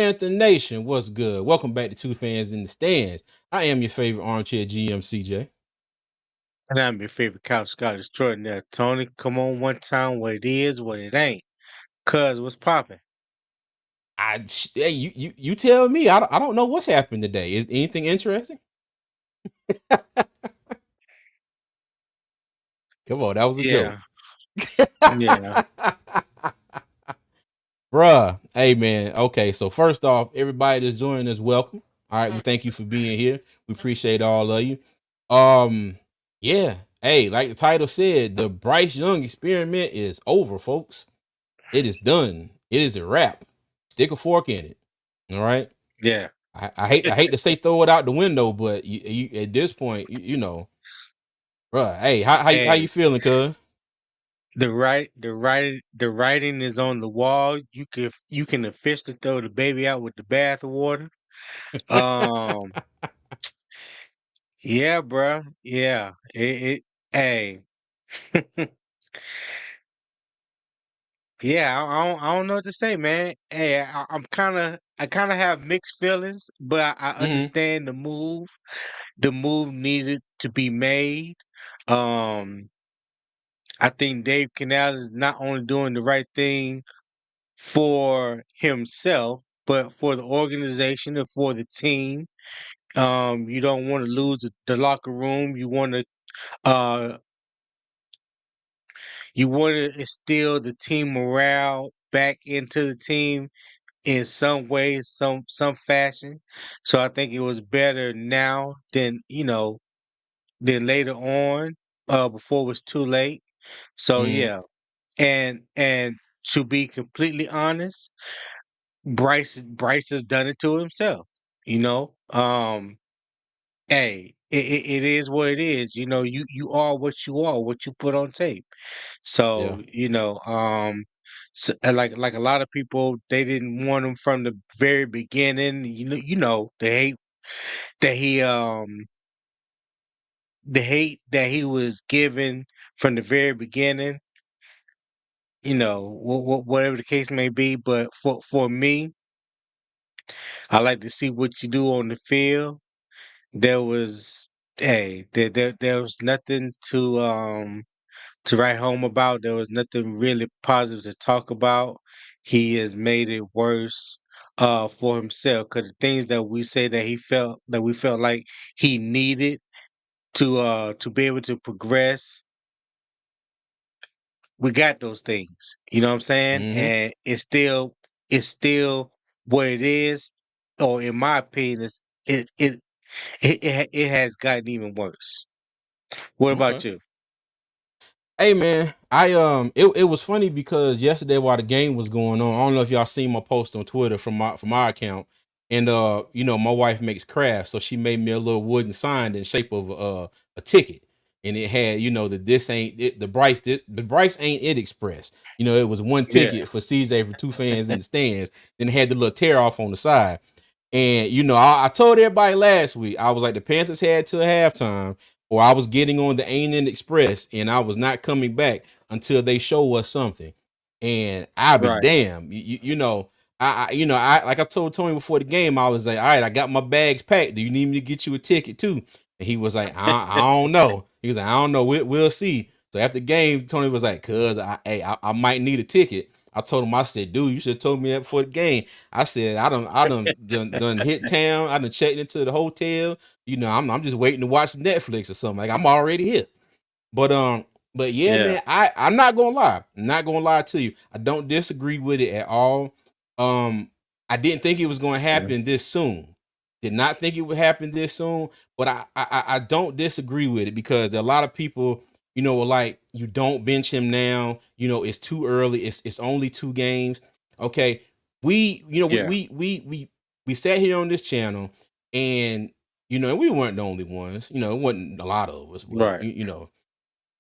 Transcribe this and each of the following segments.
Panther Nation, what's good? Welcome back to Two Fans in the Stands. I am your favorite armchair GM, CJ. And I'm your favorite couch Scott extraordinaire, Tony. Come on, one time, what it is, what it ain't. Cuz, what's popping? Hey, you tell me. I don't know what's happened today. Is anything interesting? Come on, that was a joke. Yeah, yeah. Bruh, hey man. Okay, so first off, everybody that's joining us, welcome. All right, we thank you for being here. We appreciate all of you. Um, yeah. Hey, like the title said, the Bryce Young experiment is over, folks. It is done. It is a wrap. Stick a fork in it. All right. Yeah. I hate to say throw it out the window, but you at this point, bruh. Hey, how you Hey, feeling, cuz? the writing is on the wall. You can officially throw the baby out with the bathwater. Um, yeah, bruh. Yeah. Hey. Yeah, I don't know what to say, man. Hey, I kind of have mixed feelings, but I Hmm. understand the move. The move needed to be made. Um, I think Dave Canales is not only doing the right thing for himself, but for the organization and for the team. You don't want to lose the locker room. Uh you want to instill the team morale back into the team in some way, some fashion. So I think it was better now than later on, before it was too late. So Hmm. yeah, and to be completely honest, Bryce has done it to himself. You know, hey, it is what it is. You are what you put on tape. Yeah. So like a lot of people, they didn't want him from the very beginning. The hate that he was given from the very beginning. Whatever the case may be. But for me, I like to see what you do on the field. There was, hey, there was nothing to write home about. There was nothing really positive to talk about. He has made it worse for himself, because the things that we felt like he needed to be able to progress, we got those things. You know what I'm saying? Hmm. And it's still what it is, or in my opinion, it it it has gotten even worse. What Okay. about you? Hey man, it was funny because yesterday while the game was going on, I don't know if y'all seen my post on Twitter from our account, and my wife makes crafts, so she made me a little wooden sign in shape of a ticket, and it had the this ain't it the Bryce ain't it express. It was one Yeah, ticket for CJ for two fans in the stands, then it had the little tear off on the side. And I told everybody last week, I was like, the Panthers had till halftime, or I was getting on the Ain't In Express, and I was not coming back until they show us something. And I'll be right. damn, I like I told Tony before the game, I was like, all right, I got my bags packed. Do you need me to get you a ticket too? And he was like, I don't know. He was like, I don't know. We'll see. So after the game, Tony was like, cuz I might need a ticket. I told him, I said, dude, you should have told me that before the game. I said, I done hit town. I done checked into the hotel. I'm just waiting to watch Netflix or something. Like I'm already here. But but yeah, Yeah, man, I'm not gonna lie. I'm not gonna lie to you. I don't disagree with it at all. Um, I didn't think it was gonna yeah, happen this soon. Did not think it would happen this soon, but I don't disagree with it because a lot of people, were like, you don't bench him now. It's too early. It's only two games. Okay. We, yeah. we sat here on this channel and we weren't the only ones. It wasn't a lot of us, but Right,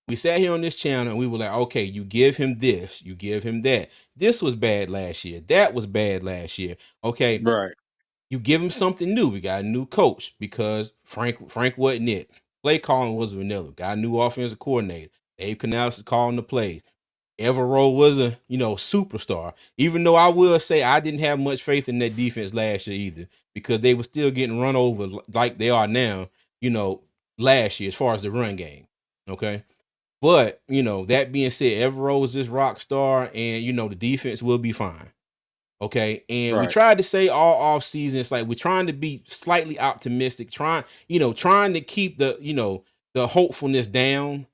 we sat here on this channel and we were like, okay, you give him this, you give him that. This was bad last year. That was bad last year. Okay, right. you give him something new. We got a new coach because Frank wasn't it. Play calling was vanilla. Got a new offensive coordinator. Dave Canales is calling the plays. Evero was a superstar. Even though I will say I didn't have much faith in that defense last year either, because they were still getting run over like they are now. Last year as far as the run game. Okay. But that being said, Evero is this rock star, and the defense will be fine. Okay. And we Right. tried to say all off season, it's like we're trying to be slightly optimistic, trying to keep the hopefulness down,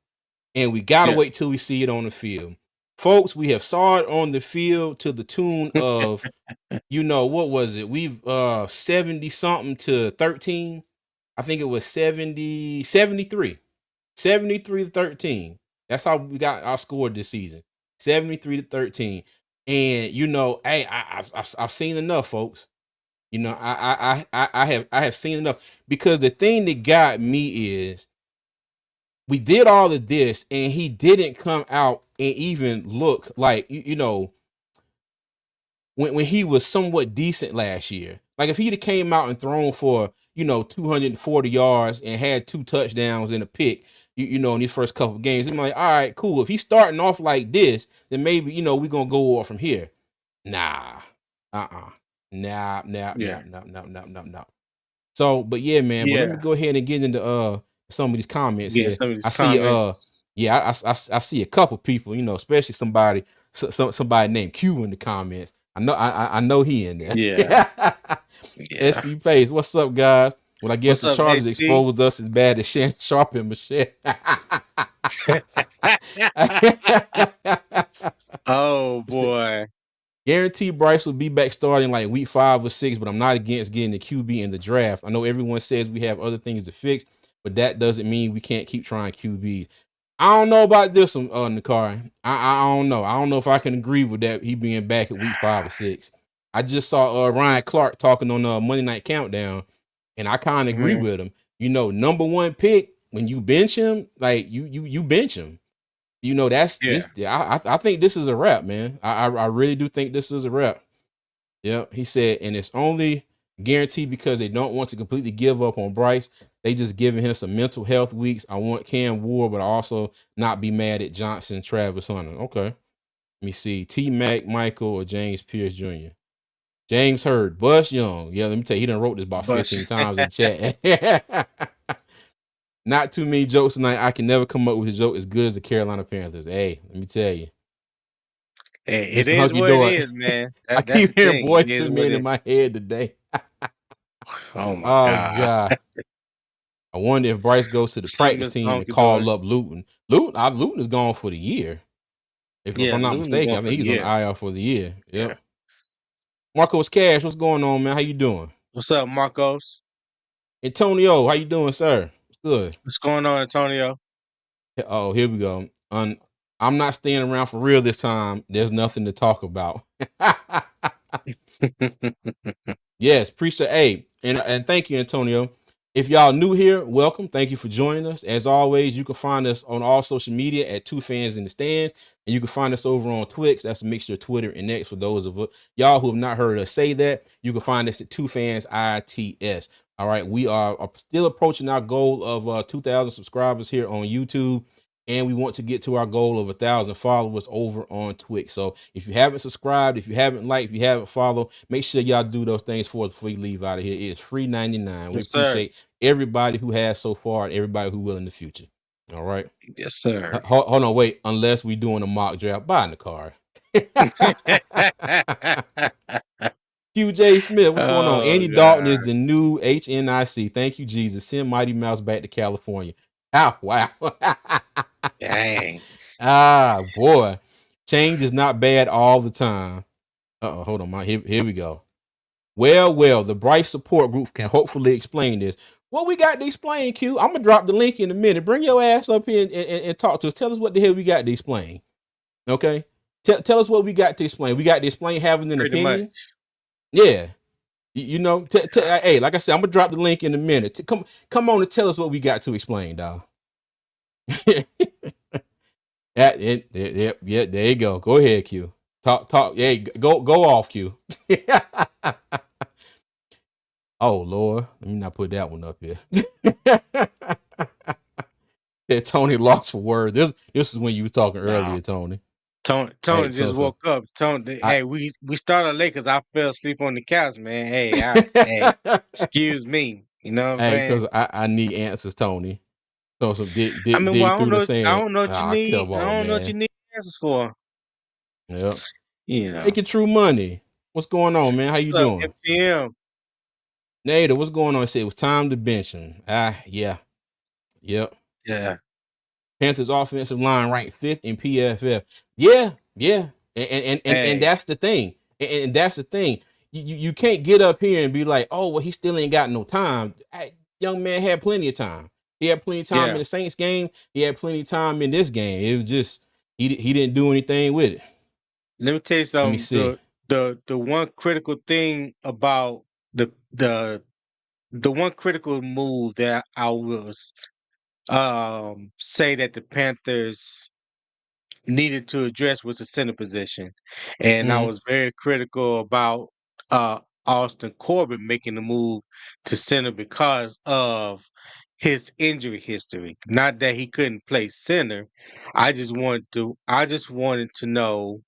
and we gotta Yeah. wait till we see it on the field. Folks, we have saw it on the field to the tune of, what was it? We've 70 something to 13. I think it was 70, 73. 73 to 13. That's how we got our score this season. 73 to 13. And hey, I've seen enough, folks. I have seen enough, because the thing that got me is we did all of this and he didn't come out and even look like when he was somewhat decent last year. Like if he'd have came out and thrown for 240 yards and had 2 touchdowns and a pick, in these first couple of games, I'm like, all right, cool. If he's starting off like this, then maybe we're gonna go off from here. Nah, nah, nah, nah, Yeah. nah, nah, nah, nah, nah. So, but yeah, man. But let me Yeah. go ahead and get into some of these comments Getting here. some of these I see comments. yeah, I see a couple people, especially somebody named Q in the comments. I know he in there. Yeah. Yeah. SC Pace, what's up, guys? Well, I guess What's the up, Chargers AC? exposed us as bad as Shannon Sharp and Michelle. Oh boy. Guarantee Bryce will be back starting like week 5 or 6, but I'm not against getting the QB in the draft. I know everyone says we have other things to fix, but that doesn't mean we can't keep trying QBs. I don't know about this one, Nakari. I don't know. I don't know if I can agree with that. He being back at week 5 or 6. I just saw Ryan Clark talking on Monday Night Countdown, and I kind of agree Mhm. with him. Number 1 pick, when you bench him, like you bench him. That's Yeah. this. I think this is a wrap, man. I really do think this is a wrap. Yeah, he said, and it's only guaranteed because they don't want to completely give up on Bryce. They just giving him some mental health weeks. I want Cam Ward, but I also not be mad at Johnson, Travis Hunter. Okay, let me see. T Mac, Michael, or James Pierce Jr. James Hurd, Bryce Young. Yeah, let me tell you, he done wrote this about But 15 times in chat. Not too many jokes tonight. I can never come up with a joke as good as the Carolina Panthers. Hey, let me tell you, hey, it Mr. is Hunky what it Dory. is, man. I That's keep the hearing thing. It Boys is to what Men in it. my head today. Oh my Oh god. God. I wonder if Bryce goes to the What's up, practice Mr. team and Honky call Dory? up Luton. Luton is gone for the year. If Yeah, I'm not Luton mistaken, going I for think the he's on the year. IR for the year. Yeah. Yep. Marcos Cash, what's going on, man? How you doing? What's up, Marcos? Antonio, how you doing, sir? What's good? What's going on, Antonio? Oh, here we go. I'm not staying around for real this time. There's nothing to talk about. Yes, appreciate. Hey, and thank you, Antonio. If y'all new here, welcome. Thank you for joining us. As always, you can find us on all social media at Two Fans in the Stands, and you can find us over on Twix. That's a mixture of Twitter and X. For those of y'all who have not heard us say that, you can find us at Two Fans ITS. All right, we are still approaching our goal of 2,000 subscribers here on YouTube, and we want to get to our goal of 1,000 followers over on Twix. So if you haven't subscribed, if you haven't liked, if you haven't followed, make sure y'all do those things for us before you leave out of here. It's free 99. We Yes, sir. appreciate everybody who has so far and everybody who will in the future. All right. Yes, sir. Hold on, wait. Unless we doing a mock draft, buy in the car. QJ Smith, what's going on? Oh Andy Dalton is god. the new HNIC. Thank you, Jesus. Send Mighty Mouse back to California. Ah, wow. Dang. Ah, boy. Change is not bad all the time. Uh-oh, hold on. Here we go. Well, the Bryce support group can hopefully explain this. What we got to explain, Q? I'm going to drop the link in a minute. Bring your ass up here and talk to us. Tell us what the hell we got to explain. Okay? Tell us what we got to explain. We got to explain having an Pretty opinion. much. Yeah. Hey, like I said, I'm going to drop the link in a minute. Come on and tell us what we got to explain, dog. Yeah, there you go. Go ahead, Q. Talk. Yeah, go off, Q. Oh Lord, let me not put that one up here. That Tony lost for word. This is when you were talking No. earlier, Tony. Tony Hey, just so woke up. Tony, I hey, we started late because I fell asleep on the couch, man. Hey, excuse me. You know what I'm hey, saying? so I need answers, Tony. So I mean, well, dig through the I sand. don't know what you Ah, need. come I on, don't know what you man. need answers for. Yep. You know, Making true money. What's going on, man? How you what's up, doing? MTM? Nader, what's going on? I said it was time to bench him. Ah, yeah. Yep. Yeah, Panthers offensive line ranked 5th in PFF. Yeah, yeah. And hey, that's the thing. And that's the thing. You can't get up here and be like, oh, well, he still ain't got no time. Young man had plenty of time. He had plenty of time in yeah. the Saints game. He had plenty of time in this game. It was just he didn't do anything with it. Let me tell you Let me something. see. The one critical thing about the the the one critical move that I was say that the Panthers needed to address was the center position. And I Mm, was very critical about uh Austin Corbett making the move to center because of his injury history. Not that he couldn't play center. I just wanted to know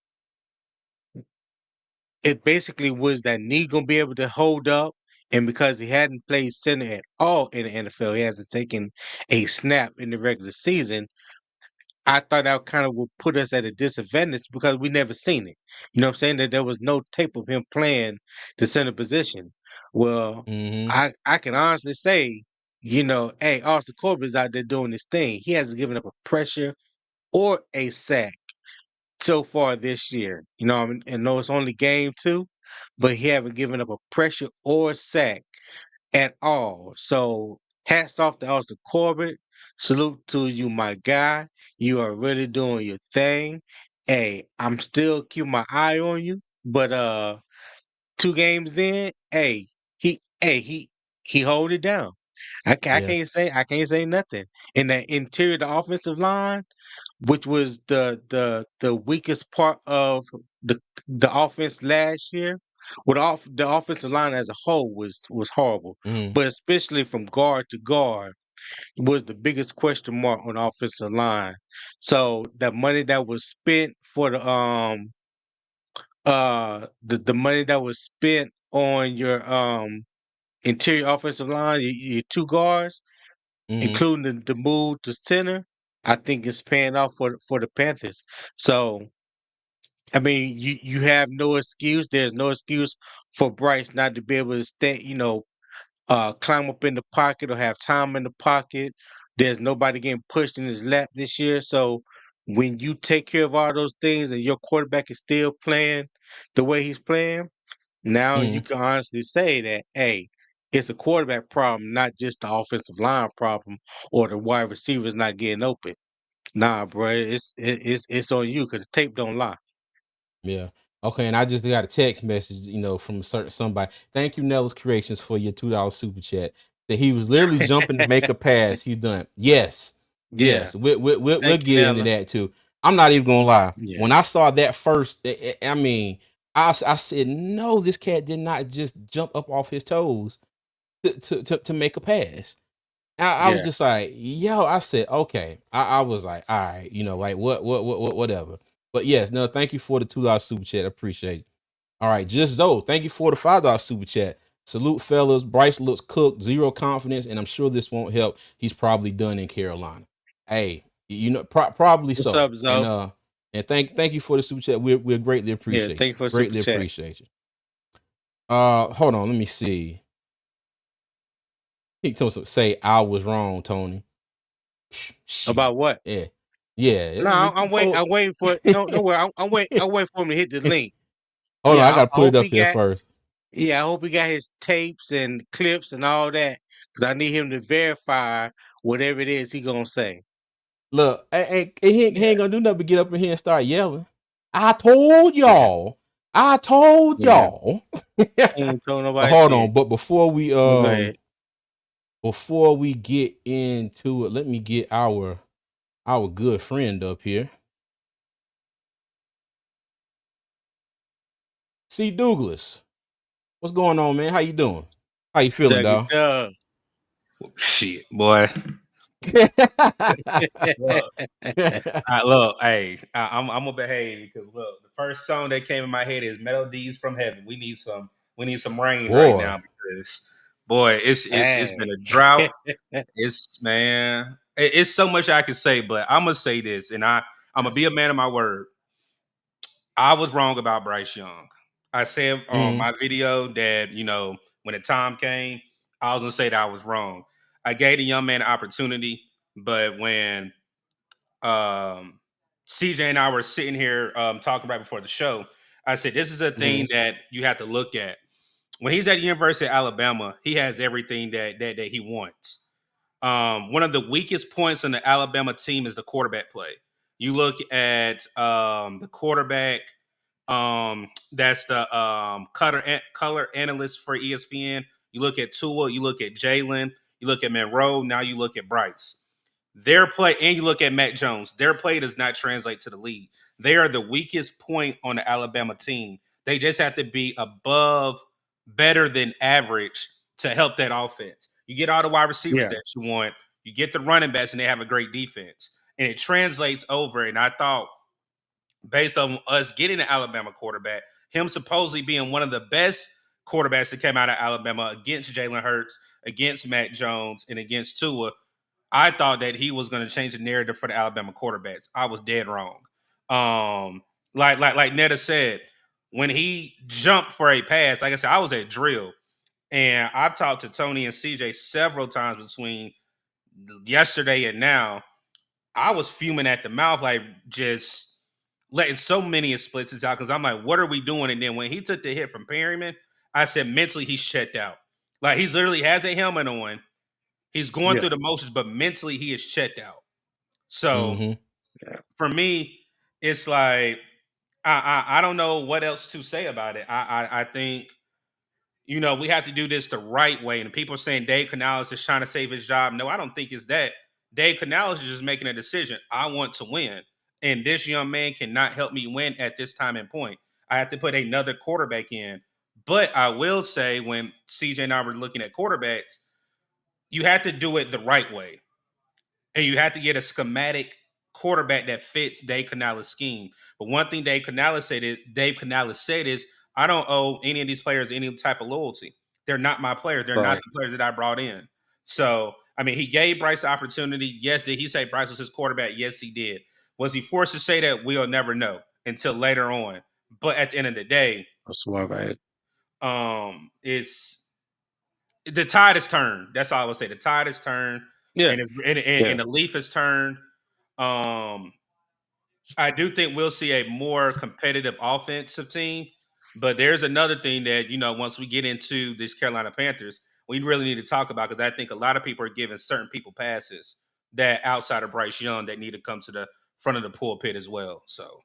it basically was that knee gonna be able to hold up. And because he hadn't played center at all in the NFL, he hasn't taken a snap in the regular season. I thought that kind of would put us at a disadvantage because we never seen it. You know what I'm saying? That there was no tape of him playing the center position. Well, mm-hmm. I can honestly say, hey, Austin Corbett out there doing this thing. He hasn't given up a pressure or a sack so far this year. You know, and know it's only game two, but he haven't given up a pressure or a sack at all. So hats off to Austin Corbett. Salute to you, my guy. You are really doing your thing. Hey, I'm still keeping my eye on you, but 2 games in, he hold it down. Yeah. I can't say nothing. In the interior of the offensive line, which was the weakest part of the offense last year. Well, the offensive line as a whole was horrible, Mm, but especially from guard to guard was the biggest question mark on the offensive line. So the money that was spent for the money that was spent on your interior offensive line, your 2 guards, mm-hmm. including the move to center, I think it's paying off for the Panthers. So I mean, you have no excuse. There's no excuse for Bryce not to be able to stay, climb up in the pocket or have time in the pocket. There's nobody getting pushed in his lap this year. So when you take care of all those things and your quarterback is still playing the way he's playing, now you Mm-hmm. can honestly say that, hey, it's a quarterback problem, not just the offensive line problem or the wide receivers not getting open. Nah, bro, it's on you because the tape don't lie. Yeah. Okay, and I just got a text message, from a certain somebody. Thank you, Nellis Creations, for your $2 super chat. That he was literally jumping to make a pass. He's done. Yes, Yeah, yes. We'll thank you, get into Nella. that too. I'm not even gonna lie. Yeah, When I saw that first, I mean, I said, no, this cat did not just jump up off his toes to make a pass. I was yeah. just like, yo, I said, okay. I was like, all right, like whatever. But yes, no, thank you for the $2 super chat. I appreciate it. All right, just Zoe, thank you for the $5 super chat. Salute, fellas. Bryce looks cooked, zero confidence, and I'm sure this won't help. He's probably done in Carolina. Hey, probably What's so. up, And Zo? thank you for the super chat. We're greatly Yeah, appreciate thank you. you for the super Greatly chat. appreciate you. Hold on, let me see. He told us say I was wrong, Tony. Shit. About what? Yeah. Yeah. No, I'm wait. Hold I'm waiting for. No, where. I'm waiting for him to hit the link. on, I Yeah, gotta I put it hope up he here got. first. Yeah, I hope he got his tapes and clips and all that because I need him to verify whatever it is he gonna say. Look, he Yeah, ain't gonna do nothing but get up in here and start yelling. I told yeah, y'all. I told yeah. y'all. He ain't told But nobody hold shit. on. But But go ahead. before we get into it, let me get our good friend up here. C. Douglas. What's going on, man? How you doing? How you feeling, Dougie dog? Doug. Shit, boy. Look, look, hey, I'm gonna behave because look, the first song that came in my head is "Melodies from Heaven." We need some rain right Boy. now because boy, it's been Hey. a drought. It's man, it's so much I can say, but I'm gonna say this, and I'm gonna be a man of my word. I was wrong about Bryce Young. I said on Mhm. my video that when the time came, I was gonna say that I was wrong. I gave the young man an opportunity, but when um, CJ and I were sitting here talking right before the show, I said this is a thing Mhm. that you have to look at. When he's at the University of Alabama, he has everything that he wants. One of the weakest points on the Alabama team is the quarterback play. You look at the quarterback. That's the color analyst for ESPN. You look at Tua. You look at Jalen. You look at Monroe. Now you look at Bryce. Their play, and you look at Matt Jones. Their play does not translate to the league. They are the weakest point on the Alabama team. They just have to be above, better than average to help that offense. You get all the wide receivers Yeah. that you want. You get the running backs, and they have a great defense, and it translates over. And I thought, based on us getting an Alabama quarterback, him supposedly being one of the best quarterbacks that came out of Alabama against Jalen Hurts, against Matt Jones, and against Tua, I thought that he was going to change the narrative for the Alabama quarterbacks. I was dead wrong. Like Netta said, when he jumped for a pass, like I said, I was at drill, and I've talked to Tony and CJ several times between yesterday and now. I was fuming at the mouth, like just letting so many splits out because I'm like, what are we doing? And then when he took the hit from Perryman, I said mentally he's checked out. Like he's literally has a helmet on. He's going Yeah. through the motions, but mentally he is checked out. So Mhm. Yeah. for me, it's like I don't know what else to say about it. I think we have to do this the right way. And people are saying Dave Canales is trying to save his job. No, I don't think it's that. Dave Canales is just making a decision. I want to win. And this young man cannot help me win at this time and point. I have to put another quarterback in. But I will say, when CJ and I were looking at quarterbacks, you have to do it the right way, and you have to get a schematic quarterback that fits Dave Canales' scheme. But one thing Dave Canales said is, I don't owe any of these players any type of loyalty. They're not my players. They're not Right. the players that I brought in. So, I mean, he gave Bryce the opportunity. Yes, did he say Bryce was his quarterback? Yes, he did. Was he forced to say that? We'll never know until later on. But at the end of the day, That's why, right. it's the tide has turned. That's all I would say. The tide has turned, Yeah. and and Yeah. the leaf has turned. Um, I do think we'll see a more competitive offensive team, but there's another thing that once we get into this Carolina Panthers, we really need to talk about, because I think a lot of people are giving certain people passes that outside of Bryce Young that need to come to the front of the pulpit as well. So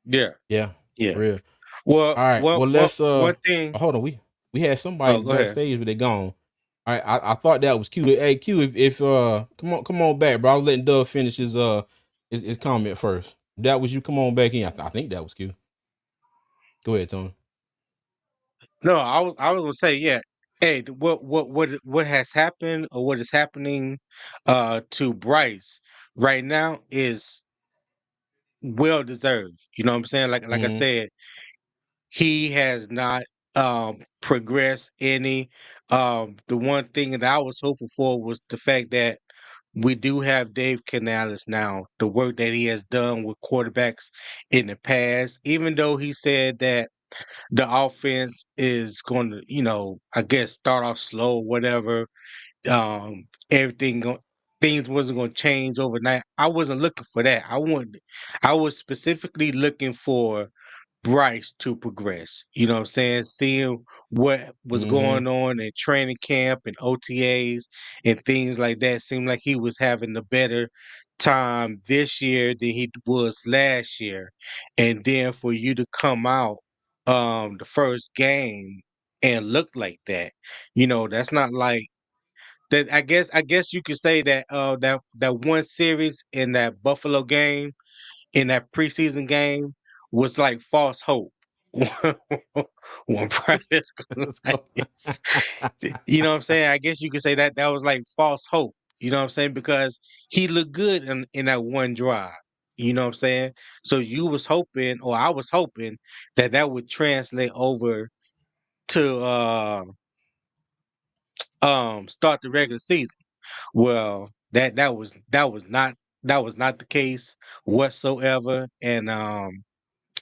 Yeah. Yeah. Yeah. Real. Well, All right. one Well, one let's one thing. hold on. We had somebody Oh, go ahead. backstage, but they gone. All right. I thought that was Q. Hey Q, if come on back, bro. I was letting Dub finish his comment first. That was you. Come on back in. I think that was Q. Go ahead, Tony. No, I was gonna say, yeah. Hey, what has happened or what is happening to Bryce right now is well deserved. You know what I'm saying? Like I Mm-hmm. said, he has not progressed any. The one thing that I was hoping for was the fact that we do have Dave Canales now. The work that he has done with quarterbacks in the past, even though he said that the offense is going to, I guess start off slow, whatever. Everything things wasn't going to change overnight. I wasn't looking for that. I was specifically looking for Bryce to progress. You know what I'm saying? Seeing what was Mm-hmm. going on in training camp and OTAs and things like that, seemed like he was having a better time this year than he was last year. And then for you to come out the first game and look like that, that's not like that. I guess you could say that that one series in that Buffalo game, in that preseason game, was like false hope. When Bryce Let's go. you know what I'm saying? I guess you could say that that was like false hope. You know what I'm saying? Because he looked good in that one drive. You know what I'm saying? So you was hoping, or I was hoping, that that would translate over to start the regular season. Well, that was not the case whatsoever. And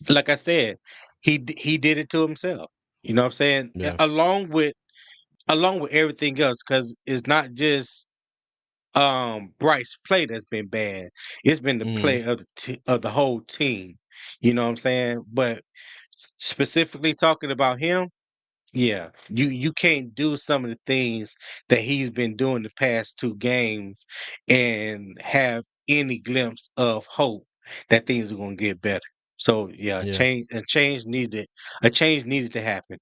like I said, he did it to himself. You know what I'm saying? Yeah. Along with everything else, because it's not just Bryce play that's been bad. It's been the Mm-hmm. play of of the whole team. You know what I'm saying? But specifically talking about him, yeah, you can't do some of the things that he's been doing the past two games and have any glimpse of hope that things are going to get better. So yeah, Yeah. a change needed to happen.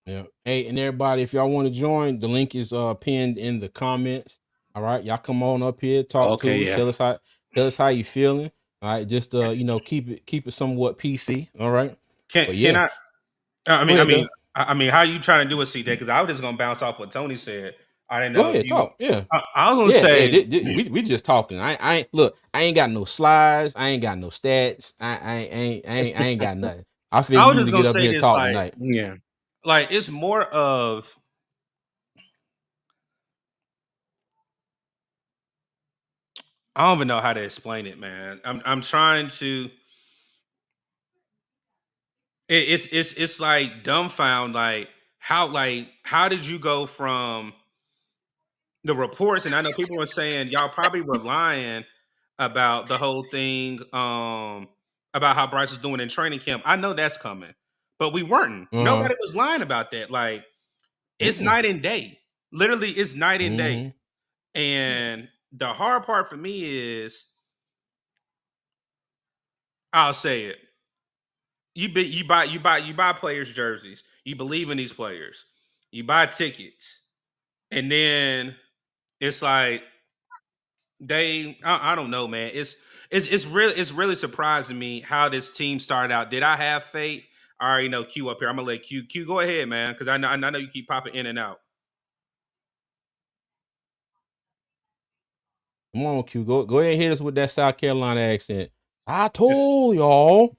Yeah. Hey, and everybody, if y'all want to join, the link is pinned in the comments. All right. Y'all come on up here, talk Okay, to us, yeah. tell us how you feeling. All right. Just keep it somewhat PC. All right. But Can yeah. I? I Go mean, I ahead, mean, Doug. I mean, how you trying to do it, CJ? Because I was just gonna bounce off what Tony said. I didn't Go know if ahead, you. talk. Yeah. I was gonna Yeah, yeah. say, We just talking. I ain't look, I ain't got no slides, I ain't got no stats, I ain't got nothing. I I figured was we need just to gonna get up say here and this, talk tonight. Yeah. like it's more of. I don't even know how to explain it, man. I'm trying to. It's like dumbfound. How did you go from the reports? And I know people were saying y'all probably were lying about the whole thing, about how Bryce is doing in training camp. I know that's coming, but we weren't. Uh-huh. Nobody was lying about that. Like it's Mm-mm. night and day. Literally, it's night and day. Mm-hmm. And the hard part for me is, I'll say it. You buy players jerseys. You believe in these players. You buy tickets, and then it's like I don't know, man. It's really surprising me how this team started out. Did I have faith? I already know Q up here. I'm gonna let Q go ahead, man, because I know you keep popping in and out. Come on, Q. Go ahead and hit us with that South Carolina accent. I told y'all.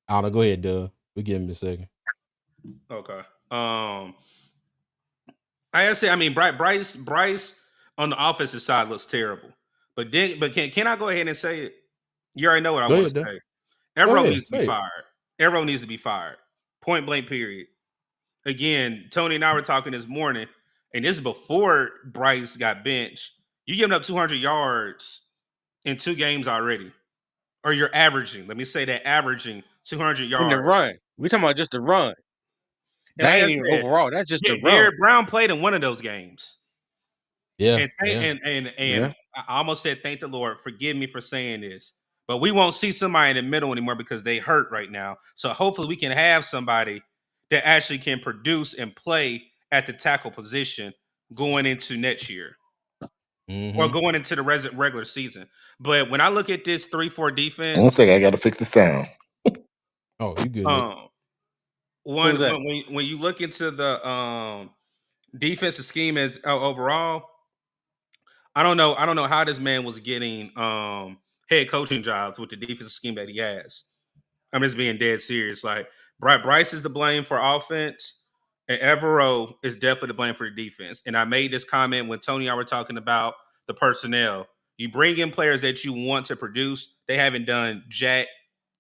I don't know. Go ahead, Doug. We give him a second. Okay. I gotta say, I mean, Bryce on the offensive side looks terrible. But can I go ahead and say it? You already know what I Go want ahead, to Doug. say. Go Everett ahead. needs to be Say it. fired. Everett needs to be fired. Point blank. Period. Again, Tony and I were talking this morning, and this is before Bryce got benched. You giving up 200 yards in 2 games already, or you're averaging. Let me say that averaging 200 In the yards. run. We talking about just the run. And That like I ain't even said, overall. That's just the run. Garrett Brown played in one of those games. Yeah, And yeah. Yeah. I almost said, "Thank the Lord." Forgive me for saying this, but we won't see somebody in the middle anymore because they hurt right now. So hopefully, we can have somebody that actually can produce and play at the tackle position going into next year or Mm-hmm. going into the regular season. But when I look at this 3-4 One defense, second, I gotta fix the sound. Oh, you good, Nick. um, Who's that? when you look into the defensive scheme as overall, I don't know how this man was getting head coaching jobs with the defensive scheme that he has. I'm just being dead serious. Like Bryce is the blame for offense, and Evero is definitely the blame for the defense. And I made this comment when Tony and I were talking about the personnel. You bring in players that you want to produce. They haven't done jack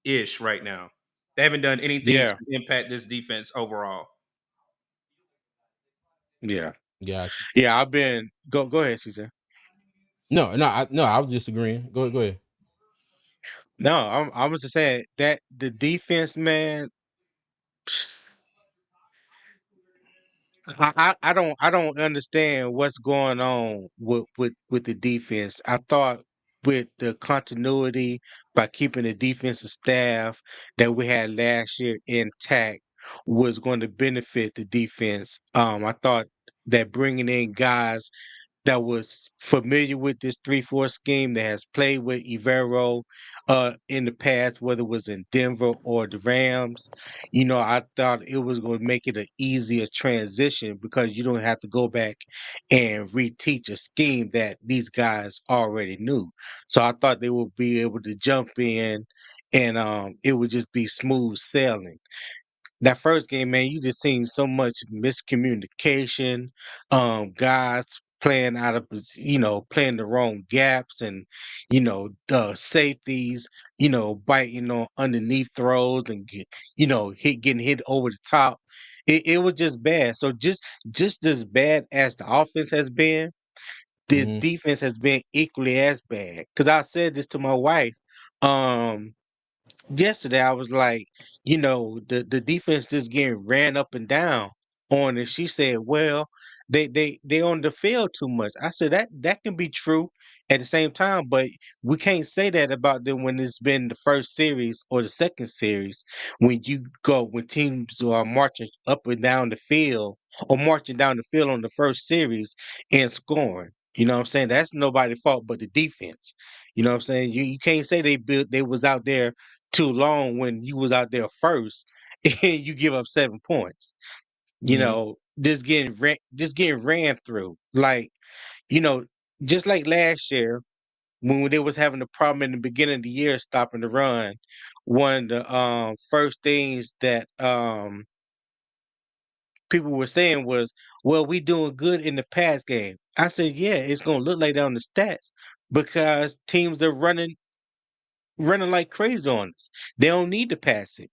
ish right now. They haven't done anything to Yeah. impact this defense overall. Yeah. Gotcha. Yeah. I've been go ahead, Caesar. No, I was just agreeing. Go ahead. No, I was just saying that the defense, man. I don't understand what's going on with the defense. I thought with the continuity by keeping the defensive staff that we had last year intact was going to benefit the defense. I thought that bringing in guys that was familiar with this 3-4 scheme, that has played with Evero in the past, whether it was in Denver or the Rams. I thought it was going to make it an easier transition because you don't have to go back and reteach a scheme that these guys already knew. So I thought they would be able to jump in and it would just be smooth sailing. That first game, man, you just seen so much miscommunication, guys playing out of, playing the wrong gaps, and safeties, biting on underneath throws and getting hit over the top. It was just bad. So just as bad as the offense has been, the Mm-hmm. defense has been equally as bad. Because I said this to my wife. Yesterday I was like, the defense just getting ran up and down on it. She said, well, they on the field too much. I said that can be true at the same time, but we can't say that about them when it's been the first series or the second series. When teams are marching up and down the field or marching down the field on the first series and scoring. You know what I'm saying? That's nobody's fault but the defense. You know what I'm saying? You can't say they was out there too long when you was out there first and you give up 7 points. Mm-hmm. Just getting ran through. Like, you know, just like last year when they was having a problem in the beginning of the year stopping the run, one of the first things that people were saying was, well, we doing good in the pass game. I said, yeah, it's gonna look like that on the stats because teams are running like crazy on us. They don't need to pass it.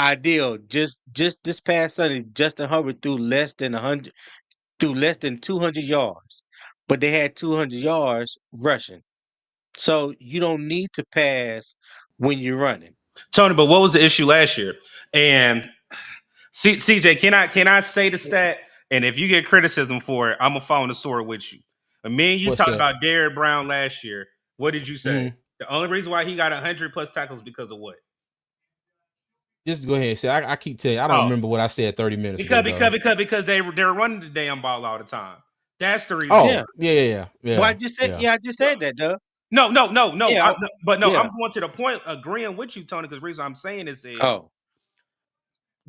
Ideal. Just this past Sunday, Justin Hubbard threw less than 200 yards, but they had 200 yards rushing. So you don't need to pass when you're running. Tony, but what was the issue last year? And CJ, can I say the stat? And if you get criticism for it, I'm gonna follow the story with you. And me and you What's talked that? about Derrick Brown last year. What did you say? Mm-hmm. The only reason why he got 100 plus tackles because of what? Just go ahead and say. I keep telling you, I don't Oh, remember what I said 30 minutes because ago, because dog. because because they're running the damn ball all the time. That's the reason Yeah. Oh, why. yeah. Well, I just said, Yeah. yeah, I just said that, though. No. Yeah. But no, Yeah. I'm going to the point, agreeing with you, Tony. Because the reason I'm saying this is Oh.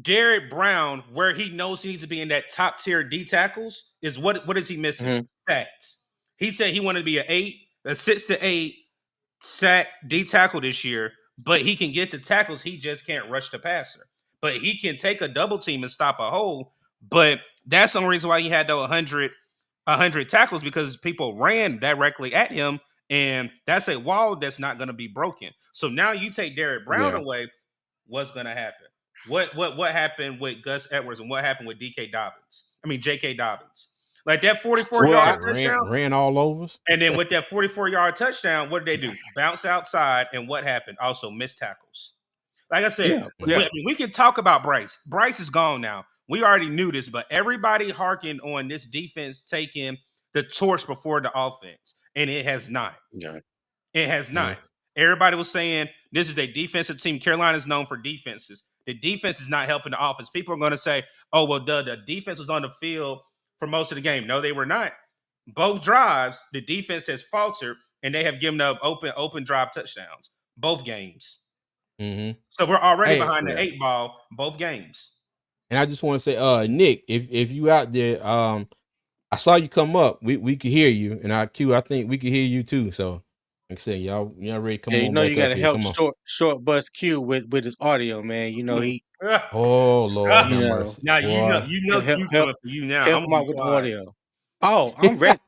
Derrick Brown, where he knows he needs to be in that top tier D tackles, is what is he missing? Hmm. Sacks. He said he wanted to be a 6 to 8 sack D tackle this year, but he can get the tackles. He just can't rush the passer. But he can take a double team and stop a hole. But that's the only reason why he had those 100 tackles, because people ran directly at him, and that's a wall that's not going to be broken. So now you take Derrick Brown Yeah. away, what's going to happen? What happened with Gus Edwards and what happened with J.K. Dobbins? Like that 44 Well, yard I, Yeah, touchdown. ran all over us. And then with that 44-yard touchdown, what did they do? Bounce outside, and what happened? Also missed tackles. Like I said, yeah. Mm-hmm. Yeah. we can talk about Bryce. Bryce is gone now. We already knew this, but everybody harkened on this defense taking the torch before the offense, and it has not. Yeah. It has Mm-hmm. not. Everybody was saying this is a defensive team. Carolina is known for defenses. The defense is not helping the offense. People are going to say, oh, well, the defense was on the field for most of the game. No, they were not. Both drives, the defense has faltered, and they have given up open drive touchdowns. Both games. Mm-hmm. So we're already Hey, behind the Yeah. 8 ball, both games. and I just want to say, Nick, if you out there, I saw you come up. We could hear you, and I think we could hear you too. So, like I said, y'all ready to come Yeah, on you back got up to here? help Come on. short bus Q with his audio, man. He, Oh Lord, you have know, mercy, Now boy. you know help Q help coming for you now. I'm help gonna him be out with the quiet. audio. Oh, I'm ready.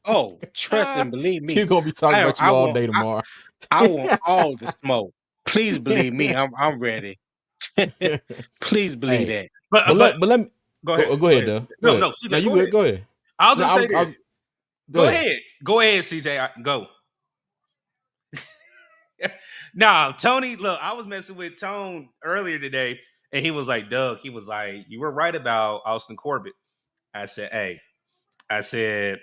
Oh, trust and believe Q me. gonna be talking about I you all want day tomorrow. I want all the smoke. Please believe me. I'm ready. Please believe Hey, that. But but let me go ahead. go Go ahead, ahead, though. CJ. Go No, ahead. No, CJ, you go good? ahead. Go ahead. I'll No, just say I was. this. Go ahead. Go ahead, CJ. Go. Nah, Tony, look, I was messing with Tone earlier today, and he was like, Doug, he was like, you were right about Austin Corbett. I said, hey, I said,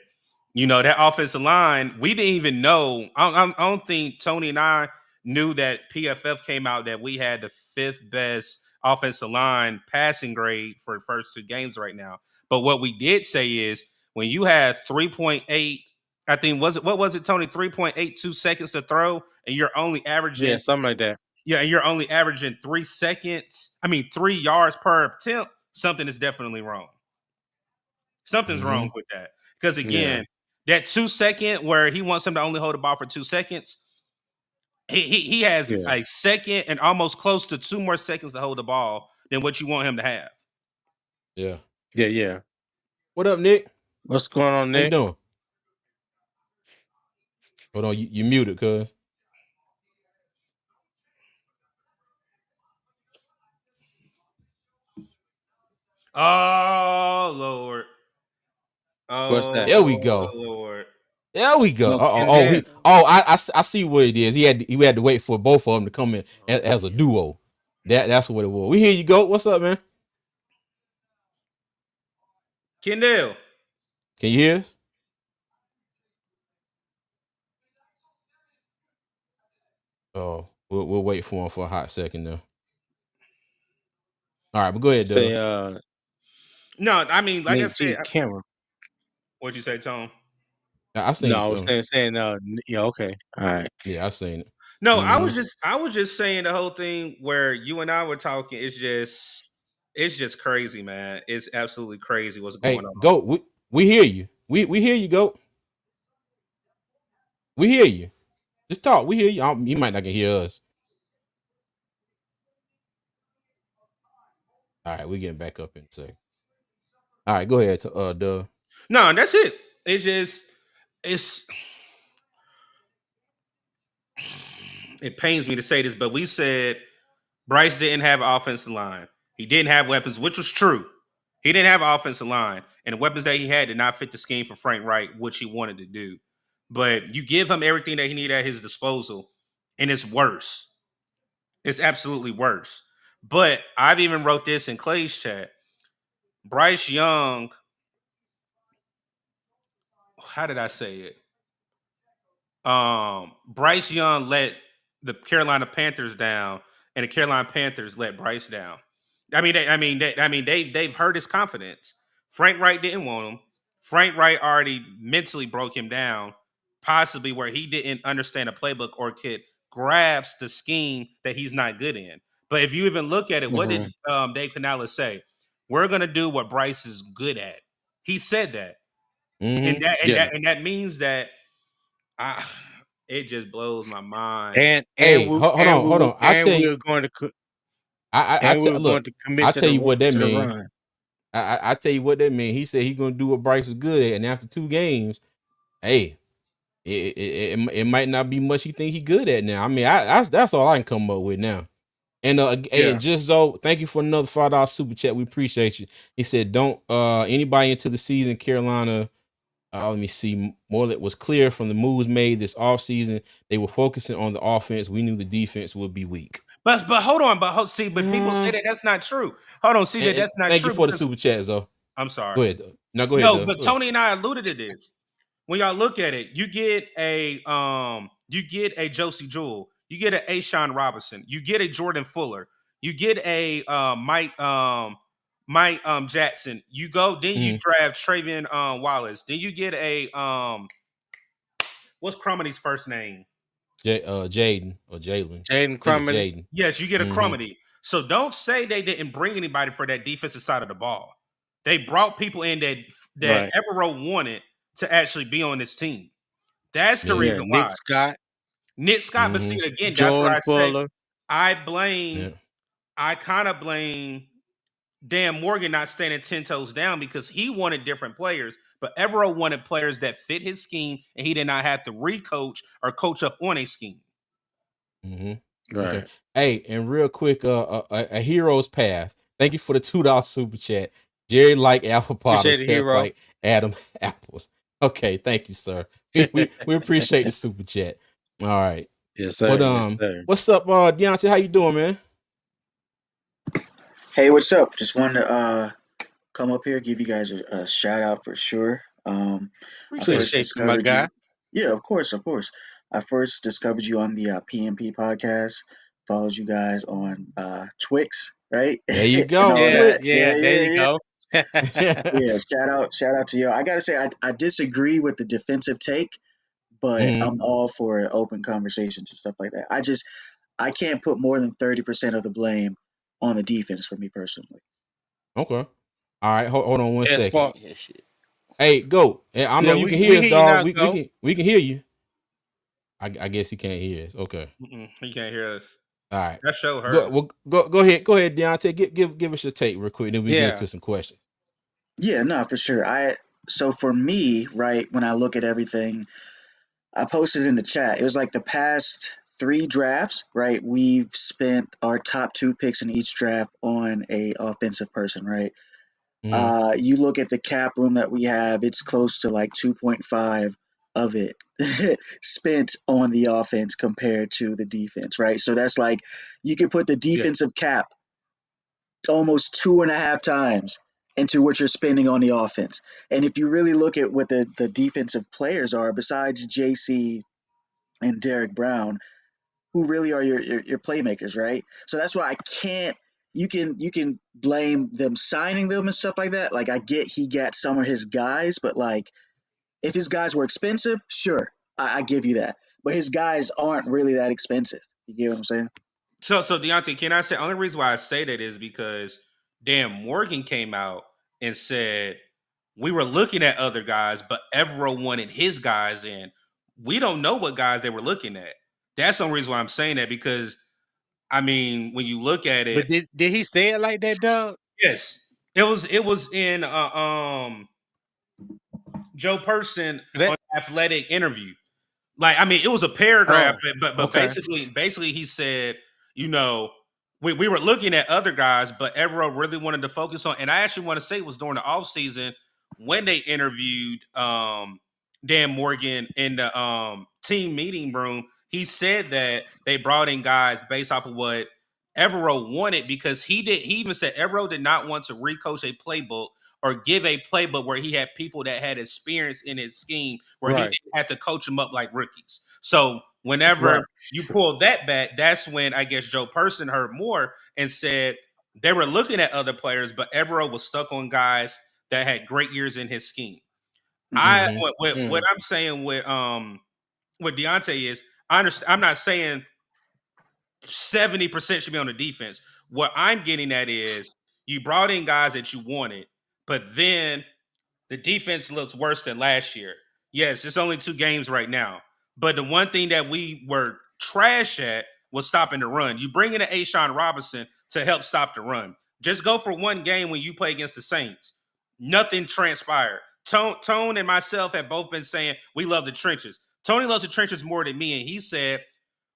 that offensive line, we didn't even know. I don't think Tony and I knew that PFF came out that we had the 5th best offensive line passing grade for the first 2 games right now. But what we did say is when you had 3.8, I think what was it, Tony? 3.82 seconds to throw, and you're only averaging something like that. and you're only averaging 3 yards per attempt. Something is definitely wrong. Something's wrong with that. Because again, that 2 second where he wants him to only hold the ball for 2 seconds, he has a second and almost close to 2 more seconds to hold the ball than what you want him to have. Yeah. What up, Nick? What's going on, How you Nick? doing? Hold on, you muted, cuz. Oh Lord. What's that? There we go. Lord. There we go. Canales. I see what it is. He had to wait for both of them to come in as a duo. That's what it was. We hear you, go. What's up, man? Kendall. Can you hear us? Oh, we'll wait for him for a hot second now. All right, but go ahead, Say, Doug. No, I mean, like I said, camera. What'd you say, Tone? I seen it. I was saying, yeah, okay, all right. Yeah, I seen it. No, I was just saying the whole thing where you and I were talking. It's just crazy, man. It's absolutely crazy what's going on. Goat, we hear you. We hear you, Goat. We hear you. Just talk. We hear you. You might not can hear us. All right, we getting back up in a second. All right, go ahead, Doug. No, that's it. It pains me to say this, but we said Bryce didn't have an offensive line. He didn't have weapons, which was true. He didn't have an offensive line, and the weapons that he had did not fit the scheme for Frank Wright, which he wanted to do. But you give him everything that he needed at his disposal, and it's worse. It's absolutely worse. But I've even wrote this in Clay's chat. Bryce Young, how did I say it? Bryce Young let the Carolina Panthers down, and the Carolina Panthers let Bryce down. They've hurt his confidence. Frank Wright didn't want him. Frank Wright already mentally broke him down, possibly where he didn't understand a playbook or could grasp the scheme that he's not good in. But if you even look at it, what did Dave Canales say? We're gonna do what Bryce is good at. He said that, and that means that it just blows my mind. Hold on. I tell you, going to I tell you what that means. I tell you what that means. He said he's gonna do what Bryce is good at, and after 2 games, hey, it might not be much he think he good at now. I mean, that's all I can come up with now. And and just so thank you for another $5 super chat. We appreciate you. He said, don't anybody into the season, Carolina. Let me see. Morelet was clear from the moves made this offseason. They were focusing on the offense. We knew the defense would be weak. But hold on. But people say that that's not true. Hold on, CJ, that's not true. Thank you for the super chat, Zo. I'm sorry. Go ahead. No, go ahead. No, but Tony and I alluded to this. When y'all look at it, you get a Josie Jewell, you get a Ashawn Robinson, you get a Jordan Fuller, you get a Mike Jackson. You go, then you draft Travion Wallace. Then you get a what's Cromity's first name? Jaden or Jalen. Jaden Cromity. Jaden. Yes, you get a Cromity. So don't say they didn't bring anybody for that defensive side of the ball. They brought people in that Evero wanted to actually be on this team. That's the reason why. Nick Scott, but see again, that's why I say I kind of blame Dan Morgan not standing 10 toes down because he wanted different players, but Evero wanted players that fit his scheme, and he did not have to recoach or coach up on a scheme. Right. Okay. Hey, and real quick, a hero's path. Thank you for the $2 super chat. Jerry like apple potters, like Adam apples. Okay, thank you, sir. we appreciate the super chat. All right. Yes, sir. But what's up, Deontay? How you doing, man? Hey, what's up? Just wanted to come up here, give you guys a shout out for sure. Appreciate you, my guy. Yeah, of course. I first discovered you on the PMP podcast. Followed you guys on Twix, right? There you go. Yeah, there you go. Yeah, shout out to y'all. I gotta say, I disagree with the defensive take, but Mhm. I'm all for open conversations and stuff like that. I can't put more than 30% of the blame on the defense for me personally. Okay. All right. Hold on one As second. far, Yeah, shit. Hey, go. I know yeah, you can we hear us, hear you dog. now. We Go. can hear you. I guess he can't hear us. Okay. He can't hear us. All right. That show Go hurt. well, go ahead, Deontay. Give us your take real quick, and then we get Yeah. into some questions. Yeah, no, for sure. So for me, right, when I look at everything, I posted in the chat. It was like the past 3 drafts, right? We've spent our top 2 picks in each draft on a offensive person, right? Mhm. You look at the cap room that we have; it's close to like 2.5 of it spent on the offense compared to the defense, right? So that's like you could put the Yeah. defensive cap almost 2.5 times into what you're spending on the offense. And if you really look at what the defensive players are, besides JC and Derek Brown, who really are your playmakers, right? So that's why I can't. You can blame them signing them and stuff like that. Like I get he got some of his guys, but like if his guys were expensive, sure, I give you that. But his guys aren't really that expensive. You get what I'm saying? So Deontay, can I say only reason why I say that is because Dan Morgan came out and said we were looking at other guys, but Evero wanted his guys in. We don't know what guys they were looking at. That's the only reason why I'm saying that because I mean, when you look at But it, did he say it like that, Doug? yes, it was in Joe Person on That. Athletic interview. Like, I mean, it was a paragraph, Oh. but Okay. basically he said, you know, we were looking at other guys, but Evero really wanted to focus on, and I actually want to say it was during the offseason when they interviewed Dan Morgan in the team meeting room. He said that they brought in guys based off of what Evero wanted because he even said Evero did not want to recoach a playbook or give a playbook where he had people that had experience in his scheme where he Right. didn't have to coach them up like rookies. So whenever Right. you pull that back, that's when I guess Joe Person heard more and said they were looking at other players, but Evero was stuck on guys that had great years in his scheme. Mm-hmm. Mhm. What I'm saying with Deontay is I understand. I'm not saying 70% should be on the defense. What I'm getting at is you brought in guys that you wanted, but then the defense looks worse than last year. Yes, it's only 2 games right now. But the one thing that we were trash at was stopping the run. You bring in an Ashawn Robinson to help stop the run. Just go for one game when you play against the Saints. Nothing transpired. Tone and myself have both been saying we love the trenches. Tony loves the trenches more than me, and he said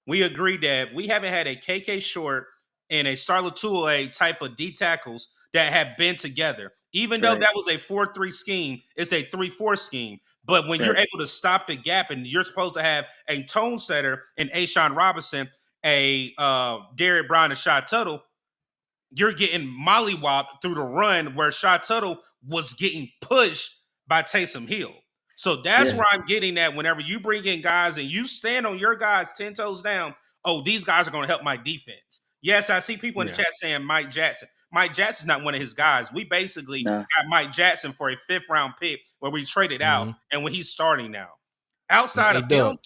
we agreed that we haven't had a KK Short and a Starla Toure type of D tackles that have been together. Even though Right. that was a 4-3 scheme, it's a 3-4 scheme. But when you're Right. able to stop the gap and you're supposed to have a tone setter in Ashawn Robinson, a Derek Brown, and Shot Tuttle, you're getting mollywopped through the run where Shot Tuttle was getting pushed by Taysom Hill. So that's Yeah. where I'm getting at whenever you bring in guys and you stand on your guys 10 toes down. Oh, these guys are going to help my defense. Yes, I see people in the Yeah. chat saying Mike Jackson. Mike Jackson's not one of his guys. We basically Nah. got Mike Jackson for a 5th-round pick where we traded out Mhm. and when he's starting now. Outside Hey, of him, Doug.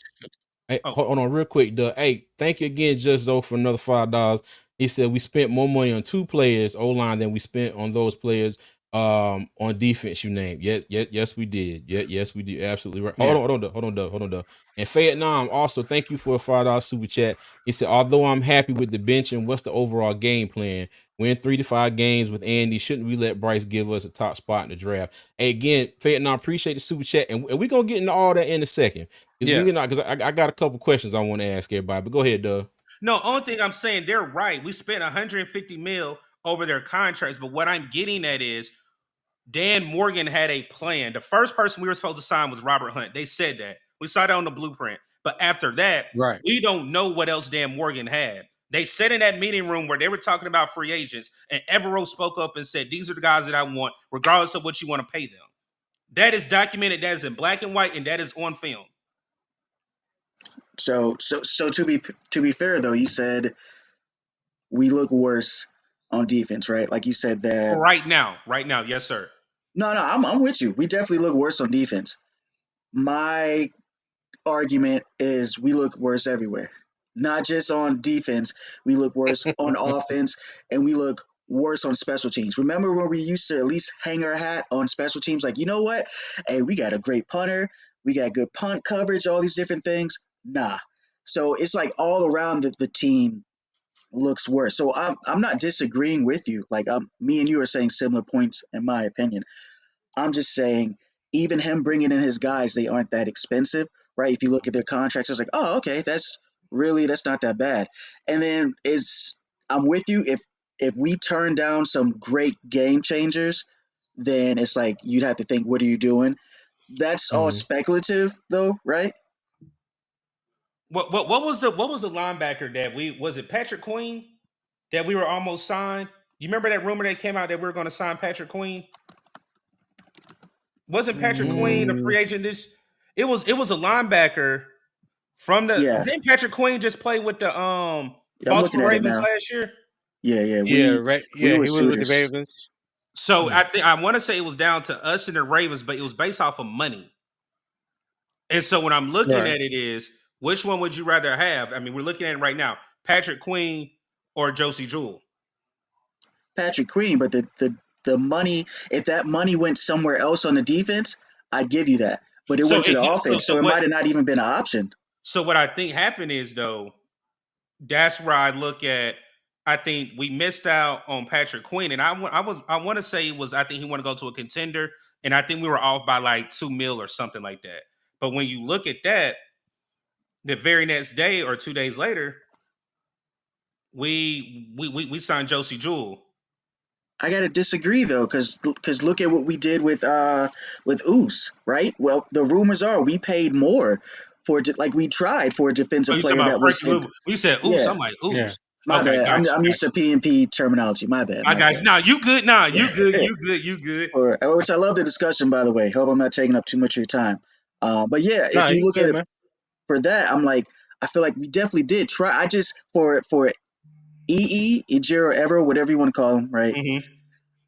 Hey, oh, hold on real quick, Doug. Hey, thank you again, Just Zoe, for another $5. He said we spent more money on 2 players O-line than we spent on those players on defense you named. Yes, we did. Yes, we did. Absolutely right. Yeah. Hold on, Doug. And Vietnam also thank you for a $5 super chat. He said, although I'm happy with the bench and what's the overall game plan? Win 3 to 5 games with Andy. Shouldn't we let Bryce give us a top spot in the draft? Hey, again, Vietnam, appreciate the super chat, and we're gonna get into all that in a second. Yeah. Because I got a couple questions I want to ask everybody, but go ahead, Doug. no, only thing I'm saying, they're right. We spent 150 mil over their contracts, but what I'm getting at is Dan Morgan had a plan. The first person we were supposed to sign was Robert Hunt. They said that. We saw that on the blueprint. But after that, Right. we don't know what else Dan Morgan had. They said in that meeting room where they were talking about free agents, and Evero spoke up and said, these are the guys that I want, regardless of what you want to pay them. That is documented, that is in black and white, and that is on film. So to be fair though, you said we look worse on defense, right? Like you said that. Right now, yes, sir. No, I'm with you. We definitely look worse on defense. My argument is we look worse everywhere. Not just on defense, we look worse on offense, and we look worse on special teams. Remember when we used to at least hang our hat on special teams? Like, you know what? Hey, we got a great punter, we got good punt coverage, all these different things. Nah. So it's like all around the team looks worse. So I'm not disagreeing with you. Like me and you are saying similar points in my opinion. I'm just saying, even him bringing in his guys, they aren't that expensive, right? If you look at their contracts, it's like, oh, okay, that's not that bad. And then I'm with you. If we turn down some great game changers, then it's like you'd have to think, what are you doing? That's all speculative, though, right? What was the linebacker that was it Patrick Queen that we were almost signed? You remember that rumor that came out that we were going to sign Patrick Queen? Wasn't Patrick Queen a free agent? It was a linebacker from the. Yeah, Didn't Patrick Queen just play with the yeah, I'm looking Baltimore at it Ravens now. last year? Yeah, Yeah, right. we Yeah, were he was with the suitors. Ravens. So I want to say it was down to us and the Ravens, but it was based off of money. And so when I'm looking Right. at it is, which one would you rather have? I mean, we're looking at it right now: Patrick Queen or Josie Jewell. Patrick Queen, but the money, if that money went somewhere else on the defense, I'd give you that. But it So went to the offense, so it what? might have not even been an option. So what I think happened is though, that's where I look at. I think we missed out on Patrick Queen, and I want to say it was. I think he wanted to go to a contender, and I think we were off by like $2 million or something like that. But when you look at that, the very next day or 2 days later, we signed Josie Jewell. I gotta disagree though, because look at what we did with Oos, right? Well, the rumors are we paid more like we tried for a Oh, defensive you talking player about that was Frankie hit. Louis? You said ooze. Yeah, I'm like Yeah. ooze. my Okay, bad. gotcha, I'm used to gotcha. P&P terminology. My bad. I My got you. bad. No, you good. Nah, you good. You good. You good. Which I love the discussion, by the way. Hope I'm not taking up too much of your time. But yeah, No, if you you look at good, it man. for that, I'm like, I feel like we definitely did try. I just for Ejiro Ever, whatever you want to call him, right? Mm-hmm.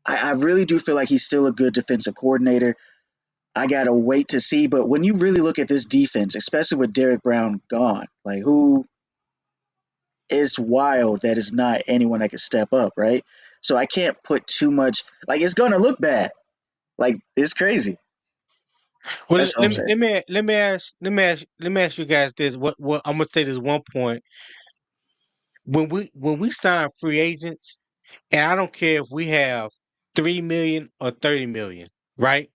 I really do feel like he's still a good defensive coordinator. I gotta wait to see. But when you really look at this defense, especially with Derek Brown gone, like who is wild that is not anyone that can step up, right? So I can't put too much. Like it's gonna look bad. Like it's crazy. Well, That's what I'm saying. let me ask you guys this. What I'm gonna say this one point. When we sign free agents, and I don't care if we have 3 million or 30 million, right?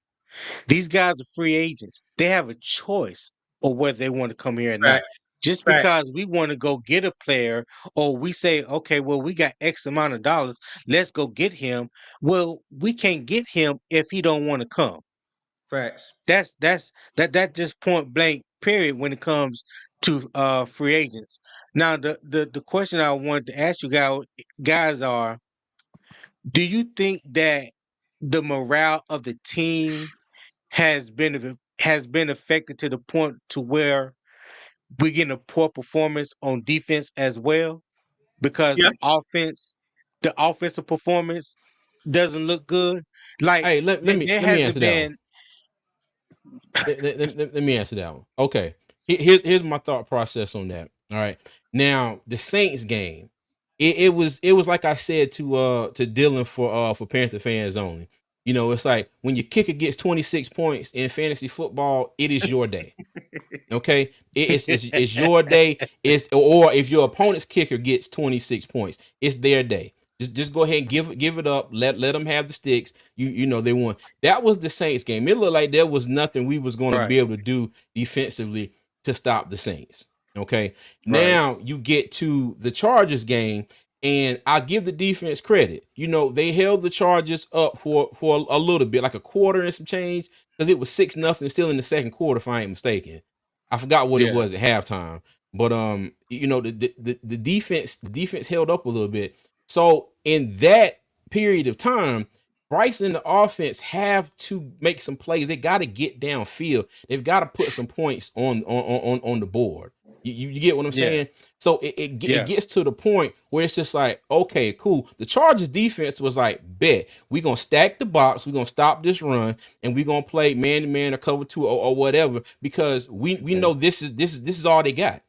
These guys are free agents. They have a choice of whether they want to come here or not. Facts. Just Facts. because we want to go get a player, or we say, okay, well, we got X amount of dollars, let's go get him. Well, we can't get him if he don't want to come. Facts. That just point blank period when it comes to free agents. Now the question I wanted to ask you guys are, do you think that the morale of the team has been affected to the point to where we're getting a poor performance on defense as well, because Yeah. the offensive performance doesn't look good. Like Hey, let me there let me hasn't answer that one. been. Let me answer that one. Okay. Here's my thought process on that. All right. Now, the Saints game, it was like I said to Dylan for Panther fans only. You know, it's like when your kicker gets 26 points in fantasy football, it is your day. Okay, it's your day. Or if your opponent's kicker gets 26 points, it's their day. Just go ahead and give it up. Let them have the sticks. You know they won. That was the Saints game. It looked like there was nothing we was going to Right, be able to do defensively to stop the Saints. Okay, right, now you get to the Chargers game, and I give the defense credit. You know they held the Chargers up for a little bit, like a quarter and some change, because it was 6-0 still in the second quarter, if I ain't mistaken. I forgot what it yeah. was at halftime, but you know, the defense held up a little bit. So in that period of time, Bryce and the offense have to make some plays. They got to get downfield. They've got to put some points on the board. You get what I'm Yeah. saying? So it Yeah. gets to the point where it's just like, okay, cool. The Chargers defense was like, bet we're gonna stack the box, we're gonna stop this run, and we're gonna play man to man or cover two or whatever, because we know this is all they got.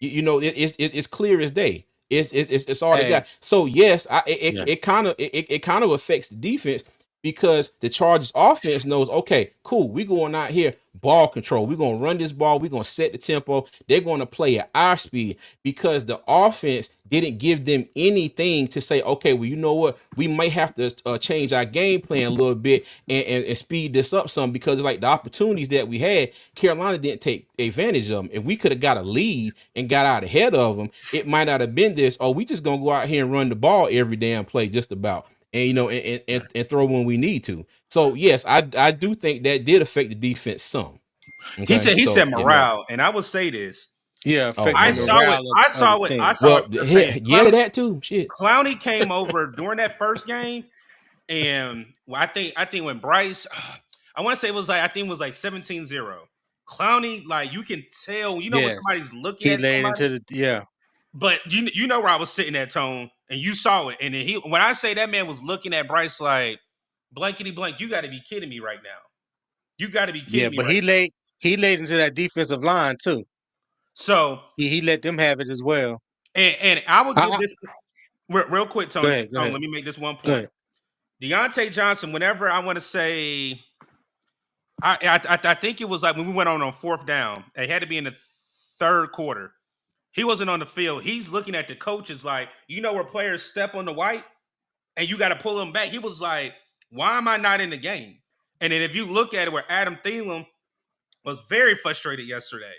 It's clear as day. It's all they Hey. got. So yes, Yeah. it kind of affects the defense, because the Chargers offense knows, okay, cool, we going out here, ball control. We're gonna run this ball, we're gonna set the tempo. They're gonna play at our speed, because the offense didn't give them anything to say, okay, well, you know what, we might have to change our game plan a little bit and speed this up some, because it's like the opportunities that we had, Carolina didn't take advantage of them. If we could have got a lead and got out ahead of them, it might not have been this, oh, we just gonna go out here and run the ball every damn play just about, and and throw when we need to. So yes, I do think that did affect the defense some. He Okay, said so morale, and I will say this. Yeah. oh Affect my I the bad. saw it. morale I of the saw it. I team. saw it Well, from the saying. yeah, to that too. Shit. Clowney came over during that first game, and I think when Bryce, I want to say it was like, I think it was like 17-0. Clowney, like, you can tell, when Yes. somebody's looking He at laid somebody, into the but you know where I was sitting at, Tone, and you saw it, and then when I say that man was looking at Bryce like, blankety blank, you got to be kidding me right now. You got to be Yeah, kidding me but right now. he laid into that defensive line too. So, He let them have it as well. and I will give I, this real quick, go Tony. ahead, go Tone, ahead, let me make this one go point. ahead. Deontay Johnson, whenever I want to say, I think it was like when we went on fourth down, it had to be in the third quarter. He wasn't on the field. He's looking at the coaches like, where players step on the white and you got to pull them back. He was like, why am I not in the game? And then if you look at it, where Adam Thielen was very frustrated yesterday,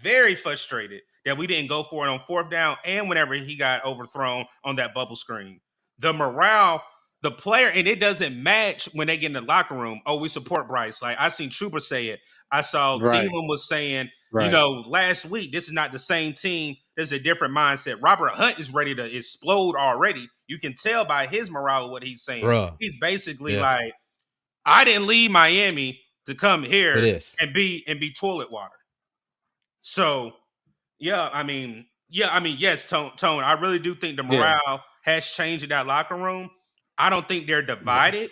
very frustrated that we didn't go for it on fourth down, and whenever he got overthrown on that bubble screen. The morale, the player, and it doesn't match when they get in the locker room. Oh, we support Bryce. Like, I seen Trooper say it. I saw Right, Thielen was saying, right, last week, this is not the same team. There's a different mindset. Robert Hunt is ready to explode already. You can tell by his morale what he's saying. Bruh. He's basically Yeah. like, I didn't leave Miami to come For here this. and be toilet water. So, yes, Tone. I really do think the yeah, morale has changed in that locker room. I don't think they're yeah. divided,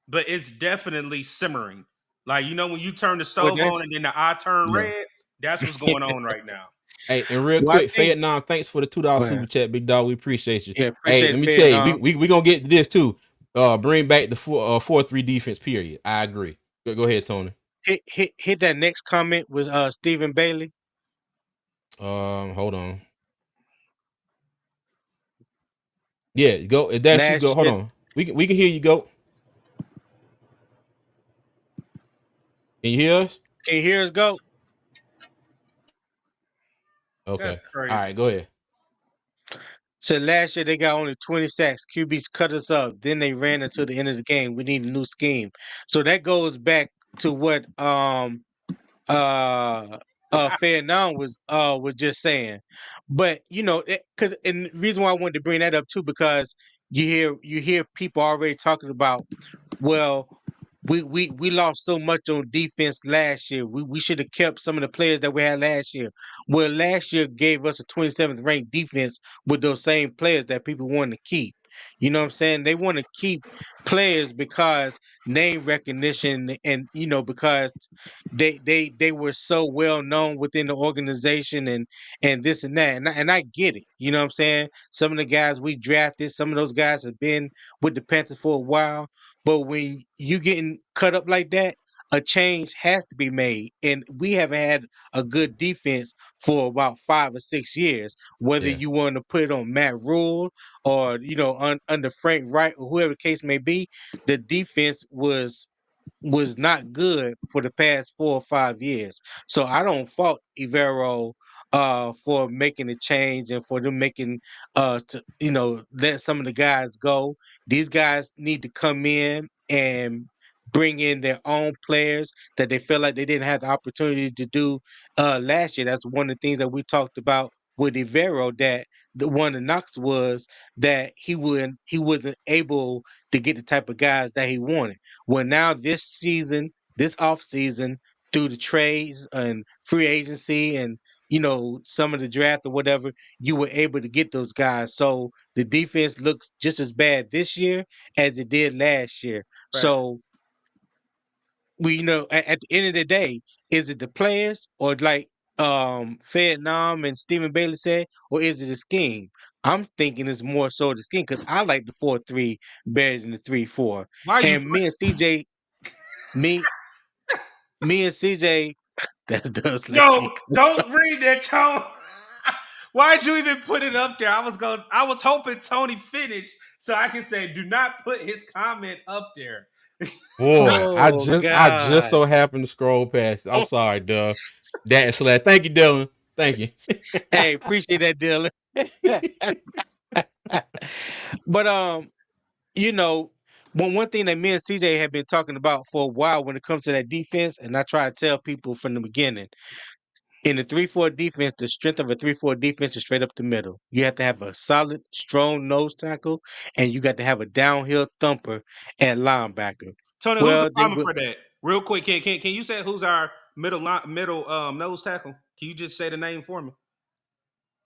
but it's definitely simmering. Like, when you turn the Well, stove on that's and then the eye turn yeah. red, that's what's going on right now. Hey, and real Well, I quick, think. Fayettenam, thanks for the $2 Go super ahead. chat, big dog. We appreciate you. Yeah, Hey, appreciate let it, me Fed tell you, Nam. we gonna get to this too. Bring back the 4-3 defense. Period. I agree. Go ahead, Tony. Hit that next comment was Stephen Bailey. Hold on. Yeah, go. If that's you, go. Last Hold year, on. We can hear you. Go. Can you hear us? can you hear us go? Okay. That's All crazy. right. Go ahead. So last year they got only 20 sacks. QBs cut us up. Then they ran until the end of the game. We need a new scheme. So that goes back to what uh Fair Now was just saying. But because and the reason why I wanted to bring that up too, because you hear people already talking about, well, we lost so much on defense last year. We should have kept some of the players that we had last year. Well, last year gave us a 27th ranked defense with those same players that people want to keep. You know what I'm saying? They want to keep players because name recognition, and because they were so well known within the organization, and this and that. And I get it. You know what I'm saying? Some of the guys we drafted, some of those guys have been with the Panthers for a while. But when you getting cut up like that, a change has to be made. And we haven't had a good defense for about 5 or 6 years. Whether Yeah. you want to put it on Matt Rule or under Frank Wright or whoever the case may be, the defense was not good for the past 4 or 5 years. So I don't fault Ivero for making a change and for them making let some of the guys go. These guys need to come in and bring in their own players that they feel like they didn't have the opportunity to do last year. That's one of the things that we talked about with Ivero, that the one of the knocks was that he wasn't able to get the type of guys that he wanted. Well, now this off season, through the trades and free agency and some of the draft or whatever, you were able to get those guys. So the defense looks just as bad this year as it did last year. Right. So at the end of the day, is it the players or like Fed Nam and Stephen Bailey said, or is it a scheme? I'm thinking it's more so the scheme because I like the 4-3 better than the 3-4. Why you? And me me and CJ, that does let Yo, me go. don't read that, Tone. Why'd you even put it up there? I was hoping Tony finished so I can say, do not put his comment up there. Boy, Oh I just God. so happened to scroll past. I'm Oh, sorry, duh. That slap. Thank you, Dylan. Thank you. hey, appreciate that, Dylan. But one thing that me and CJ have been talking about for a while when it comes to that defense, and I try to tell people from the beginning, in the 3-4 defense, the strength of a 3-4 defense is straight up the middle. You have to have a solid, strong nose tackle, and you got to have a downhill thumper at linebacker. Tony, who's the Well, comment for that? Real quick, can you say who's our middle nose tackle? Can you just say the name for me?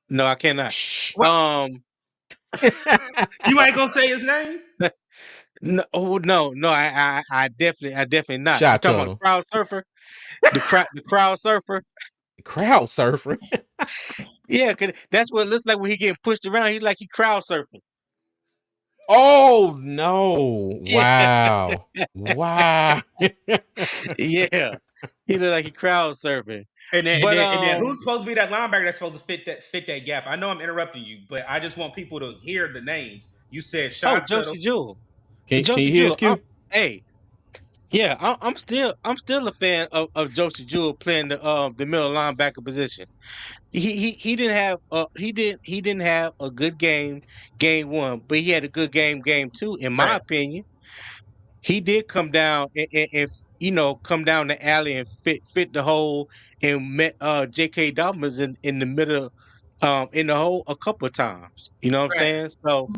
no, I cannot. Shh. What? Um, You ain't gonna say his name? no, no, I definitely not. You Shot talking about the tunnel. crowd surfer? The crowd surfer? Crowd surfer. Yeah, 'cause that's what it looks like when he getting pushed around. He's like he crowd surfing. Oh no. Yeah, Wow. Wow. yeah. He look like he crowd surfing. And then, and But then, and then, who's supposed to be that linebacker that's supposed to fit that gap? I know I'm interrupting you, but I just want people to hear the names. You said oh, Shot Tuttle. Josie Jewell. Can you Josie hear his Jewell. cue? Hey, yeah, I'm still a fan of Josie Jewell playing the middle linebacker position. He didn't have he didn't have a good game one, but he had a good game two, in my Correct. opinion. He did come down and come down the alley and fit the hole and met J.K. Dobbins in the middle in the hole a couple of times. You know what I'm Correct. saying? So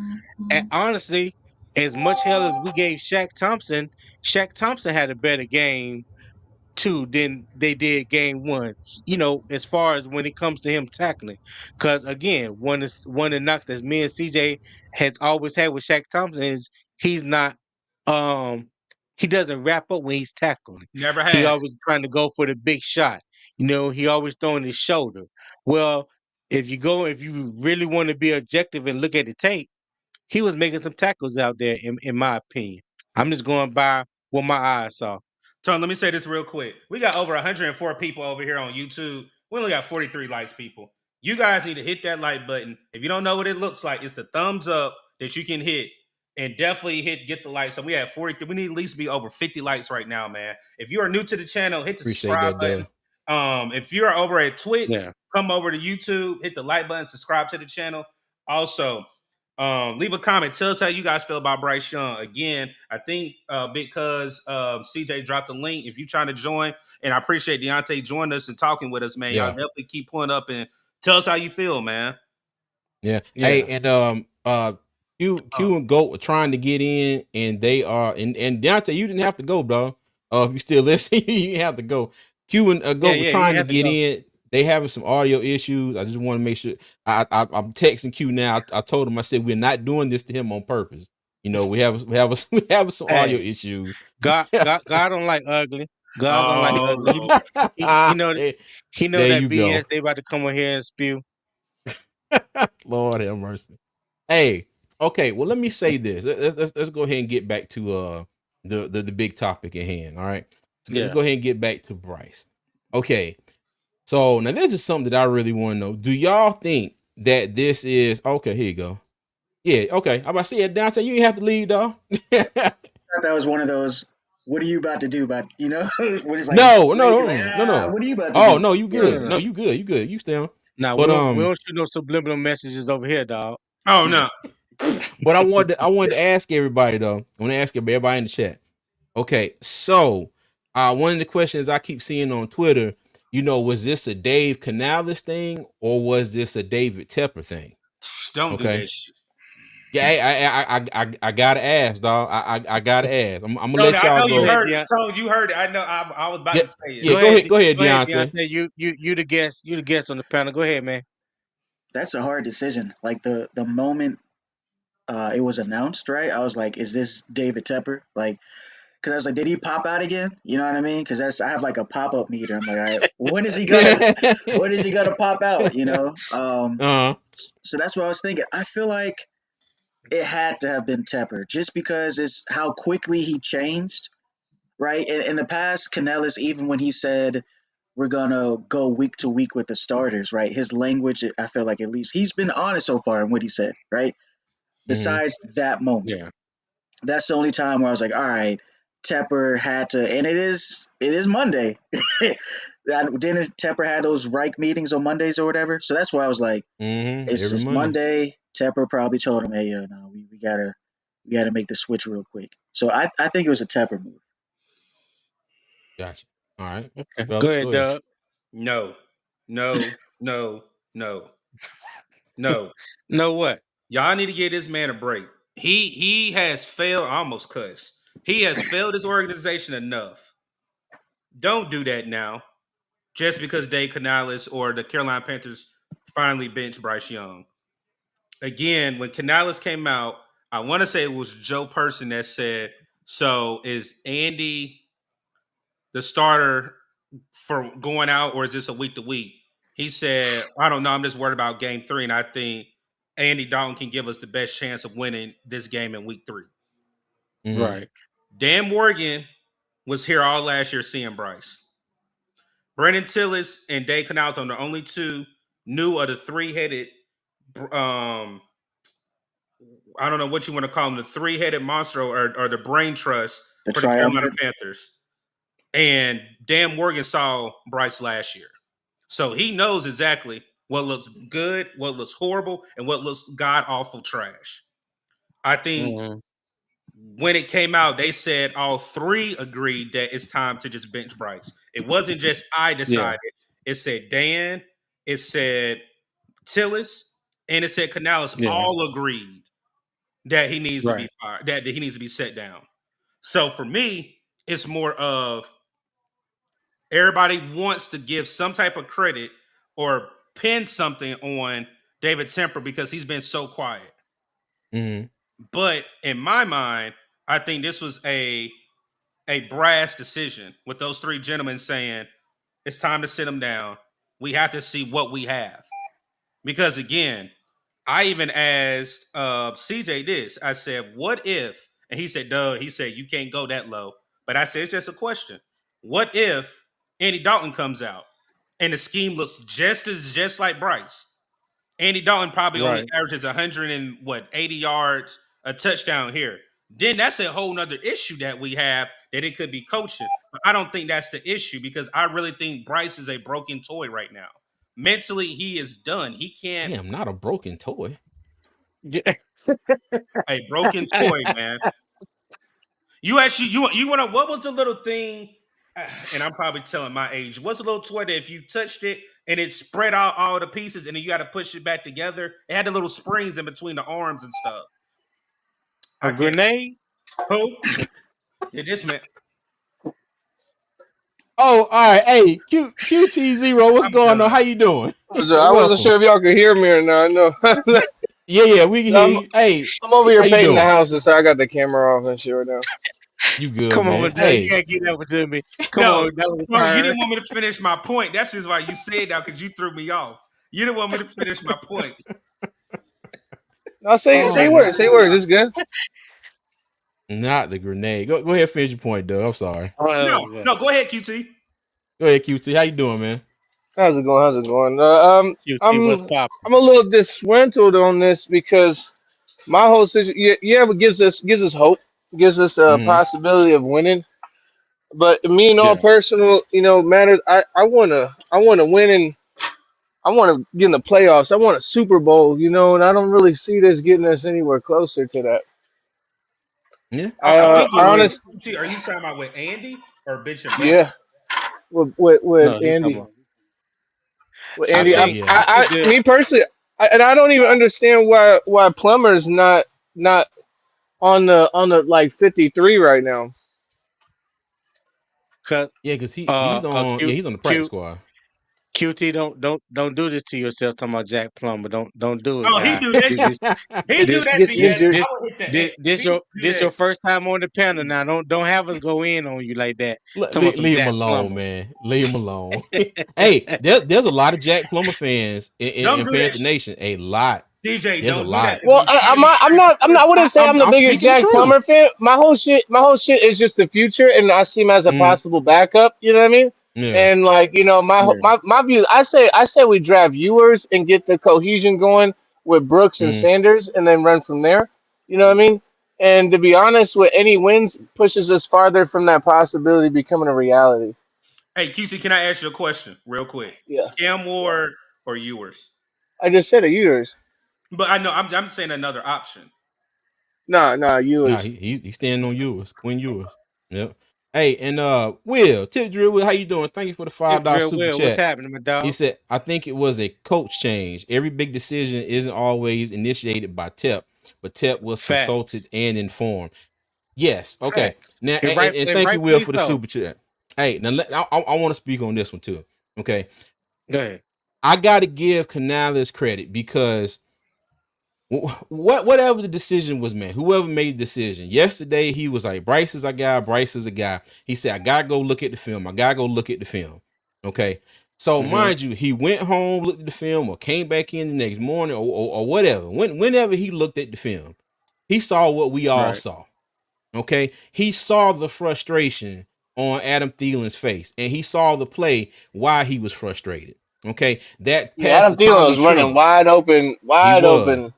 and honestly, as much hell as we gave Shaq Thompson had a better game two than they did game one. As far as when it comes to him tackling, because again, one of the knocks that me and CJ has always had with Shaq Thompson is he's not um he doesn't wrap up when he's tackling. Never He has. always trying to go for the big shot. He always throwing his shoulder. Well, if you really want to be objective and look at the tape, he was making some tackles out there, in my opinion. I'm just going by what my eyes saw. Tony, let me say this real quick. We got over 104 people over here on YouTube. We only got 43 likes, people. You guys need to hit that like button. If you don't know what it looks like, it's the thumbs up that you can hit and definitely get the like. So we have 43. We need at least be over 50 likes right now, man. If you are new to the channel, hit the Appreciate subscribe that, button. duh. If you're over at Twitch, Yeah. come over to YouTube, hit the like button, subscribe to the channel. Also, leave a comment. Tell us how you guys feel about Bryce Young. Again, I think because CJ dropped the link. If you're trying to join, and I appreciate Deontay joining us and talking with us, man. Y'all Yeah. definitely keep pulling up and tell us how you feel, man. Yeah. Yeah. Hey, and Q and Goat were trying to get in, and they are and Deontay, you didn't have to go, bro. If you still listening, you didn't have to go. Q and Yeah, Goat were yeah, you trying to have to get go. in. They having some audio issues. I just want to make sure. I'm texting Q now. I told him, I said, we're not doing this to him on purpose. We have some audio Hey, issues. God don't like ugly. God don't like Oh ugly. Lord. He know there, he know there that you BS go. they about to come on here and spew. Lord have mercy. Hey, okay. Well, let me say this. Let's go ahead and get back to the big topic at hand. All right. Let's Yeah. go ahead and get back to Bryce. Okay. So now this is something that I really want to know. Do y'all think that this is okay? Here you go. Yeah. Okay. I'm about to say it down. You ain't have to leave, though. That was one of those. What are you about to do? About when it's like No. what are you about to Oh do? no, you good. No. No, you good. You good. You stay on. Now But we don't shoot no subliminal messages over here, dog. Oh no. but I wanted to ask everybody though. I want to ask everybody in the chat. Okay, so one of the questions I keep seeing on Twitter, was this a Dave Canales thing or was this a David Tepper thing? Don't do Okay. that shit. Yeah, I gotta ask, dog. I gotta ask. I'm gonna Tony, let I y'all know Go you go. ahead, heard it. Deont. Tony, you heard it. I know. I was about Yeah, to say it. yeah. Go ahead, Go ahead, Deontay. Deontay. You the guest. You the guest on the panel. Go ahead, man. That's a hard decision. Like the moment it was announced, right? I was like, is this David Tepper? Like, because I was like, did he pop out again? You know what I mean? Because that's I have like a pop up meter. I'm like, all right, when is he gonna pop out? You know. Uh, So that's what I was thinking. I feel like it had to have been Tepper, just because it's how quickly he changed. Right in the past, Canales, even when he said we're gonna go week to week with the starters, right? His language, I feel like at least he's been honest so far in what he said, right? mm-hmm, Besides that moment, Yeah. that's the only time where I was like, all right, Tepper had to, and it is Monday. Didn't Tepper had those Reich meetings on Mondays or whatever? So that's why I was like, mm-hmm. it's Every just Monday. Monday. Tepper probably told him, hey, no, we gotta make the switch real quick. So I think it was a Tepper move. Gotcha. All right, Okay. Go fellas, ahead, go ahead. Doug. No, no, no, no, no. Know what? Y'all need to give this man a break. He has failed. I almost cuss. He has failed his organization enough. Don't do that now, just because Dave Canales or the Carolina Panthers finally benched Bryce Young. Again, when Canales came out, I want to say it was Joe Person that said, "So is Andy the starter for going out, or is this a week to week?" He said, "I don't know. I'm just worried about Game 3, and I think Andy Dalton can give us the best chance of winning this game in Week 3." Mm-hmm, Right. Dan Morgan was here all last year seeing Bryce. Brandon Tillis and Dave Canales are the only two new of the three-headed um I don't know what you want to call them, the three-headed monster or the brain trust The for the Carolina triumvirate. Panthers. And Dan Morgan saw Bryce last year. So he knows exactly what looks good, what looks horrible, and what looks god awful trash. I think Mm-hmm. when it came out, they said all three agreed that it's time to just bench Bryce. It wasn't just I Yeah. decided. It said Dan, it said Tillis, and it said Canales Yeah. all agreed that he needs to be Right. fired, that he needs to be set down. So for me, it's more of everybody wants to give some type of credit or pin something on David Temper because he's been so quiet. mm-hmm. But in my mind, I think this was a brass decision with those three gentlemen saying it's time to sit them down. We have to see what we have. Because again, I even asked CJ this. I said, what if, and he said, Doug, he said, you can't go that low. But I said, it's just a question. What if Andy Dalton comes out and the scheme looks just like Bryce? Andy Dalton probably only Right. averages 80 yards, a touchdown here. Then that's a whole nother issue that we have that it could be coaching. But I don't think that's the issue because I really think Bryce is a broken toy right now. Mentally, he is done. He can't Damn, not a broken toy. Yeah. a broken toy, man. You actually you want to what was the little thing? And I'm probably telling my age. What's the little toy that if you touched it and it spread out all the pieces and then you got to push it back together? It had the little springs in between the arms and stuff. A I can't. grenade? Who? Yeah, this man. Oh, all right. Hey, QT0, what's I'm going on? done. How you doing? I wasn't Welcome. sure if y'all could hear me or not. No, Yeah, we can hear I'm you. Hey, I'm over how here you painting the doing? house, and so I got the camera off and shit right now. You good, Come man? on, Doug. You Hey, gotta get that one to me. Come No, on, that was a no, you fire. didn't want me to finish my point. That's just why you said that because you threw me off. You didn't want me to finish my point. No, oh say man, words, say words. It's good. not the grenade. Go ahead, finish your point, Doug. I'm sorry. Oh, No, God. no, go ahead, QT. Go ahead, QT. How you doing, man? How's it going? How's it going? QT, what's popping? I'm a little disgruntled on this because my whole situation, yeah, it gives us hope, gives us a Mm-hmm. possibility of winning. But me and all Yeah. personal, matters. I wanna win and I want to get in the playoffs. I want a Super Bowl, and I don't really see this getting us anywhere closer to that. Yeah. I think it I Um, is. honest, QT, are you talking about with Andy or Bitch and Bryce? yeah, with no, he talking Andy, about. I I Andy. think think Yeah. I think the Me personally, and I don't even understand why Plummer's not. not on the like 53 right now. Cause Yeah, because he's on Q he's on the practice Q squad. QT don't do this to yourself. Talking about Jack Plummer, don't do it Oh, he now. do that This shit. He do this that Get this BS. injured. I this would hit the this X. He this used your to do this that. your first time on the panel now. Don't have us go in on you like that. Talking about some Leave him Jack alone, Plummer. man. Leave him alone. Hey, there's a lot of Jack Plummer fans Don't in do that Panther shit. Nation. A lot. CJ, There's a don't do that lot. because Well, we trying to be I'm not. I wouldn't say I'm the I'm biggest speaking the Jack truth. Plummer fan. My whole shit is just the future, and I see him as a Mm, possible backup. You know what I mean? yeah. And like Yeah. my view, I say we draft viewers and get the cohesion going with Brooks and Mm. Sanders, and then run from there. You know what I mean? And to be honest, with any wins pushes us farther from that possibility becoming a reality. Hey, QT, can I ask you a question real quick? Yeah, Cam yeah. Ward or Ewers? I just said it. Yours. But I know I'm saying another option. Nah, Nah, yours. he's standing on yours, Quinn yours. Yep. Hey, and Will, Tip Drill Will, how you doing? Thank you for the Tip $5 drill super Will, what's chat. happening, my He dog? said, I think it was a coach change. Every big decision isn't always initiated by Tep, but Tep was consulted Facts. and informed. Yes. Okay. Facts. Now, and And thank you, Will, rightfully for the so. super chat. Hey, now I want to speak on this one too. Okay. Go ahead. I got to give Canales credit because whatever the decision was, man, whoever made the decision yesterday, he was like, Bryce is a guy, Bryce is a guy. He said, I gotta go look at the film. I gotta go look at the film. Okay. So Hmm. mind you, he went home, looked at the film, or came back in the next morning, or whatever. Whenever he looked at the film, he saw what we all Right. saw. Okay. He saw the frustration on Adam Thielen's face, and he saw the play why he was frustrated. Okay. That Yeah, pass Adam to Thielen Tommy was running Tremble. He wide was. open,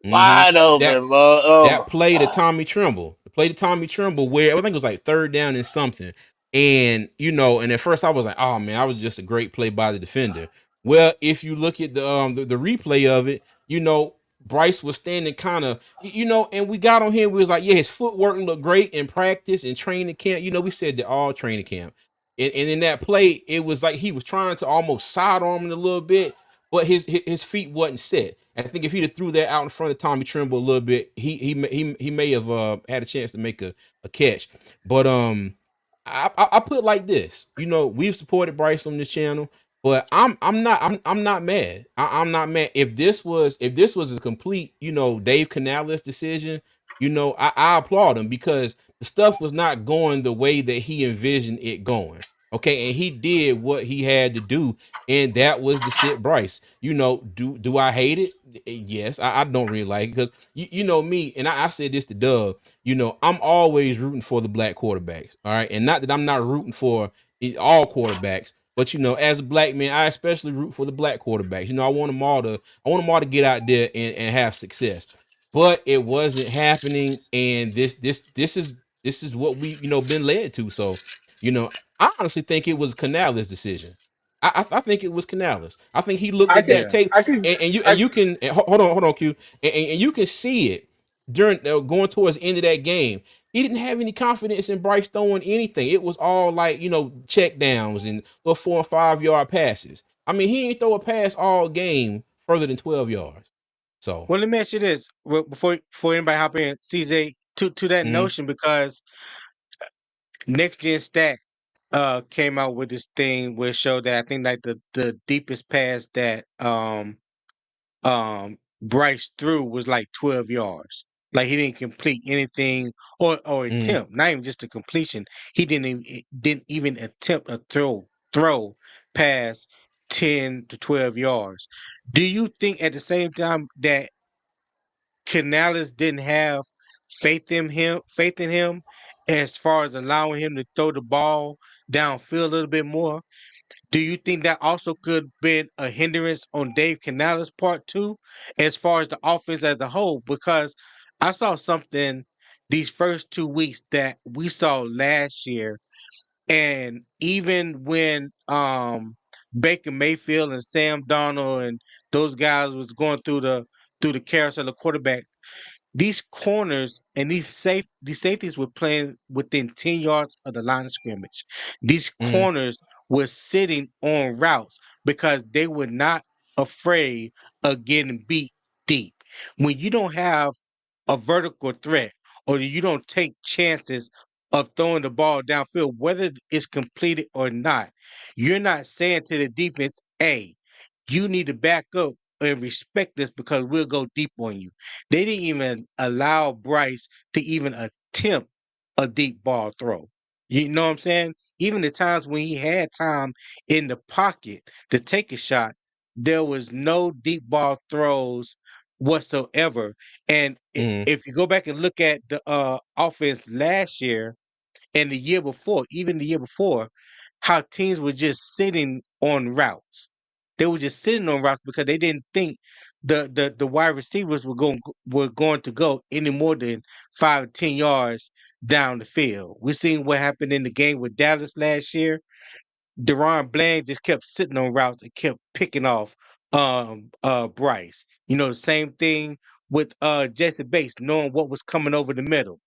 Hmm. wide That open, bro. Oh that my play to god. Tommy Tremble, the play to Tommy Tremble, where I think it was like third down and something. And and at first I was like, oh man, I was just a great play by the defender. Well, if you look at the replay of it, Bryce was standing kind of, and we got on him. We was like, yeah, his footwork looked great in practice and training camp. We said that all training camp. And in that play, it was like he was trying to almost sidearm it a little bit, but his feet wasn't set. I think if he'd have threw that out in front of Tommy Tremble a little bit, he may have had a chance to make a catch. But I put it like this. We've supported Bryce on this channel, but I'm not mad. I'm not mad. If this was a complete Dave Canales decision, I applaud him because the stuff was not going the way that he envisioned it going. Okay, and he did what he had to do, and that was to sit Bryce. Do I hate it? Yes, I don't really like it because you know me, and I said this to Dub. I'm always rooting for the black quarterbacks. All right, and not that I'm not rooting for all quarterbacks, but as a black man, I especially root for the black quarterbacks. I want them all to get out there and have success. But it wasn't happening, and this is what we been led to. So, I honestly think it was Canales' decision. I think it was Canales. I think he looked I at could that Yeah. tape, I could and I you can hold on, Q, and you can see it during going towards the end of that game. He didn't have any confidence in Bryce throwing anything. It was all like check downs and little 4 and 5 yard passes. I mean, he ain't throw a pass all game further than 12 yards. So, Well, let me ask you this before anybody hop in, CJ, to that mm, notion because Next Gen Stat came out with this thing where it showed that I think like the deepest pass that Bryce threw was like 12 yards. Like he didn't complete anything or mm. attempt, not even just a completion. He didn't even attempt a throw past 10 to 12 yards. Do you think at the same time that Canales didn't have faith in him as far as allowing him to throw the ball downfield a little bit more? Do you think that also could been a hindrance on Dave Canales' part too, as far as the offense as a whole? Because I saw something these first 2 weeks that we saw last year, and even when Baker Mayfield and Sam Darnold and those guys was going through the carousel of quarterback, these corners and these safeties were playing within 10 yards of the line of scrimmage. These Mm, corners were sitting on routes because they were not afraid of getting beat deep. When you don't have a vertical threat, or you don't take chances of throwing the ball downfield, whether it's completed or not. You're not saying to the defense, hey, you need to back up and respect this because we'll go deep on you. They didn't even allow Bryce to even attempt a deep ball throw. You know what I'm saying? Even the times when he had time in the pocket to take a shot, there was no deep ball throws whatsoever. And Mm. if you go back and look at the offense last year and the year before, even the year before, how teams were just sitting on routes. They were just sitting on routes because they didn't think the wide receivers were going to go any more than 5 to 10 yards down the field. We seen what happened in the game with Dallas last year. Deron Bland just kept sitting on routes and kept picking off Bryce. You know, the same thing with Jesse Bates, knowing what was coming over the middle.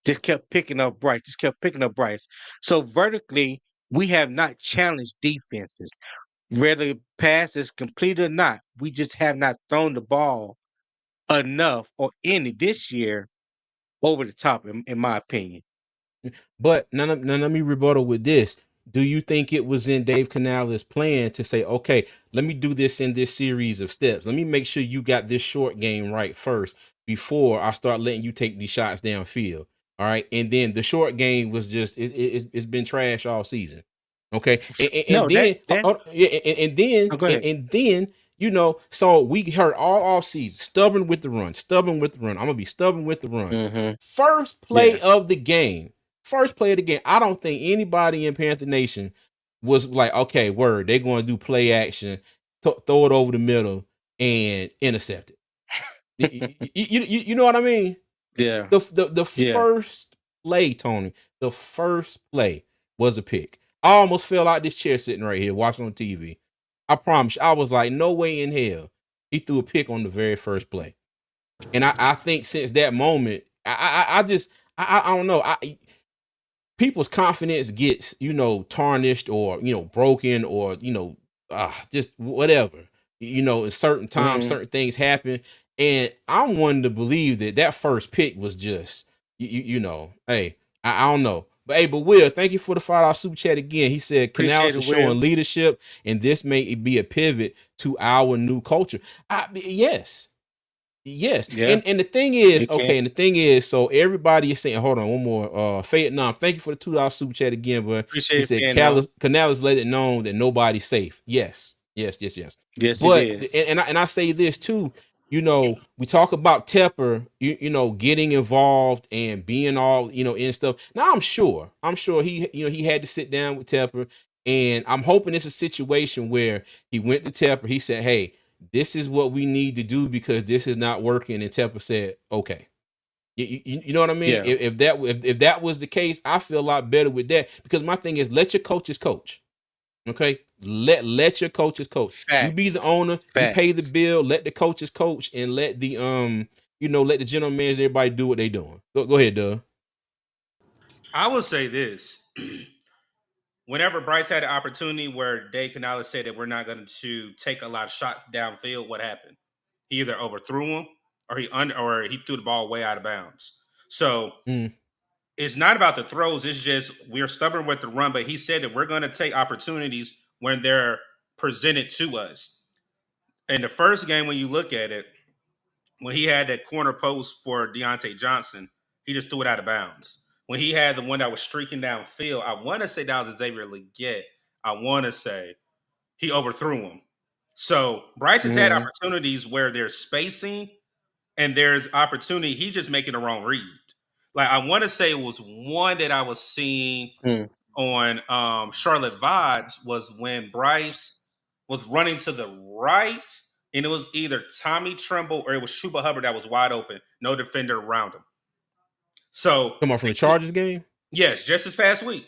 Just kept picking up Bryce, just kept picking up Bryce. So vertically, we have not challenged defenses. Whether pass is complete or not, we just have not thrown the ball enough or any this year over the top, in my opinion. But now let me rebuttal with this. Do you think it was in Dave Canales' plan to say, okay, let me do this in this series of steps. Let me make sure you got this short game right first before I start letting you take these shots downfield. All right. And then the short game was just, it's been trash all season. Okay. And No, then, that yeah, and then, oh, go ahead. and then, you know, so we heard all off season, stubborn with the run, stubborn with the run. I'm going to be stubborn with the run. Mm-hmm. First Yeah. play of the game. First play of the game. I don't think anybody in Panther Nation was like, okay, word, they're going to do play action, throw it over the middle, and intercept it. You know what I mean? Yeah. The Yeah. first play, Tony, the first play was a pick. I almost fell out this chair sitting right here watching on TV. I promise you, I was like, no way in hell he threw a pick on the very first play. And I think since that moment, I don't know. People's confidence gets, you know, tarnished or, you know, broken or, you know, just whatever, you know, at certain times, Mm-hmm. certain things happen. And I'm one to believe that that first pick was just, you know, hey, I don't know. But hey, but Will, thank you for the $5 super chat again. He said Appreciate Canales it, is Will. showing leadership, and this may be a pivot to our new culture. Yes, yes. Yeah, And the thing is, it can. okay, and the thing is, so everybody is saying, hold on, one more. Vietnam, thank you for the $2 super chat again, but he Appreciate said it, now. Canales let it known that nobody's safe. Yes, yes, yes, yes. Yes, he But did. and I say this too, you know, we talk about Tepper, you know, getting involved and being all, you know, in stuff. Now I'm sure he, you know, he had to sit down with Tepper, and I'm hoping it's a situation where he went to Tepper, he said, hey, this is what we need to do because this is not working. And Tepper said, okay. You know what I mean? Yeah. If that was the case, I feel a lot better with that because my thing is let your coaches coach. Okay. Let your coaches coach. You be the Facts. owner, you pay the Facts. bill, let the coaches coach and let the you know, let the general manager, everybody do what they doing. Go ahead, Doug. I will say this. Whenever Bryce had an opportunity where Dave Canales said that we're not going to take a lot of shots downfield, what happened? He either overthrew him or he threw the ball way out of bounds. So Mm. it's not about the throws. It's just we're stubborn with the run. But he said that we're going to take opportunities when they're presented to us. In the first game, when you look at it, when he had that corner post for Deontay Johnson, he just threw it out of bounds. When he had the one that was streaking downfield, I want to say that was Xavier Leggett. I want to say he overthrew him. So Bryce has had Mm-hmm. opportunities where there's spacing and there's opportunity. He just making the wrong read. Like I want to say it was one that I was seeing Mm. on Charlotte Vibes was when Bryce was running to the right, and it was either Tommy Tremble or it was Shuba Hubbard that was wide open, no defender around him. So, Come on, from the Chargers game? yes, just this past week.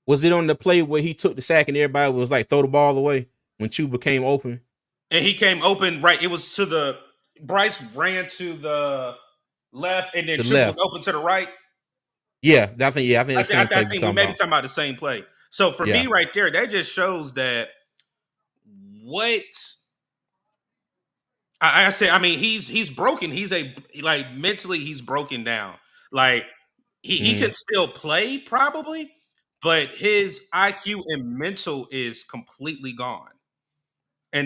Was it on the play where he took the sack and everybody was like throw the ball away when Chuba came open? And he came open right. It was to the Bryce ran to the left, and then The Chuba was left. open to the right. Yeah, I think the same play I we think we talking may be about. talking about the same play. So for Yeah. me, right there, that just shows that what I say, I mean, he's broken. He's like mentally, he's broken down. Like he Mm, can still play probably, but his IQ and mental is completely gone.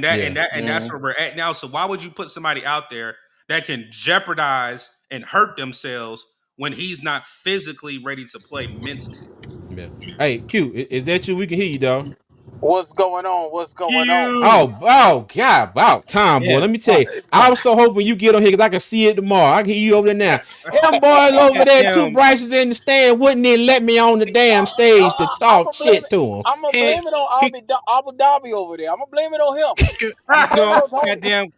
yeah. And that's where we're at now. So why would you put somebody out there that can jeopardize and hurt themselves when he's not physically ready to play mentally? Yeah. Hey, Q, is that you? We can hear you, dog. What's going on? What's going on, Q. Oh, man? oh, God, about time, boy. Yeah. Let me tell you, I was so hoping you get on here because I can see it tomorrow. I can hear you over there now. Them boys over there, two Goddamn. Bryces in the stand, wouldn't they let me on the damn stage to I'm talk gonna blame shit it. to them? I'm gonna And blame it on he, Abu Dhabi over there. I'm gonna blame it on him. I'm you gonna blame it know, on Tony. goddamn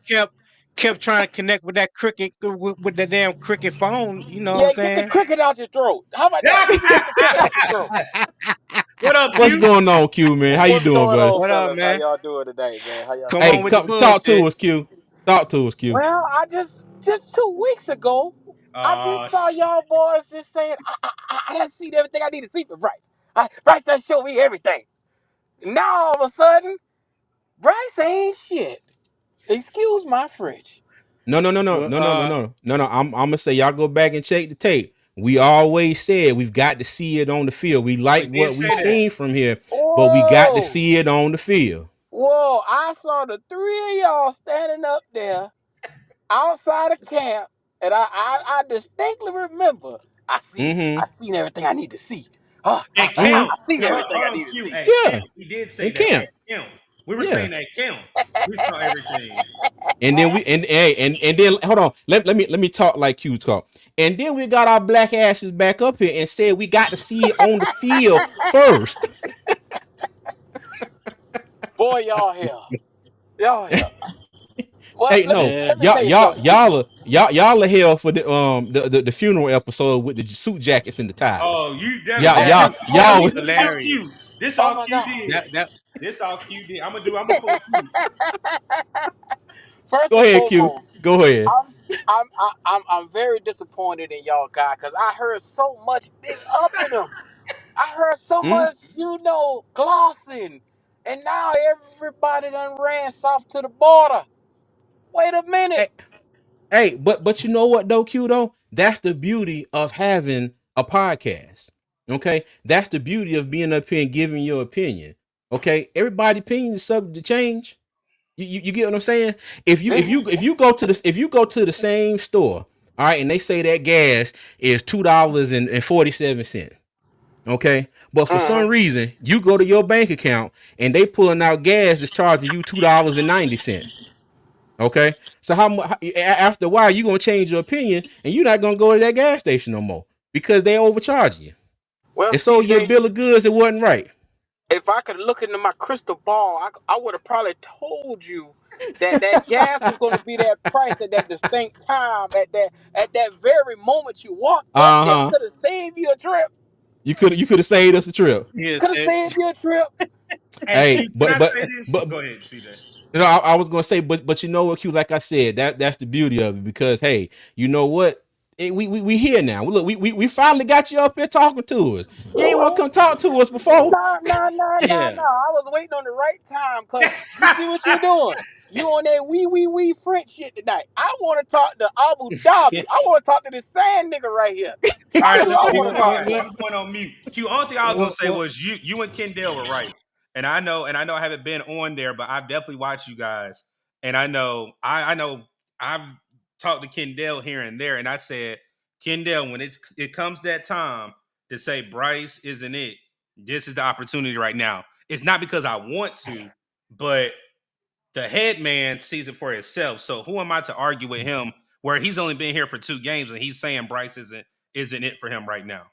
kept trying to connect with that cricket with the damn cricket phone. You know what I'm Yeah, get the saying? cricket out your throat. How about that? Get the cricket out your throat. What up, What's Q? going on, Q, man? How you What's doing, going buddy? on, What up, fellas? How man? y'all doing today, man? How y'all Come doing? on Hey, with the come talk to bullshit. us, Q. Talk to us, Q. Well, I just 2 weeks ago, I just saw Shit. y'all boys just saying I done seen everything I need to see for Bryce. Bryce done showed me everything. Now all of a sudden, Bryce ain't shit. Excuse my French. No, no, no, no, Well, no, no, no, no, no, no. I'm gonna say y'all go back and check the tape. We always said we've got to see it on the field. We like We did what we've say that. seen from here, but we got to Whoa. see it on the field. Whoa, I saw the three of y'all standing up there outside of camp, and I distinctly remember I Mm-hmm. seen everything I need to see. Oh, At Mm-hmm. camp. I seen No, everything hold I on, need to Q. see. At Yeah. camp. We did say In that at camp. camp. We were Yeah. saying at camp. We saw everything. And then and then hold on. Let me talk like Q talk. And then we got our black asses back up here and said we got to see it on the field first. Boy, y'all here. Y'all here. Well, Hey, no, yeah. let me tell you something. y'all are hell for the funeral episode with the suit jackets and the ties. Oh, you definitely. Y'all Oh That my y'all that Hold that on, y'all was this was- is still hilarious. Q. This oh all my Q God. did. That This all Q did. I'm gonna pull a Q. First go and ahead, Q. foremost, Go ahead. I'm very disappointed in y'all guy because I heard so much big up in him. I heard so Mm? much, glossing. And now everybody done ran south to the border. Wait a minute. Hey, hey, but you know what though, Q though? That's the beauty of having a podcast. Okay? That's the beauty of being up here and giving your opinion. Okay? Everybody's opinion is subject to change. You get what I'm saying? If you go to the same store, all right, and they say that gas is $2.47. Okay, but for some Mhm. reason you go to your bank account and they pulling out gas that's charging you $2.90. Okay, so how much after a while you gonna change your opinion and you're not gonna go to that gas station no more because they overcharge you. Well, They sold you a CJ, bill of goods that wasn't right. if I could look into my crystal ball, I would have probably told you that gas was going to be that price at that distinct time, at that very moment you walked up Uh there. huh. Could have saved you a trip. You could have saved us a trip. yes. Could have saved you a trip. Hey, Hey, Q, can I say this? Go ahead, CJ. you know, I was gonna say, but you know what, Q? Like I said, that's the beauty of it because hey, you know what? We here now. Look, we finally got you up here talking to us. You ain't want to Well, come talk to us before. Yeah. no. I was waiting on the right time because you see what you doing. You on that wee French shit tonight. I want to talk to Abu Yeah. Dhabi. I want to talk to this sand nigga right here. All That's right, who look, I Q, want to talk to. I'm going on mute. Q, only thing I was gonna What, say what, was you and Kendall were right. And I know I haven't been on there, but I've definitely watched you guys. And I know I've talked to Kendall here and there, and I said, Kendall, when it comes that time to say Bryce isn't it, this is the opportunity right now. It's not because I want to, but the head man sees it for himself. So who am I to argue with him where he's only been here for 2 games and he's saying Bryce isn't it for him right now?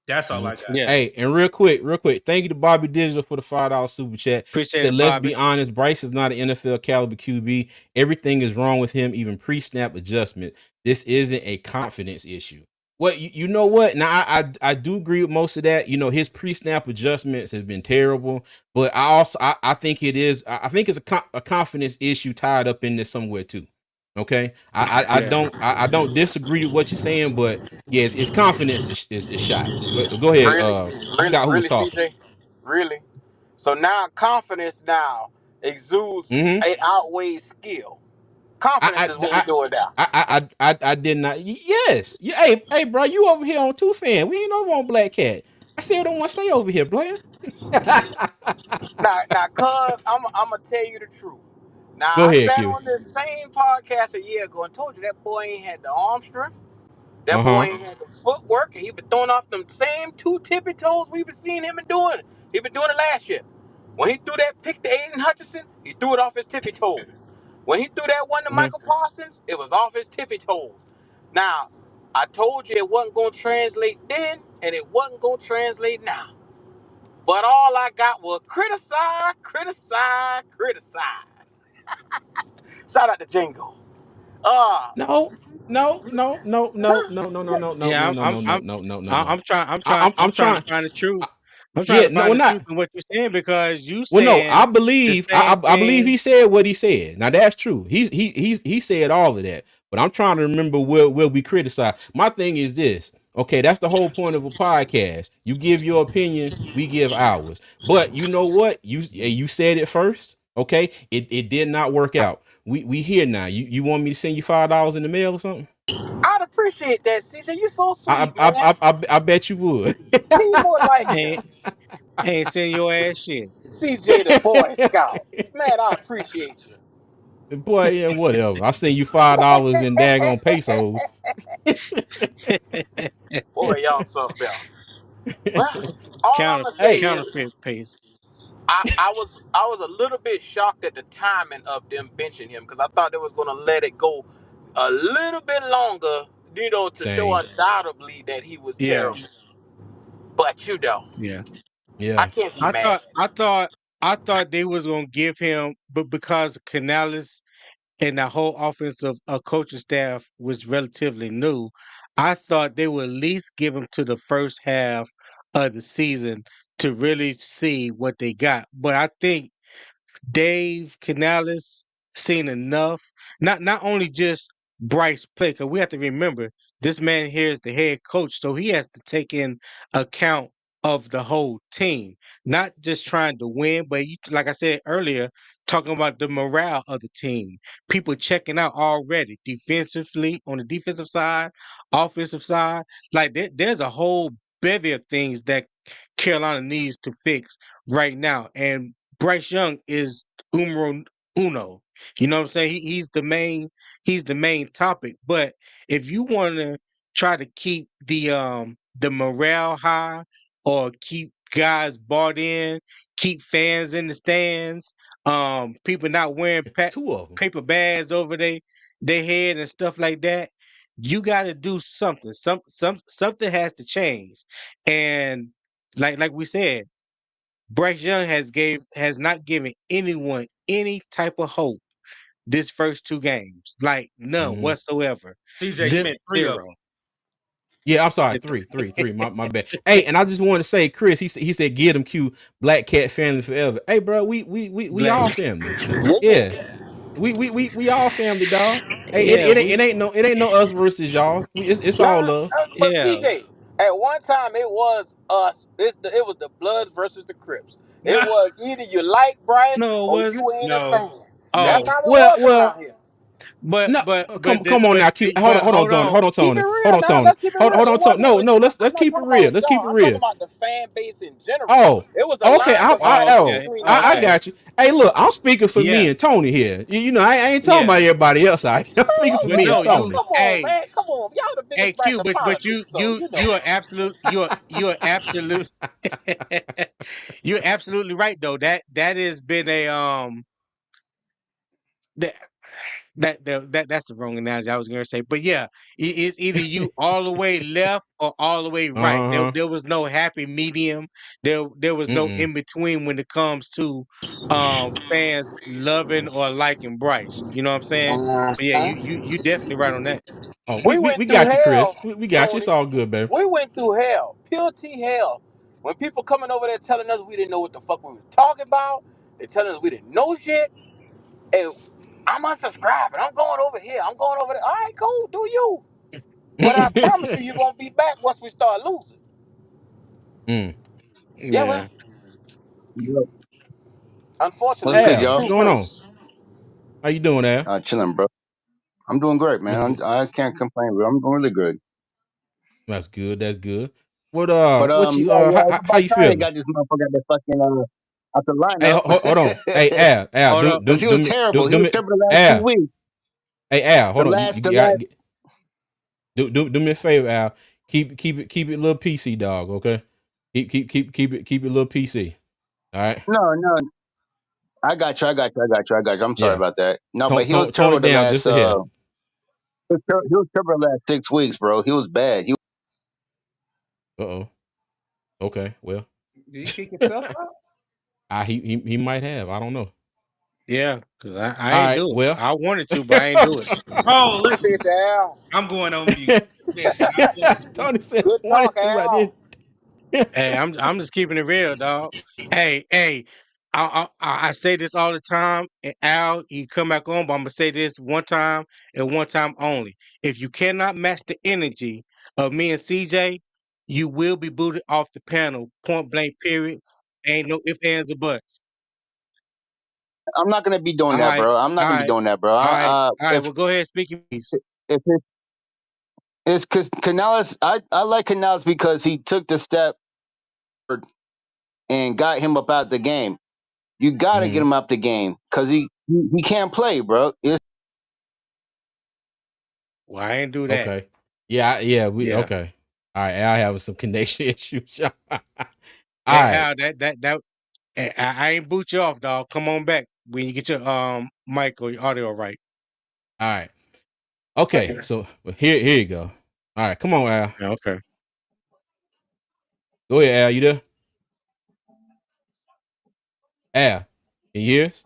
That's all I got. yeah. Hey, and real quick, thank you to Bobby Digital for the $5 super chat. Appreciate Said, it, let's Bobby. be honest, Bryce is not an NFL caliber QB. Everything is wrong with him, even pre-snap adjustment. This isn't a confidence issue. Well, you know what? Now I do agree with most of that. You know, his pre-snap adjustments have been terrible, but I think it is. I think it's a confidence issue tied up in this somewhere too. Okay, Yeah. I don't disagree with what you're saying, but yes, his confidence is shot. Go ahead. Really, I forgot who was really, talking. CJ, really. So now confidence now exudes Mm-hmm. it outweighs skill. Confidence I is what we I do it now. I did not. Yes. Hey, bro, you over here on Two Fan. We ain't over on Black Cat. I said what I want to say over here, player. Now, cuz I'm gonna tell you the truth. Now, Go I ahead, sat Q. on this same podcast a year ago and told you that boy ain't had the arm strength. That boy Uh-huh. ain't had the footwork, and he been throwing off them same two tippy toes we been seeing him and doing. He been doing it last year. When he threw that pick to Aiden Hutchinson, he threw it off his tippy toes. When he threw that one to Mhm. Michael Parsons, it was off his tippy toes. Now, I told you it wasn't gonna translate then, and it wasn't gonna translate now. But all I got was criticize, criticize, criticize. Shout out to Jingo. Uh, No, no, no, no, no, no, no, no, no, no, Yeah, no, no, no, no, no, no, no, no. I'm I'm trying to trying. find the truth. I, I'm trying yeah, to no, find we're the not. truth in what you're saying because you Well, no, saying I the believe same I believe thing. he said what he said. Now that's true. He said all of that. But I'm trying to remember where we criticize. My thing is this. Okay, that's the whole point of a podcast. You give your opinion, we give ours. But you know what? You said it first. Okay, it did not work out. We here now. You want me to send you $5 in the mail or something? I'd appreciate that, CJ. You're so I sweet, I man. I I bet you would. Be more like you. Ain't ain't saying your ass shit. CJ the Boy Scout. Man, I appreciate you. Boy, yeah, whatever. I send you $5 in daggone pesos. Boy, y'all something else. Well, all I'm Counter gonna say Hey, is counterfeit pace. I was a little bit shocked at the timing of them benching him because I thought they was gonna let it go a little bit longer, to show same. undoubtedly that he was Yeah, terrible. But yeah. I Yeah. can't be I mad. thought I thought I thought they was gonna give him, but because Canales and the whole offensive coaching staff was relatively new, I thought they would at least give him to the first half of the season to really see what they got. But I think Dave Canales seen enough. Not only just Bryce play, because we have to remember this man here is the head coach, so he has to take in account of the whole team, not just trying to win, but like I said earlier, talking about the morale of the team. People checking out already, defensively on the defensive side, offensive side. Like there's a whole bevy of things that Carolina needs to fix right now, and Bryce Young is umero uno. You know what I'm saying? He's the main topic. But if you want to try to keep the morale high or keep guys bought in, keep fans in the stands, people not wearing Two of them. paper bags over they head and stuff like that, you got to do something. Something has to change. And like we said, Bryce Young has not given anyone any type of hope this first two games, like none Hmm. whatsoever. CJ, you Zip meant three of zero. them. Yeah, I'm sorry. Three. My bad. Hey, and I just want to say, Chris, he said, get him Q, Black Cat family forever. Hey, bro, we Black, all family. Yeah, Yeah. yeah. We all family, dog. Hey, yeah, it ain't no us versus y'all. It's all Nah, love. but yeah. CJ, at one time it was us. It was the Bloods versus the Crips. It was either you like Bryce No, it or wasn't. you ain't a No, fan. That's no. Oh, how it was Well, around here. no, come on but now, Q. Hold on, hold on. Hold Keep on, it Hold real on, now. Tony. Let's keep it real. Hold on, It Tony. wasn't No, with. no, I'm let's not keep it talking about real. with Let's keep y'all. it I'm talking real. about the fan base in general. Oh, It was a okay. line Oh, divided okay, between the I okay. fans. got you. Hey, look, I'm speaking for me Yeah, and Tony here. I ain't talking yeah. about everybody else. I'm speaking for But me and no, Oh, Tony. come on, man. Come on. Y'all the hey biggest Bryce Q, but apologists, so you know. you are absolute you are absolute you're absolutely right though. That has been a that that's the wrong analogy I was going to say. But yeah, it's either you all the way left or all the way right. Uh-huh. There was no happy medium. There was no Mm-mm. in between when it comes to fans loving or liking Bryce. You know what I'm saying? But yeah, Mhm. you definitely right on that. Oh, We we went through got you, Chris. hell, We got you. It's Tony. all good, baby. We went through hell, pure T hell. When people coming over there telling us we didn't know what the fuck we was talking about, they telling us we didn't know shit, and I'm unsubscribing. I'm going over here. I'm going over there. All right, cool. Do you? But I promise you, you're gonna be back once we start losing. Mm. Yeah, well, Yeah. Yo, unfortunately, what's that's good, the Al, what's y'all? truth, going ain't it? on? How you doing, Al? Chilling, bro. I'm doing great, That's man. good. I can't complain, bro. I'm doing really good. That's good. That's good. What But what you yeah, yeah, it's how about you time they feeling? got this motherfucker at the fucking out the Hey, lineup. hold on. Hey, Al, Hold do up. Because he was terrible. He do was me, terrible the last two Al. weeks. Hey, Al, hold on. You The got last do me a favor, Al. Keep it a little PC, dog. Okay. Keep it a little PC. All right. no. I got you. I got you. I'm sorry Yeah. about that. No, but Tone he was tone tone terrible it the down last just a hair. he was terrible the last 6 weeks, bro. He was bad. Uh-oh. Okay. Well, Did he kick himself out? he might have. I don't know. Yeah, because I All ain't right. do it. Well. I wanted to, but I ain't do it. Oh, listen, Appreciate you, Al. I'm going on mute. Listen, I'm going on mute. Tony said Good talk, wanted to. I Al. did. Hey, I'm just keeping it real, dog. Hey, I say this all the time, and Al, you come back on, but I'm gonna say this one time and one time only. If you cannot match the energy of me and CJ, you will be booted off the panel. Point blank. Period. Ain't no ifs, ands, or buts. I'm not gonna be doing All that, right, bro. I'm not all gonna be right, doing that, bro. all right. Well, go ahead, speak your piece. If it's because Canales, I like Canales because he took the step and got him up out the game. You got to get Mhm. him up the game because he can't play, bro. Well, I ain't do that. Okay. Yeah. We Yeah. okay. All right. Al having some connection issues. All Hey, right. Al, that I ain't boot you off, dog. Come on back when you get your mic or your audio right. All right. Okay. So here you go. All right. Come on, Al. Yeah, okay. Go ahead, Al. You there? Al. Can you hear us?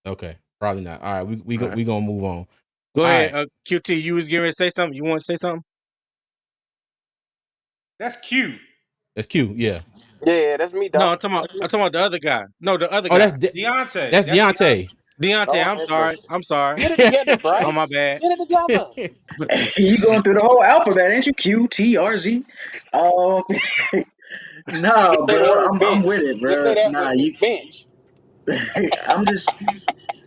Okay. Probably not. All right. All right. We gonna move on. Go All ahead, right. QT. You was getting ready to say something. You want to say something? That's cute. That's cute. Yeah. Yeah, that's me, No, dog. That's I'm me. talking about the other guy. No, the other Oh, guy. Deontay. That's That's Deontay. Deontay. Deontay. Lord I'm have sorry. mercy. I'm sorry. Get it together, Oh, my Bryce. bad. Get it together. But You going through the whole alphabet, ain't you? Q T R Z. Um, nah, Say the bro. word I'm with bench. it, Just say bro. that Nah, with me. you. Bench. I'm just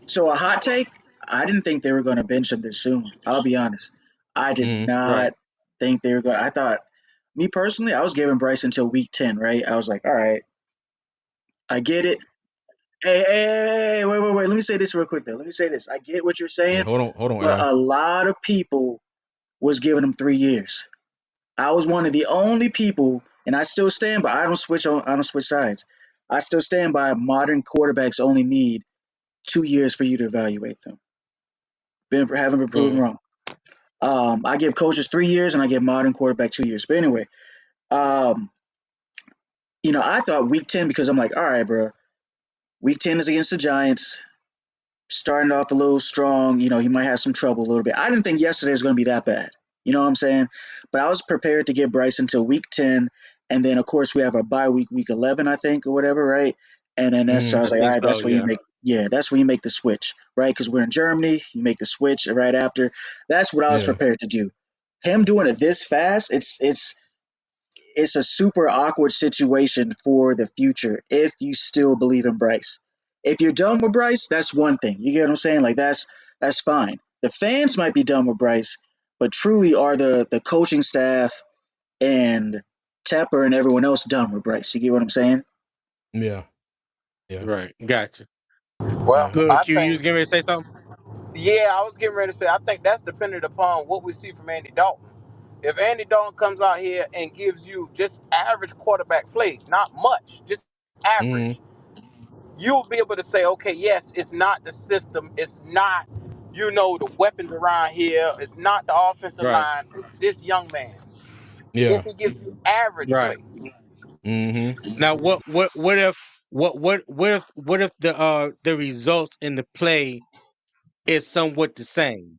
so a hot take. I didn't think they were going to bench him this soon. I'll be honest. I did Mhm. right. not think they were going. I thought, me personally, I was giving Bryce until week 10. Right? I was like, all right, I get it. Hey, wait. Let me say this real quick, though. Let me say this. I get what you're Yeah. saying, Hold on, but Al. a lot of people was giving him 3 years. I was one of the only people, and I still stand by. I don't switch sides. I still stand by. Modern quarterbacks only need 2 years for you to evaluate them. Haven't been proven Mm. wrong. I give coaches 3 years, and I give modern quarterback 2 years. But anyway, um, I thought week 10 because I'm like, all right, bro. Week 10 is against the Giants. Starting off a little strong. He might have some trouble a little bit. I didn't think yesterday was going to be that bad. You know what I'm saying? But I was prepared to get Bryce until week 10. And then, of course, we have our bye week, week 11, I think, or whatever, right? And then so I Mhm. I was like, all think right, so. that's when you Yeah. make, yeah, that's when you make the switch, right? Because we're in Germany, you make the switch right after. That's what I was Yeah. prepared to do. Him doing it this fast, it's a super awkward situation for the future if you still believe in Bryce. If you're done with Bryce, that's one thing. You get what I'm saying? Like that's fine. The fans might be done with Bryce, but truly are the coaching staff and Tepper and everyone else done with Bryce. You get what I'm saying? Yeah. Yeah. Right. Gotcha. Well, Yeah. Good. I Q. You was think, getting ready to say something? yeah, I was getting ready to say, I think that's dependent upon what we see from Andy Dalton. If Andy Dalton comes out here and gives you just average quarterback play, not much, just Mhm. average, you'll be able to say, okay, yes, it's not the system, it's not, the weapons around here, it's not the offensive Right. line, it's this young man. If Yeah. he gives you average Right. play. Mhm. Now, what if what if the results in the play is somewhat the same?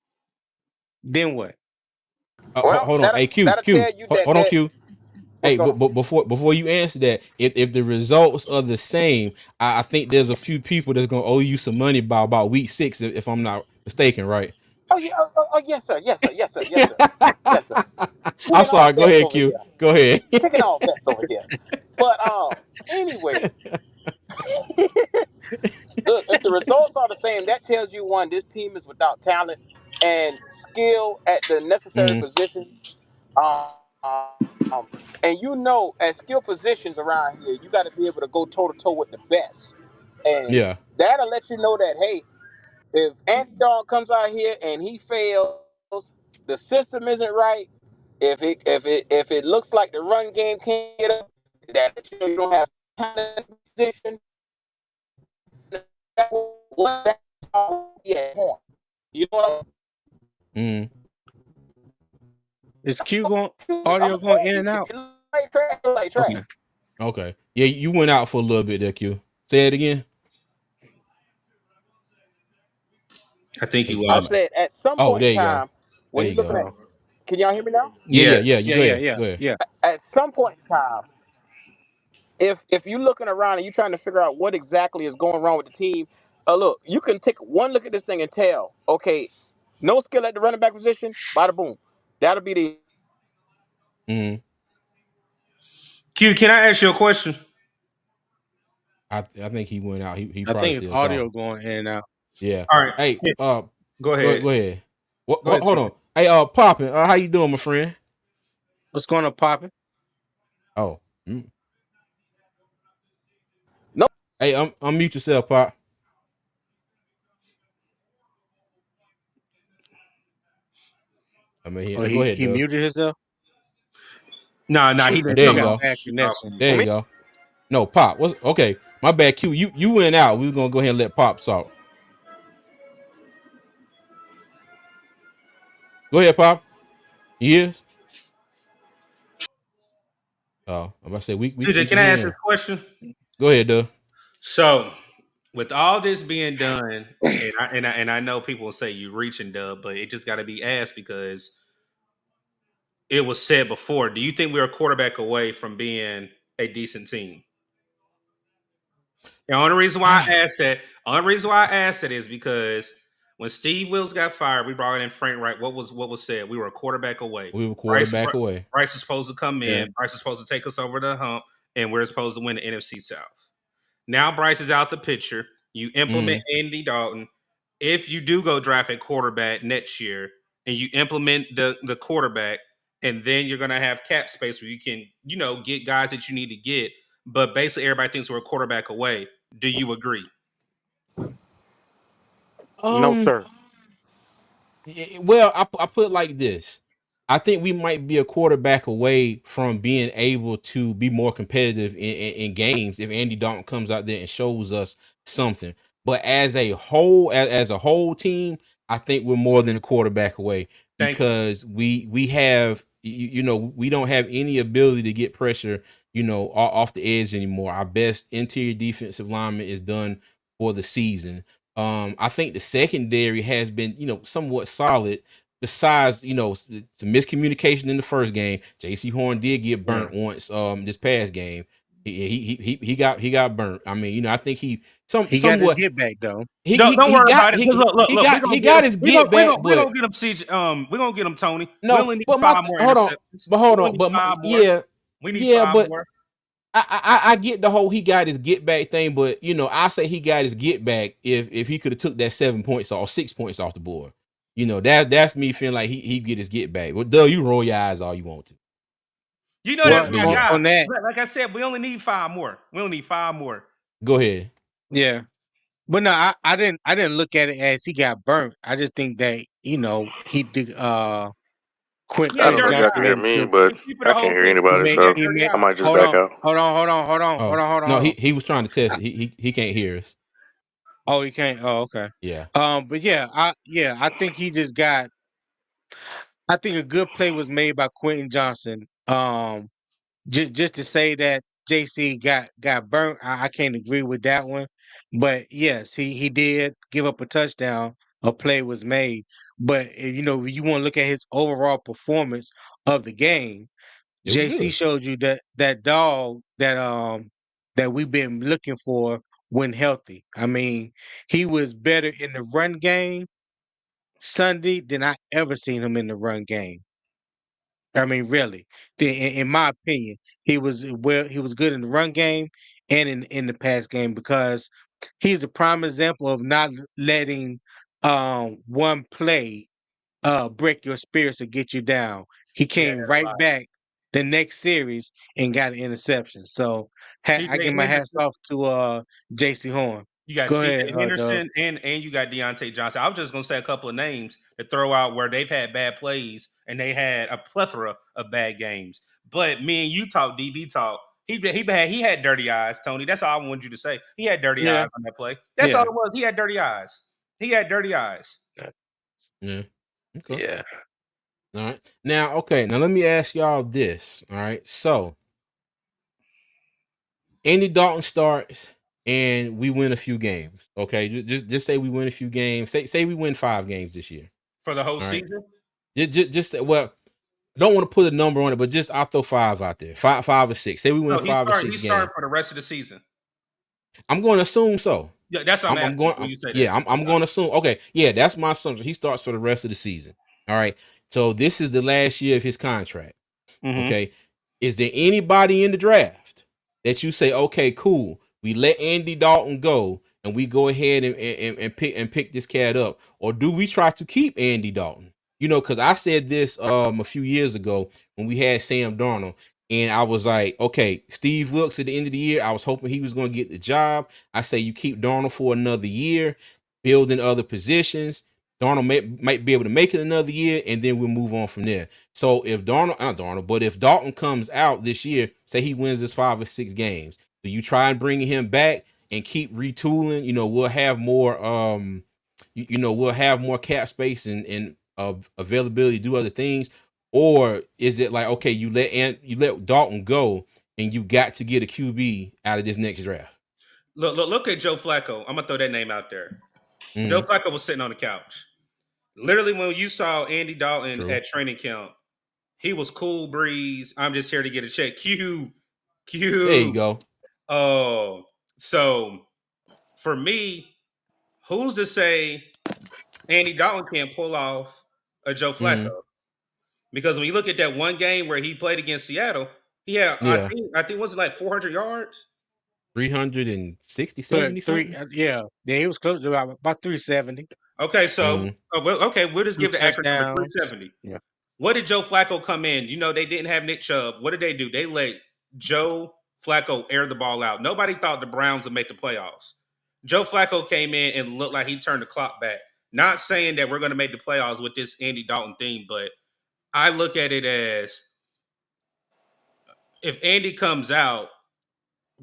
Then what? Well, Hold on. Hey, that'll Q. tell you that Hold on, that Q. what's Hey, going but on. before you answer that, if the results are the same, I think there's a few people that's gonna owe you some money by about week 6, if I'm not mistaken, right? Oh yeah, yes sir, yes sir, yes sir, yes sir, yes sir. I'm Picking sorry. off Go bets ahead, over Q. here. Go ahead. Picking off bets over here. But anyway, look, if the results are the same game, that tells you one, this team is without talent and skill at the necessary Mm-hmm. positions. Um, and you know, at skill positions around here, you got to be able to go toe to toe with the best, and Yeah. that'll let you know that hey, if Andy Dalton comes out here and he fails, the system isn't right. If it looks like the run game can't get up, that you know you don't have talent in position. What yeah, you know what Mm-hmm. Is Q going I'm audio gonna going tell in you. and If out? you like trash, you like trash. Okay. Okay. Yeah, you went out for a little bit there, Q. Say it again. I think you Hey, I lost. said at some oh, point in there you go. time, There when you're you looking go. at, Oh. can y'all hear me now? Yeah, yeah, Yeah. yeah. You Yeah, go yeah, ahead. yeah, Go ahead. yeah. At some point in time, if you're looking around and you're trying to figure out what exactly is going wrong with the team, look, you can take one look at this thing and tell, okay, no skill at the running back position, bada boom. That'll be the Mm-hmm. Q, can I ask you a question? I think he went out. He I probably think it's still audio talking. going in and out. Yeah. All right. Hey, Yeah, go ahead. go ahead. Go ahead, Hold Tony. on. Hey, Poppin, how you doing, my friend? What's going on, Poppin'? Oh. Mm. no. Hey, unmute yourself, Pop. I mean, Oh, go ahead, he Doug. muted himself? No, he Seems did like There he you got something. go. bad Oh, connection. There For you me, go. No, Pop. What's okay? My bad, Q. You went out. We was gonna go ahead and let Pop talk. Go ahead, Pop. Yes. Oh, I'm about to say we CJ, can can I hear you ask this now. question? Go ahead, Doug. So, with all this being done, and I know people will say you reaching, Dub, but it just got to be asked because it was said before. Do you think we're a quarterback away from being a decent team? The only reason why I asked that is because when Steve Wills got fired, we brought in Frank Wright. What was said? We were a quarterback away. We were Bryce quarterback away. Bryce is supposed to come Yeah. in. Bryce is supposed to take us over the hump, and we're supposed to win the NFC South. Now Bryce is out the picture. You implement Mm. Andy Dalton. If you do go draft a quarterback next year, and you implement the quarterback, and then you're gonna have cap space where you can get guys that you need to get. But basically, everybody thinks we're a quarterback away. Do you agree? no Um. sir. Well, I put it like this. I think we might be a quarterback away from being able to be more competitive in games if Andy Dalton comes out there and shows us something. But as a whole, as a whole team, I think we're more than a quarterback away Thank you. because we have we don't have any ability to get pressure off the edge anymore. Our best interior defensive lineman is done for the season. I think the secondary has been, somewhat solid. Besides, some miscommunication in the first game. JC Horn did get Yeah. burnt once. This past game, he got burnt. I mean, I think he He got his somewhat get back though. Don't he worry got about it. Just look. We're gonna he get him. got his We're gonna get we're back, gonna we're but gonna get him. CJ. We're gonna get him Tony. We no, only need but five more hold on, interceptions. but We hold only on, need but five more. yeah, We need yeah, five but more. I get the whole he got his get back thing, but I say he got his get back if he could have took that 7 points or 6 points off the board. That's me feeling like he get his get back. Well, Doug, you roll your eyes all you want to. You know But that's Well, but my yeah, guy. on that, Like I said, we only need five more. We only need five more. go ahead. yeah. But no, I didn't look at it as he got burnt. I just think that, he did Yeah, I don't Quentin know if y'all Johnson can dirty. hear made a me, good but Just keep it I a can't whole hear thing. anybody, He so had he 30 made I yards. might just hold back on, out. hold Oh on, hold on, no, hold on. he was trying to test it. He can't hear us. Oh, he can't. Oh, okay. Yeah. But I think he just got. I think a good play was made by Quentin Johnson. Just to say that JC got burnt, I can't agree with that one. But yes, he did give up a touchdown. A play was made, but you want to look at his overall performance of the game. It was JC good. showed you that dog that we've been looking for when healthy. I mean, he was better in the run game Sunday than I ever seen him in the run game. I mean, really, in my opinion, he was good in the run game and in the pass game because He's a prime example of not letting one play break your spirits or get you down. He Yeah, came right back the next series and got an interception. So I CJ give my hats Henderson. off to J.C. Horn. You got Go CJ ahead, Doug. Henderson and you got Deontay Johnson. I was just gonna say a couple of names to throw out where they've had bad plays and they had a plethora of bad games. But me and you talk, DB talk. He had dirty eyes, Tony. That's all I wanted you to say. He had dirty Yeah, eyes on that play. That's all yeah, it was. He had dirty eyes. He had dirty eyes. Yeah. Okay. yeah. All right. Now, okay. Now let me ask y'all this. All right. So Andy Dalton starts and we win a few games. Okay. Just say we win a few games. Say we win 5 games this year. For the whole All right. season. Just well, I don't want to put a number on it, but just I'll throw 5 out there. Five or 6. Say we win No, 5 or 6 he's games. starting for the rest of the season. I'm going to assume so. Yeah, that's what I'm asking when you say that. Yeah, I'm going to assume. Okay, yeah, that's my assumption. He starts for the rest of the season. All right. So this is the last year of his contract. Mm-hmm. Okay. Is there anybody in the draft that you say, okay, cool, we let Andy Dalton go and we go ahead and pick this cat up, or do we try to keep Andy Dalton? You know, because I said this a few years ago when we had Sam Darnold, and I was like, okay, Steve Wilkes at the end of the year, I was hoping he was going to get the job. I say you keep Darnold for another year, building other positions. Darnold might be able to make it another year, and then we'll move on from there. So if if Dalton comes out this year, say he wins this 5 or 6 games, do you try and bring him back and keep retooling? You know, we'll have more we'll have more cap space and availability to do other things, or is it like, okay, you let Dalton go and you got to get a QB out of this next draft? Look at Joe Flacco. I'm gonna throw that name out there. Joe Mm-hmm. Flacco was sitting on the couch. Literally, when you saw Andy Dalton True. at training camp, he was cool breeze. I'm just here to get a check. There you go. Oh, so for me, who's to say Andy Dalton can't pull off a Joe Flacco? Mm-hmm. Because when you look at that one game where he played against Seattle, he had Yeah. I think was it like 400 yards? 360, But 70 three, something. yeah, he was close to about 370. Okay, so Mm-hmm. we'll just 2 give the accurate number touchdowns. 370. Yeah, What did Joe Flacco come in? You know, they didn't have Nick Chubb. What did they do? They let Joe Flacco air the ball out. Nobody thought the Browns would make the playoffs. Joe Flacco came in and looked like he turned the clock back. Not saying that we're going to make the playoffs with this Andy Dalton theme, but I look at it as if Andy comes out,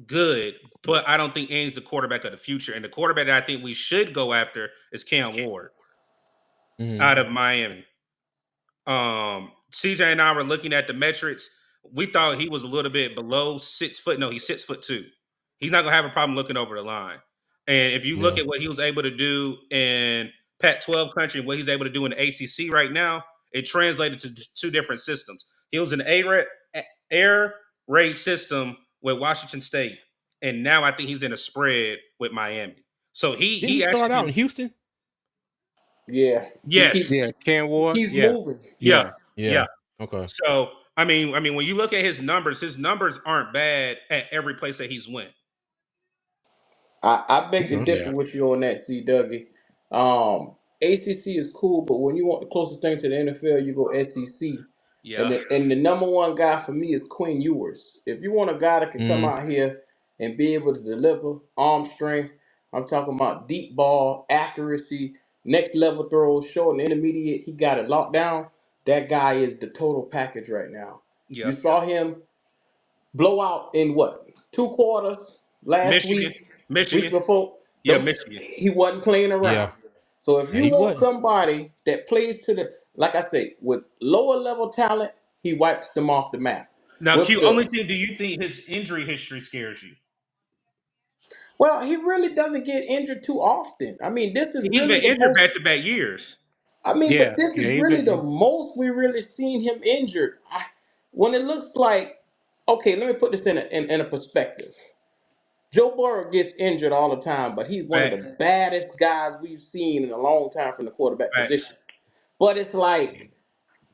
good, but I don't think Andy's the quarterback of the future. And the quarterback that I think we should go after is Cam Ward Mm-hmm. out of Miami. CJ and I were looking at the metrics. We thought he was a little bit below 6 foot. No, he's 6'2". He's not gonna have a problem looking over the line. And if you look Yeah. at what he was able to do in Pac-12 country and what he's able to do in the ACC right now, it translated to 2 different systems. He was an air raid system with Washington State, and now I think he's in a spread with Miami. So Didn't he he start out actually in Houston? Yeah, yes, yeah, Ken he Ward. keeps Yeah, moving. yeah, yeah, yeah. Yeah. Okay. So I mean, when you look at his numbers aren't bad at every place that he's went. I beg to Okay. yeah. differ with you on that, C. Dougie. ACC is cool, but when you want the closest thing to the NFL, you go SEC. And Yeah, the number one guy for me is Quinn Ewers. If you want a guy that can come Mm-hmm. out here and be able to deliver arm strength, I'm talking about deep ball accuracy, next level throws, short and intermediate. He got it locked down. That guy is the total package right now. You yeah. saw him blowout in what 2 quarters last Michigan, week Michigan, before. yeah, Them Michigan. he wasn't playing Yeah. around. So if And you he want wasn't. somebody that plays to the like I say with lower level talent, he wipes them off the map. Now, With Q. Only the thing, do you think his injury history scares you? well, he really doesn't get injured too often. I mean, this is He's really been the injured most. back to back years. I mean, Yeah, but this yeah, is he really the been, most we really seen him injured. When it looks like, okay, let me put this in a perspective. Joe Burrow gets injured all the time, but he's one of Facts, the baddest guys we've seen in a long time from the quarterback facts. position. But it's like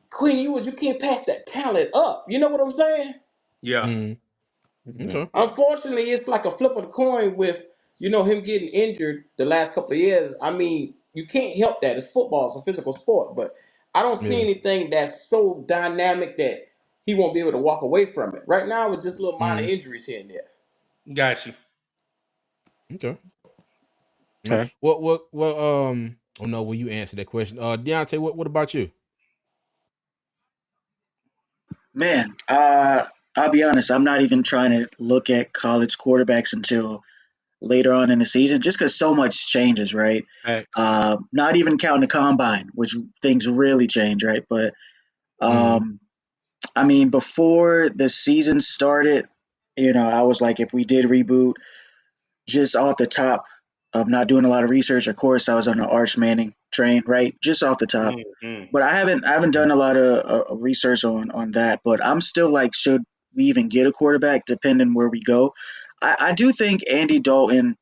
Quinn Ewers, you can't pass that talent up. You know what I'm saying? Yeah, Mm-hmm. yeah, Okay. Unfortunately, it's like a flip of the coin with him getting injured the last couple of years. I mean, you can't help that. It's football. It's a physical sport, but I don't see Yeah. anything that's so dynamic that he won't be able to walk away from it. Right now, it's just little minor Mm. injuries here and there. Got you. Okay. Mm. Okay. What oh no, will you answer that question? Deontay, what about you? Man, I'll be honest. I'm not even trying to look at college quarterbacks until later on in the season, just because so much changes, right? X. Not even counting the combine, which things really change, right? But Mm. um, I mean, before the season started, I was like, if we did reboot, just off the top of not doing a lot of research, of course, I was on the Arch Manning train, right? Just off the top. Mm-hmm. But I haven't done a lot of research on that. But I'm still like, should we even get a quarterback, depending where we go? I do think Andy Dalton.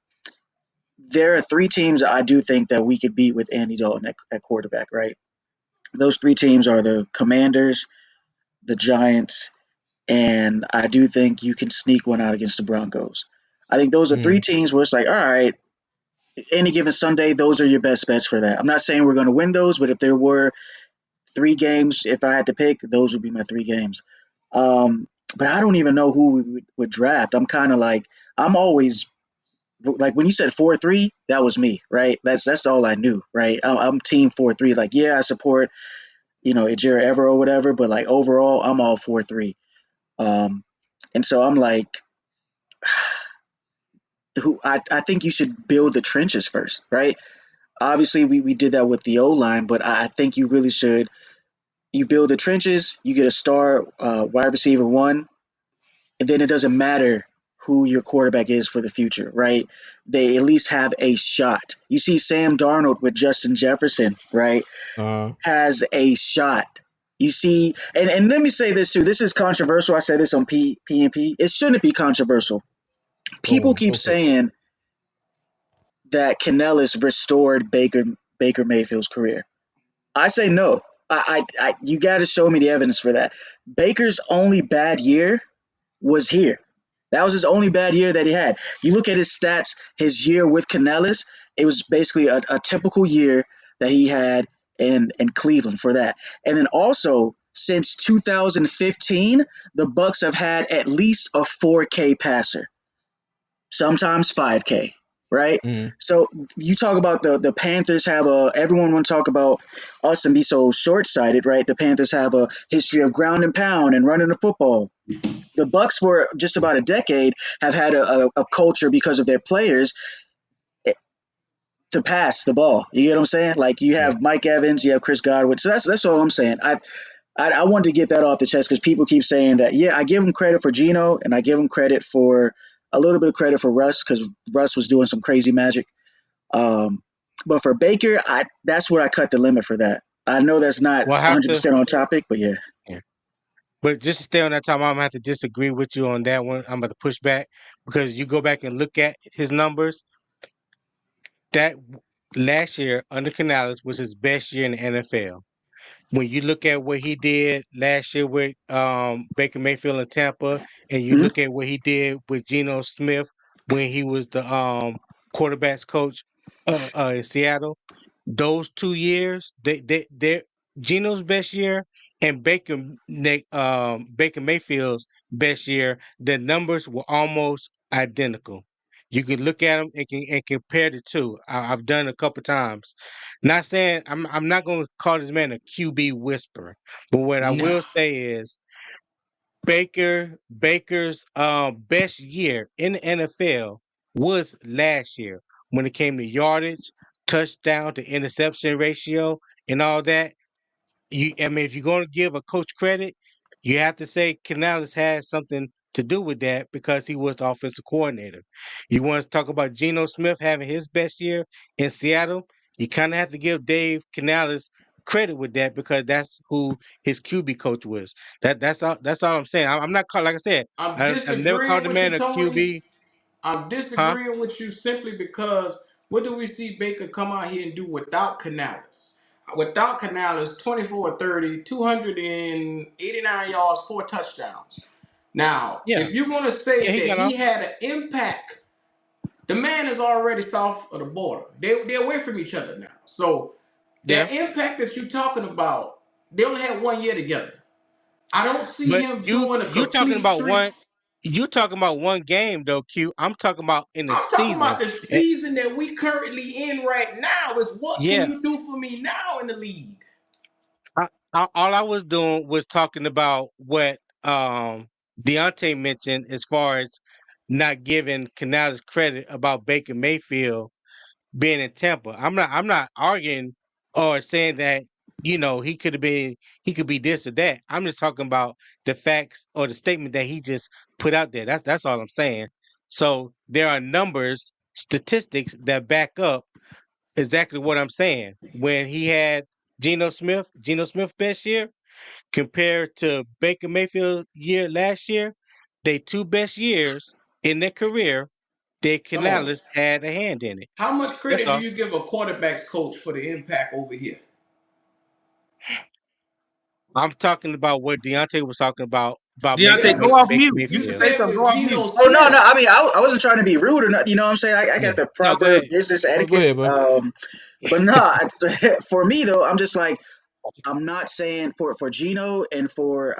There are three teams I do think that we could beat with Andy Dalton at quarterback, right? Those three teams are the Commanders, the Giants, and I do think you can sneak one out against the Broncos. I think those are three Mm. teams where it's like, all right, any given Sunday, those are your best bets for that. I'm not saying we're going to win those, but if there were three games, if I had to pick, those would be my three games. Um, but I don't even know who we would draft. I'm kind of like, I'm always like when you said 4-3, that was me, right? That's all I knew, right? I'm team 4-3. Like, yeah, I support Ejira Ever or whatever, but like overall, I'm all 4-3. Um, and so I'm like, I think you should build the trenches first, right? Obviously, we did that with the O line, but I think you really should. You build the trenches, you get a star wide receiver one, and then it doesn't matter who your quarterback is for the future, right? They at least have a shot. You see Sam Darnold with Justin Jefferson, right? Uh Has a shot. You see, and let me say this too. This is controversial. I said this on PNP. It shouldn't be controversial. People oh, keep okay. saying that Canales restored Baker Mayfield's career. I say no. You got to show me the evidence for that. Baker's only bad year was here. That was his only bad year that he had. You look at his stats, his year with Canales, it was basically a typical year that he had in Cleveland for that. And then also, since 2015, the Bucks have had at least a 4K passer, sometimes 5K, right? Mm. So you talk about the Panthers have a everyone want to talk about us and be so short sighted, right? The Panthers have a history of ground and pound and running the football. The Bucks for just about a decade have had a culture because of their players to pass the ball. You get what I'm saying? Like you Yeah. have Mike Evans, you have Chris Godwin. So that's all I'm saying. I wanted to get that off the chest because people keep saying that. Yeah, I give him credit for Geno and I give him credit for a little bit of credit for Russ because Russ was doing some crazy magic. Um, but for Baker, that's where I cut the limit for that. I know that's not We'll have to. 100% on topic, but yeah. Yeah. But just to stay on that time, I'm gonna have to disagree with you on that one. I'm gonna push back because you go back and look at his numbers. That last year under Canales was his best year in the NFL. When you look at what he did last year with Baker Mayfield in Tampa, and you Mhm. look at what he did with Geno Smith when he was the quarterbacks coach in Seattle, those 2 years, they Geno's best year and Baker Mayfield's best year, the numbers were almost identical. You can look at them and compare the two. I've done it a couple times. Not saying I'm not going to call this man a QB whisperer, but what I No. will say is Baker's best year in the NFL was last year when it came to yardage, touchdown to interception ratio, and all that. I mean, if you're going to give a coach credit, you have to say Canales had something to do with that because he was the offensive coordinator. You want to talk about Geno Smith having his best year in Seattle, you kind of have to give Dave Canales credit with that because that's who his QB coach was. That's all I'm saying. I'm not call like I said. I'm I've never called disagreeing the with you, man a Tony. QB, I'm huh? disagreeing with you simply because what do we see Baker come out here and do without Canales? Without Canales, 24-30, 289 yards, 4 touchdowns. Now, Yeah, if you're going to yeah, say he that got off. he had an impact The man is already south of the border. They're away from each other now. So Yeah, that impact that you're talking about, they only had 1 year together. I don't see but him you doing a you talking complete about three. one. You talking about one game though, Q. I'm talking about in the I'm talking season. about the Eh, season that we currently in right now. Is what can Yeah, you do for me now in the league? all I was doing was talking about what Deontay mentioned as far as not giving Canales credit about Baker Mayfield being in Tampa. I'm not arguing or saying that he could be this or that. I'm just talking about the facts or the statement that he just put out there. That's all I'm saying. So there are numbers, statistics that back up exactly what I'm saying. When he had Geno Smith best year compared to Baker Mayfield year last year, they two best years in their career, they Come on. Canales had a hand in it. How much That's credit do all. you give a quarterback's coach for the impact over here? I'm talking about what Deontay was talking about Deontay, Yeah, go but off Baker mute. You you can Mayfield. say said something. Go with off mute. Geno Oh no, no. I Smith. mean, I wasn't trying to be rude or not. You know what I'm saying? I Yeah. got the No, go proper ahead. business Go etiquette. ahead, bro. But no, for me though, I'm just like I'm not saying for Gino and for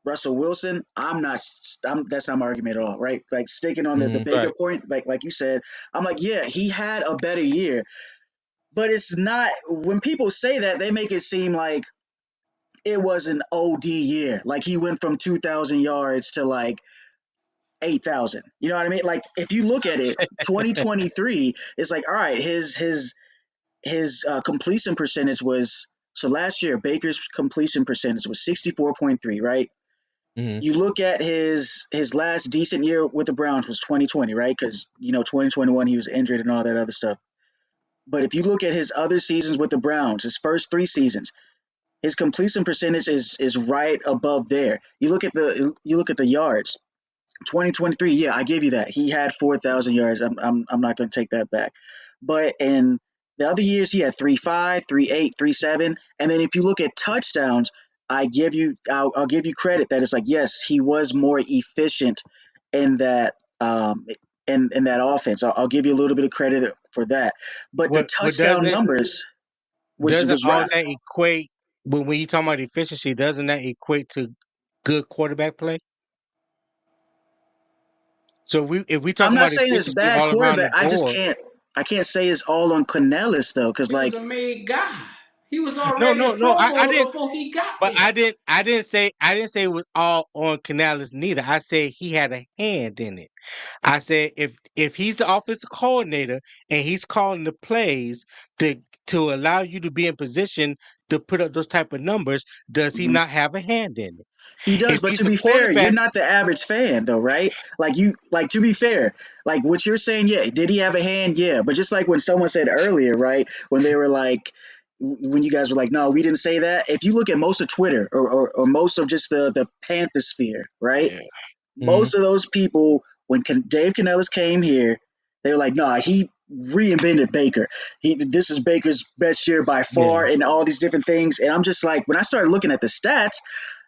Russell Wilson, that's not my argument at all, right? Like sticking on the Hmm. Baker Right. point, like you said, I'm like, yeah, he had a better year, but it's not when people say that they make it seem like it was an OD year, like he went from 2,000 yards to like 8,000. You know what I mean? Like if you look at it, 2023, it's like all right, his completion percentage was so last year Baker's completion percentage was 64.3, right? Hmm. You look at his last decent year with the Browns was 2020, right? Because 2021 he was injured and all that other stuff. But if you look at his other seasons with the Browns, his first three seasons, his completion percentage is right above there. You look at the yards. 2023, yeah, I give you that. He had 4,000 yards. I'm not going to take that back. But in the other years, he had 3.5, 3.8, 3.7. And then if you look at touchdowns, I'll give you credit that it's like, yes, he was more efficient in that, in that offense. I'll give you a little bit of credit for that. But the What touchdown numbers doesn't was all right. that equate when you talking about efficiency, doesn't that equate to good quarterback play? So if we I'm talking not about saying it's efficiency bad all around the quarterback. board, I can't say it's all on Cornelis though, because He was like a made guy. He was no, already a no, no. Pro I Bowler didn't. before he got But there. I didn't say it was all on Canales neither. I said he had a hand in it. I said if he's the offensive coordinator and he's calling the plays to to allow you to be in position to put up those type of numbers, does he mhm. not have a hand in it? He does, If but he's to the be fair, you're quarterback, not the average fan though, right? Like to be fair, like what you're saying, yeah, did he have a hand? Yeah, but just like when someone said earlier, right, when they were like, when you guys were like, no, we didn't say that. If you look at most of Twitter or most of just the Panther sphere, right, yeah, Hmm. most of those people when Dave Canellis came here, they were like, nah, he reinvented Baker. This is Baker's best year by Yeah. far, and all these different things. And I'm just like, when I started looking at the stats.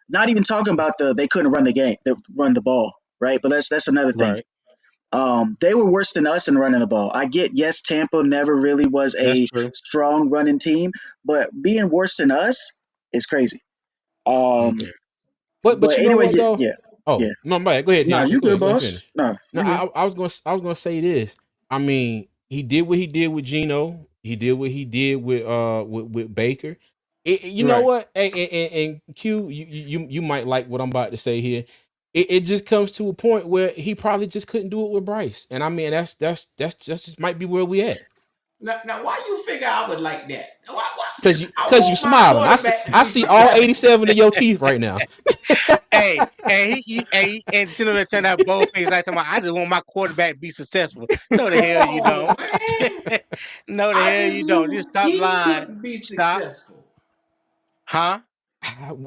Not even talking about they couldn't run the game, they run the ball, right? But that's another thing. right, They were worse than us in running the ball. I get yes, Tampa never really was that's a true. strong running team, but being worse than us is crazy. Um, Okay. But but you know anyway, what yeah, though? yeah, Oh yeah. no, go ahead, Nah, Deontay. you Go good, ahead. Go ahead. boss? Finish. Nah, No, you good. I was gonna say this. I mean, he did what he did with Geno. He did what he did with Baker. You know Right. what? And Q, you might like what I'm about to say here. It just comes to a point where he probably just couldn't do it with Bryce. And I mean, that's just might be where we at. Now, why you figure I would like that? Why? I Cause you want my smiling. quarterback to I be see all successful. 87 of your teeth right now. Hey, and Senator turned out bold face like talking about, I just want my quarterback to be successful. No, the Come hell you don't. on, man. No, the I hell just you don't. Just knew stop he lying. couldn't be Stop. successful. Huh?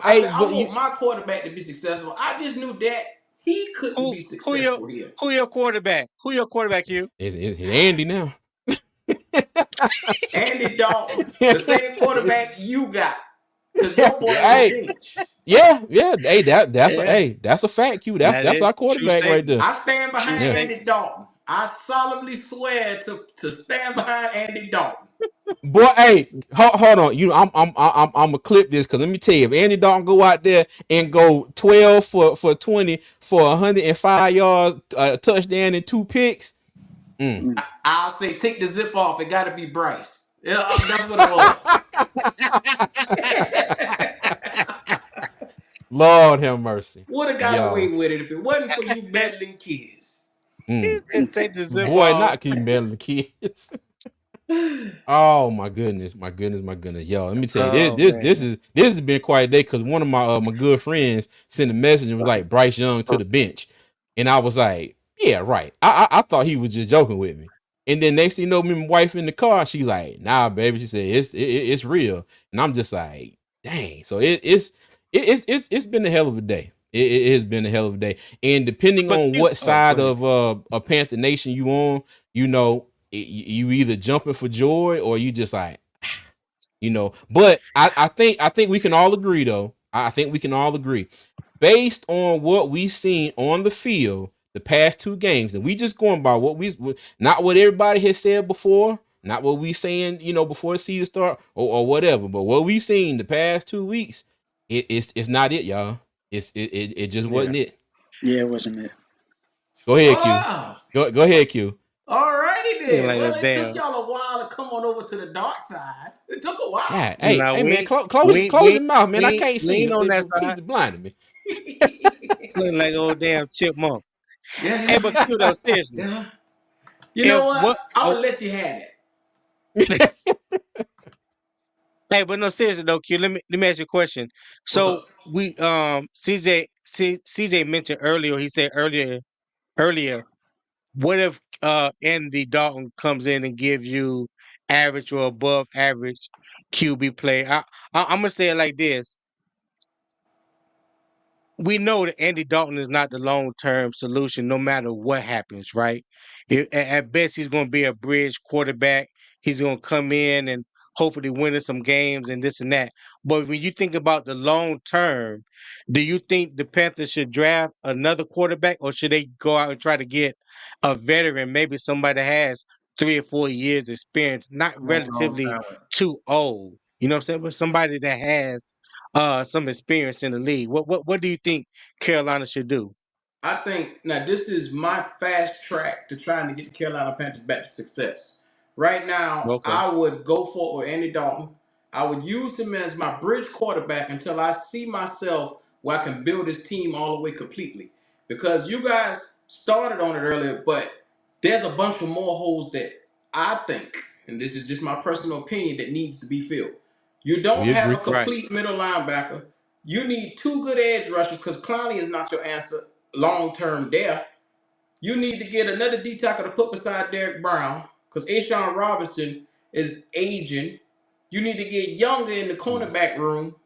I Hey, said I but you want my quarterback to be successful. I just knew that he couldn't Who be who your successful here. who your quarterback? Who your quarterback? You? it's Andy now. Andy Dalton, the same It's- quarterback you got, because your boy was hey, benched. yeah. Hey, that's Yeah, a fact, Q. That's that that's is our true quarterback right statement. there. I stand True behind Yeah. Andy statement. Dalton. I solemnly swear to stand behind Andy Dalton. Boy, hey, hold on. I'm gonna clip this because let me tell you, if Andy Dalton go out there and go 12 for 20 for 105 yards, touchdown and 2 picks. I'll say take the zip off. It got to be Bryce. Yeah, that's what it was. Lord have mercy, Would have got away y'all. with it if it wasn't for you meddling kids. Mm. He said take the zip Boy, off. not keep meddling kids. Oh my goodness, my goodness, my goodness, yo! Let me tell you, Oh man. this has been quite a day because one of my good friends sent a message and was like Bryce Young to the bench, and I was like, yeah, right. I thought he was just joking with me, and then next thing you know, me and my wife in the car, she's like, nah, baby, she said it's real, and I'm just like, dang. So it's been a hell of a day. It has been a hell of a day, and depending But on you, what oh, go side ahead. of a Panther Nation you on, you know you either jumping for joy or you just like, but I think we can all agree though. I think we can all agree based on what we've seen on the field the past 2 games, and we just going by what not what everybody has said before, not what we saying, before the season start or whatever, but what we've seen the past 2 weeks, it's not it, y'all. It just Yeah. wasn't it. Yeah, it wasn't it. Go ahead, Q. Oh, Go ahead, Q. all righty Looking then. like a Well, it took damn. y'all a while to come on over to the dark side. It took a while. God, hey, No, hey, man, we close, we close we your mouth, man. I we can't we see. ain't on that The side. teeth are blinding me. Looking like old damn chipmunk. Yeah, Hey, yeah, but Q though, seriously, yeah. You if know what? what? I'm Oh, gonna let you have it. hey, but no, seriously though, Q. Let me ask you a question. What's So up? we CJ mentioned earlier. He said earlier. What if Andy Dalton comes in and gives you average or above average QB play? I'm gonna say it like this: we know that Andy Dalton is not the long term solution, no matter what happens, right? At best, he's going to be a bridge quarterback. He's going to come in and hopefully win us some games and this and that. But when you think about the long term, do you think the Panthers should draft another quarterback, or should they go out and try to get a veteran, maybe somebody that has 3 or 4 years experience, not Long, long relatively talent. too old? You know what I'm saying? But somebody that has some experience in the league. What do you think Carolina should do? I think now this is my fast track to trying to get the Carolina Panthers back to success. Right now, Okay. I would go for it with Andy Dalton. I would use him as my bridge quarterback until I see myself where I can build this team all the way completely. Because you guys started on it earlier, but there's a bunch of more holes that I think, and this is just my personal opinion, that needs to be filled. You don't We have a agree. Right. complete middle linebacker. You need two good edge rushers because Clowney is not your answer long term there. You need to get another D tackle to put beside Derek Brown because Ashawn Robinson is aging. You need to get younger in the cornerback room.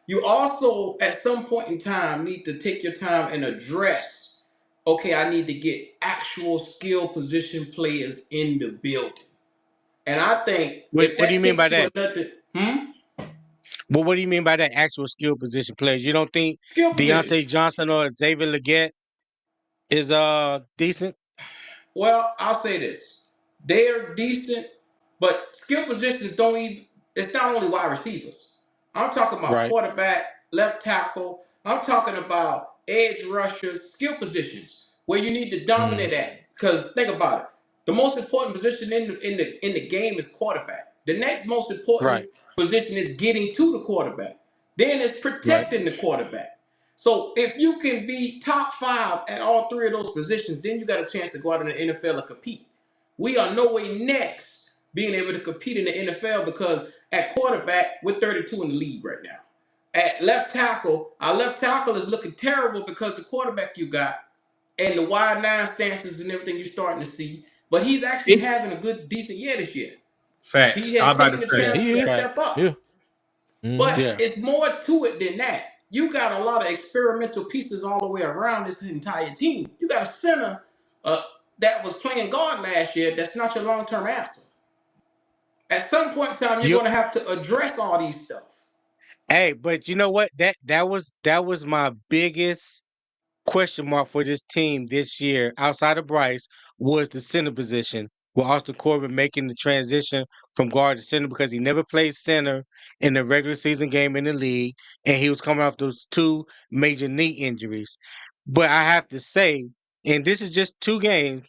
You also, at some point in time, need to take your time and address, okay, I need to get actual skill position players in the building. And I think if What do you that mean by takes you that? another, Well, what do you mean by that actual skill position players? You don't think skill position. Deontay Johnson or Xavier Leggett is decent? Well, I'll say this. They're decent, but skill positions don't even, it's not only wide receivers. I'm talking about Right. quarterback, left tackle. I'm talking about edge rushers, skill positions where you need to Mm. dominate at. Because think about it. The most important position in the game is quarterback. The next most Right. important position is getting to the quarterback. Then it's Right. protecting the quarterback. So if you can be top five at all three of those positions, then you got a chance to go out in the NFL and compete. We are no way next being able to compete in the NFL because at quarterback, we're 32 in the league right now. At left tackle, our left tackle is looking terrible because the quarterback you got and the wide nine stances and everything you're starting to see. But he's actually Yeah, having a good, decent year this year. He Facts. I has was about taken to the say. Yeah. chance to he is. Right. step up. Yeah. Hmm. But Yeah. it's more to it than that. You got a lot of experimental pieces all the way around this entire team. You got a center uh, that was playing guard last year that's not your long term answer. At some point in time, you're You going to have to address all these stuff. Hey, but you know what? That was my biggest question mark for this team this year, outside of Bryce, was the center position. With Austin Corbett making the transition from guard to center because he never played center in the regular season game in the league, and he was coming off those two major knee injuries. But I have to say, and this is just 2 games,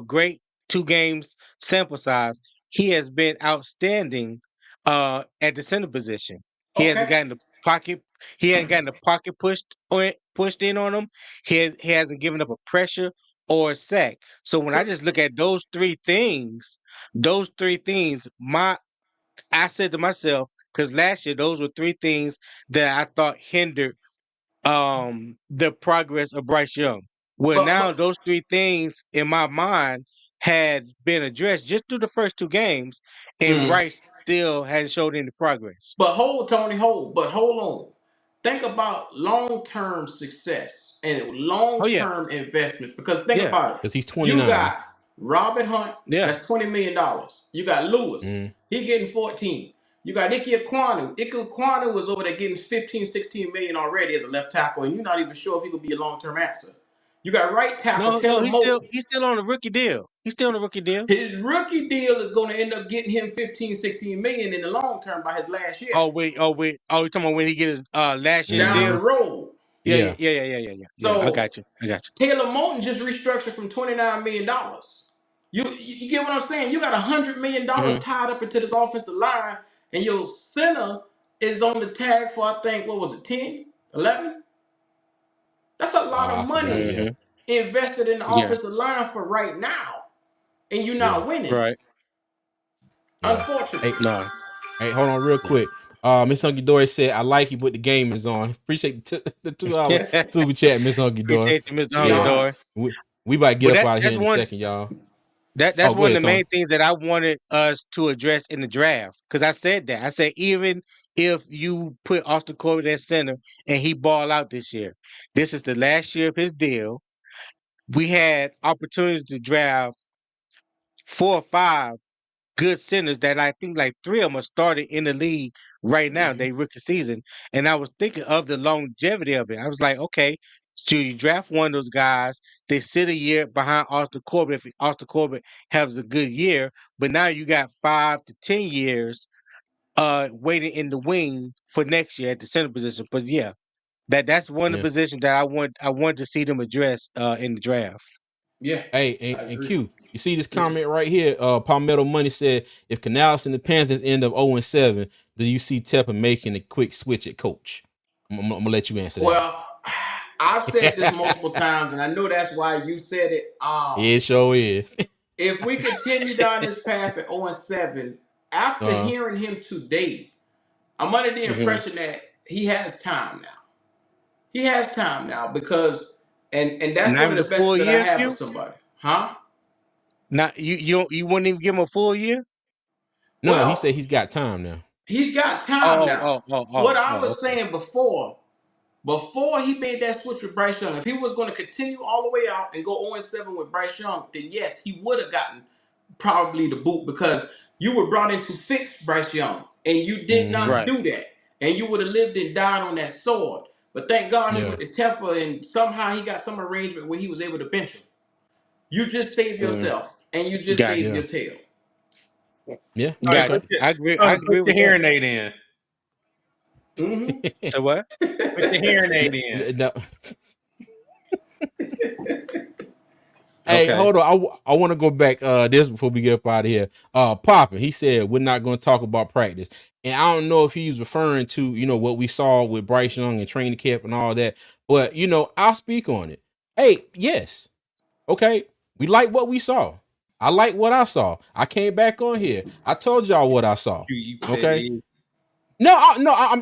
great 2 games sample size. He has been outstanding at the center position. He hasn't Okay. gotten the pocket. He hasn't gotten the pocket pushed in on him. He hasn't given up a pressure or a sack. So when I just look at those three things, I said to myself, because last year those were 3 things that I thought hindered the progress of Bryce Young. Well, now But those 3 things in my mind had been addressed just through the first 2 games, and mm, Bryce still hadn't showed any progress. but hold Tony, hold. But hold on. Think about long-term success and Oh yeah, long-term investments. Because think yeah, about it. Because he's You 29. got Robin Hunt, yeah. that's $20 million. You got Lewis, Mm, he getting 14. You got Ike Ekwonu. Ike Ekwonu was over there getting 15, 16 million already as a left tackle, and you're not even sure if he could be a long-term answer. You got right tackle No, Taylor he's still Moton. he's still on a rookie deal. He's still on a rookie deal. His rookie deal is going to end up getting him 15, 16 million in the long term by his last year. You're talking about when he get his last year's Down the mm-hmm. deal? road. Yeah, Yeah. yeah. I So got you. I got Taylor Moton just restructured from $29 million. You get what I'm saying? You got $100 million you. tied up into this offensive line, and your center is on the tag for I think what was it, 10, 11? That's a lot I of forgot. money Yeah. Mm-hmm. invested in the Yeah. offensive line for right now, and you're Yeah. not winning. Right. Yeah. Hey, Unfortunately. No. hey, hold on real Yeah. quick. Miss Hunky Dory said, I like you, but the game is on. Appreciate the $2 super chat, Miss Hunky Dory. Appreciate you, Mr. Be Hunky Yeah. Dory. honest. We about to get But up that out of here that's in a one second, y'all. that's Oh, go one of ahead, the main Tony. things that I wanted us to address in the draft. Because I said that. I said even if you put Austin Corbett at center and he ball out this year, this is the last year of his deal. We had opportunities to draft 4 or 5 good centers that I think like 3 of them are starting in the league right now, Mhm. they rookie season. And I was thinking of the longevity of it. I was like, okay, so you draft one of those guys, they sit a year behind Austin Corbett if Austin Corbett has a good year, but now you got 5 to 10 years waiting in the wing for next year at the center position. But yeah, that's one of Yeah. the positions that I wanted to see them address in the draft. Yeah, Hey, I and agree. Q, you see this Yes, sir. comment right here? Palmetto Money said, if Canales and the Panthers end up 0-7, do you see Tepper making a quick switch at coach? I'm gonna let you answer that one. Well, I've said this multiple times, and I know that's why you said it. It sure is. If we continue down this path at 0-7, after uh, hearing him today, I'm under the Hmm. impression that he has time now. He has time now because, and that's Not one even of the the best full that I year, have with Q? somebody, huh? Not you wouldn't even give him a full year? no, he said Well, he's got time now. he's got time Oh, now. oh, oh, What oh, I oh, was okay. saying before he made that switch with Bryce Young, if he was going to continue all the way out and go 0-7 with Bryce Young, then yes, he would have gotten probably the boot because you were brought in to fix Bryce Young and you did Mm-hmm. not Right. do that. And you would have lived and died on that sword. But thank God he Yeah. went to Tampa and somehow he got some arrangement where he was able to bench him. You just save Mm, yourself and you just got save Yeah. your tail. Yeah. Tony, got Okay. put you. your, I Tony, put agree your with that. hearing aid in. Mm-hmm. So what? Put your hearing aid in. No. Hey, Okay. hold on. I want to go back this before we get up out of here. Poppin, he said we're not going to talk about practice. And I don't know if he's referring to, what we saw with Bryce Young and training camp and all that. But, I'll speak on it. Hey, yes. Okay. We like what we saw. I like what I saw. I came back on here. I told y'all what I saw. You said Okay. it. No,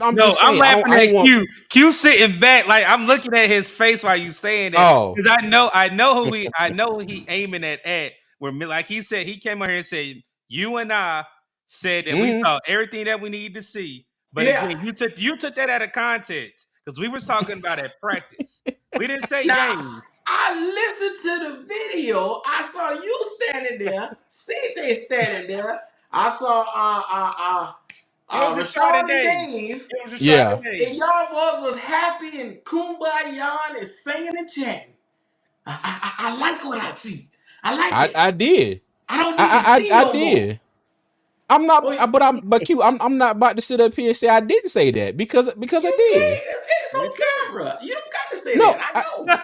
I'm No, just I'm saying. laughing I at ain't want. Q. Q sitting back, like I'm looking at his face while you saying that Oh, because I know who he aiming at. Where like he said, he came on here and said, you and I said that we mm, saw everything that we needed to see, but Yeah. again, you took that out of context because we were talking about at practice. We didn't say Now, games. I listened to the video. I saw you standing there, CJ standing there. I saw It was just try Rashard and today. Dave, It was just try Yeah, and today. y'all was happy and kumbaya and singing and chanting. I like what I see. I like it. I did. I don't need to see I no more. did. I'm not, Oh, but Q, I'm not about to sit up here and say I didn't say that because I you did. did. It's You on camera. You don't got to say No, that. I know.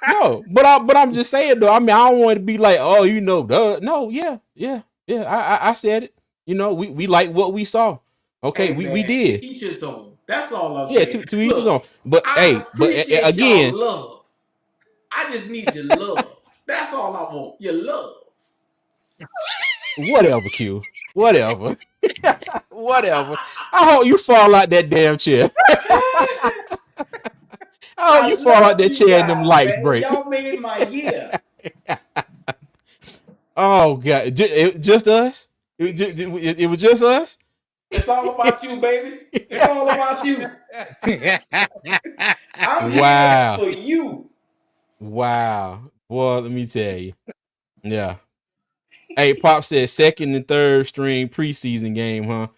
no, but I'm just saying though. I mean, I don't want to be like, oh, duh. No, yeah. I said it. We like what we saw. Okay, Hey we man, did. each his own. That's all I'm Yeah, saying. to each his own. Look, But I hey, appreciate y'all again, love. I just need your love. That's all I want. Your love. whatever, Q, whatever, whatever. I hope you fall out that damn chair. I hope I you fall out love that you chair and them guys, lights man. break. Y'all made my year. Oh God, just us? It was just us? It's all about you, baby. It's all about you. I'm here Wow, for you. wow. Boy, let me tell you. Yeah. Hey, Pop said second and third string preseason game, huh?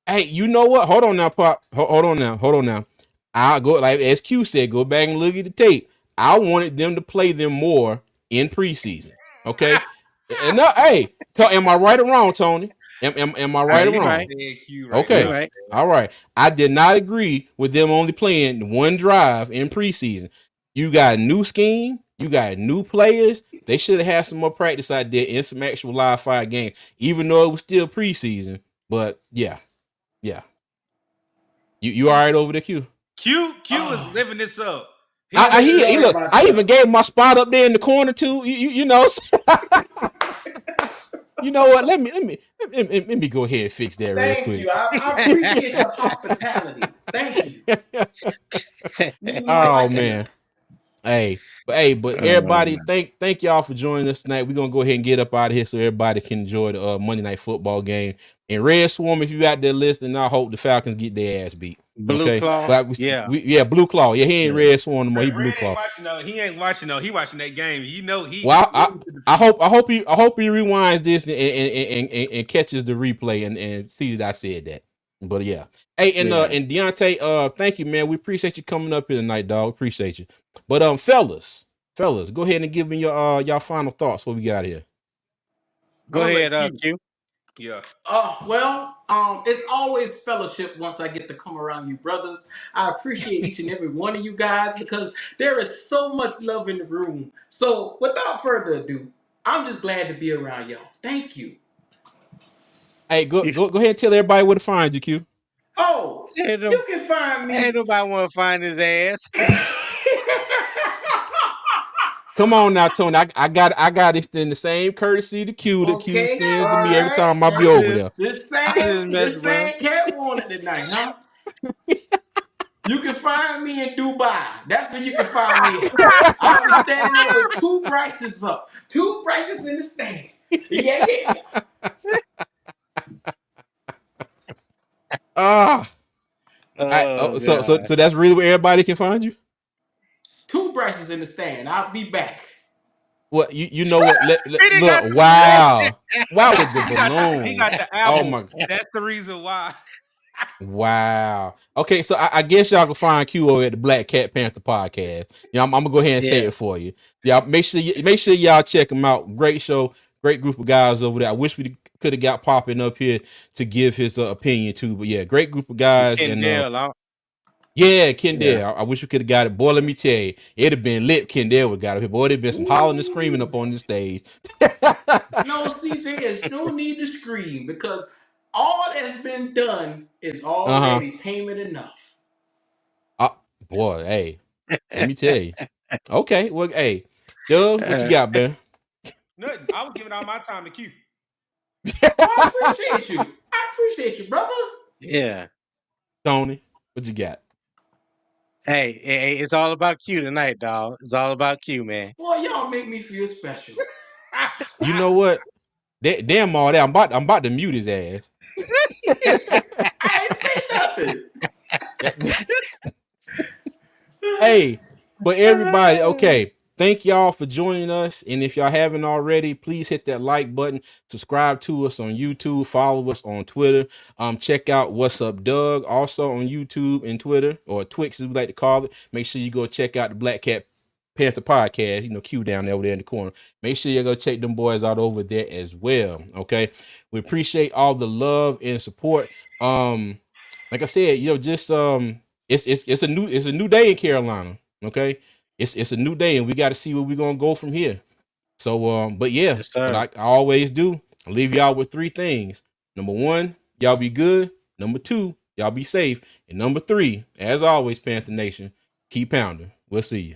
Hey, you know what? Hold on now, Pop. Hold on now. I'll go like as Q said, go back and look at the tape. I wanted them to play them more in preseason. Okay. And now, hey, am I right or wrong, Tony? Am I right or You wrong? right. Dead Q right You Okay. now. right. All right. I did not agree with them only playing one drive in preseason. You got a new scheme. You got new players. They should have had some more practice out there in some actual live fire games, even though it was still preseason. But yeah. You all right over there, Q? Q is Oh, living this up. I'm He He enjoying look. I even myself. gave him my spot up there in the corner too. You know. You know what? Let me go ahead and fix that real Thank quick. you. I appreciate your hospitality. Thank you. Need more Oh like you. man. But Oh, everybody, thank y'all for joining us tonight. We're gonna go ahead and get up out of here so everybody can enjoy the Monday Night Football game. And Red Swarm, if you out there listening, I hope the Falcons get their ass beat. Blue Okay, Claw. but Yeah. Blue Claw. Yeah, he ain't Yeah. Red Swarm no more. He Blue Red ain't Claw. watching though. He ain't watching though. He watching that game. You know he Well, rooting for the team. I hope he rewinds this and catches the replay and see that I said that. But yeah, hey, Yeah. and Deontay, thank you, man. We appreciate you coming up here tonight, dog. Appreciate you. But fellas, go ahead and give me your y'all final thoughts. What we got here? Go I'm gonna let ahead, Q. Q. Yeah. It's always fellowship once I get to come around you, brothers. I appreciate each and every one of you guys because there is so much love in the room. So, without further ado, I'm just glad to be around y'all. Thank you. Hey, go ahead and tell everybody where to find you, Q. Oh, Ain't, no, you can find ain't me. nobody want to find his ass. Come on now, Tony. I got to extend the same courtesy to Q that Q Okay, extends to all me every right. time I be I'm over just, there. I'm just messing This with him. same cat wanted tonight, huh? You can find me in Dubai. That's where you can find me at. I'll be standing there with two Bryces up. Two Bryces in the stand. Yeah, yeah. Ah. Oh So God. that's really where everybody can find you. Two Bryces in the stand. I'll be back. What you know what? He done Look, got the balloon. wow with the He got balloon. the Oh apple. my, That's the reason why. wow. Okay, so I guess y'all can find Q over at the Black Cat Panther podcast. I'm gonna go ahead and say Yeah. it for you. Yeah, make sure y'all check them out. Great show, great group of guys over there. I wish we could have got popping up here to give his opinion too, but yeah, great group of guys and Kendall. yeah, Yeah. Kendall. I wish we could have got it. Boy, let me tell you, it'd have been lit. Kendall would got up here. Boy, there'd been some hollering and screaming up Ooh. on the stage. No, CJ, there's no need to scream because all that's been done is Uh-huh. already payment enough. Uh, boy, hey, let me tell you. Okay, well, hey, Doug, what you Uh, got, man? Nothing. I was giving all my time to Q. Well, I appreciate you. I appreciate you, brother. yeah. Tony, what you got? Hey, it's all about Q tonight, dog. It's all about Q, man. Boy, y'all make me feel special. You know what? Damn all that. I'm about to mute his ass. I ain't say nothing. Hey, but everybody, okay. thank y'all for joining us. And if y'all haven't already, please hit that like button, subscribe to us on YouTube, follow us on Twitter. Check out What's Up Doug also on YouTube and Twitter, or Twix as we like to call it. Make sure you go check out the Black Cat Panther podcast, Q down there over there in the corner. Make sure you go check them boys out over there as well. Okay. We appreciate all the love and support. Like I said, just it's a new day in Carolina. Okay. It's a new day, and we got to see where we're gonna go from here. So but yeah, Yes, but sir. I always do. I leave y'all with 3 things. Number 1, y'all be good. Number 2, y'all be safe. And number 3, as always, Panther Nation, keep pounding. We'll see you.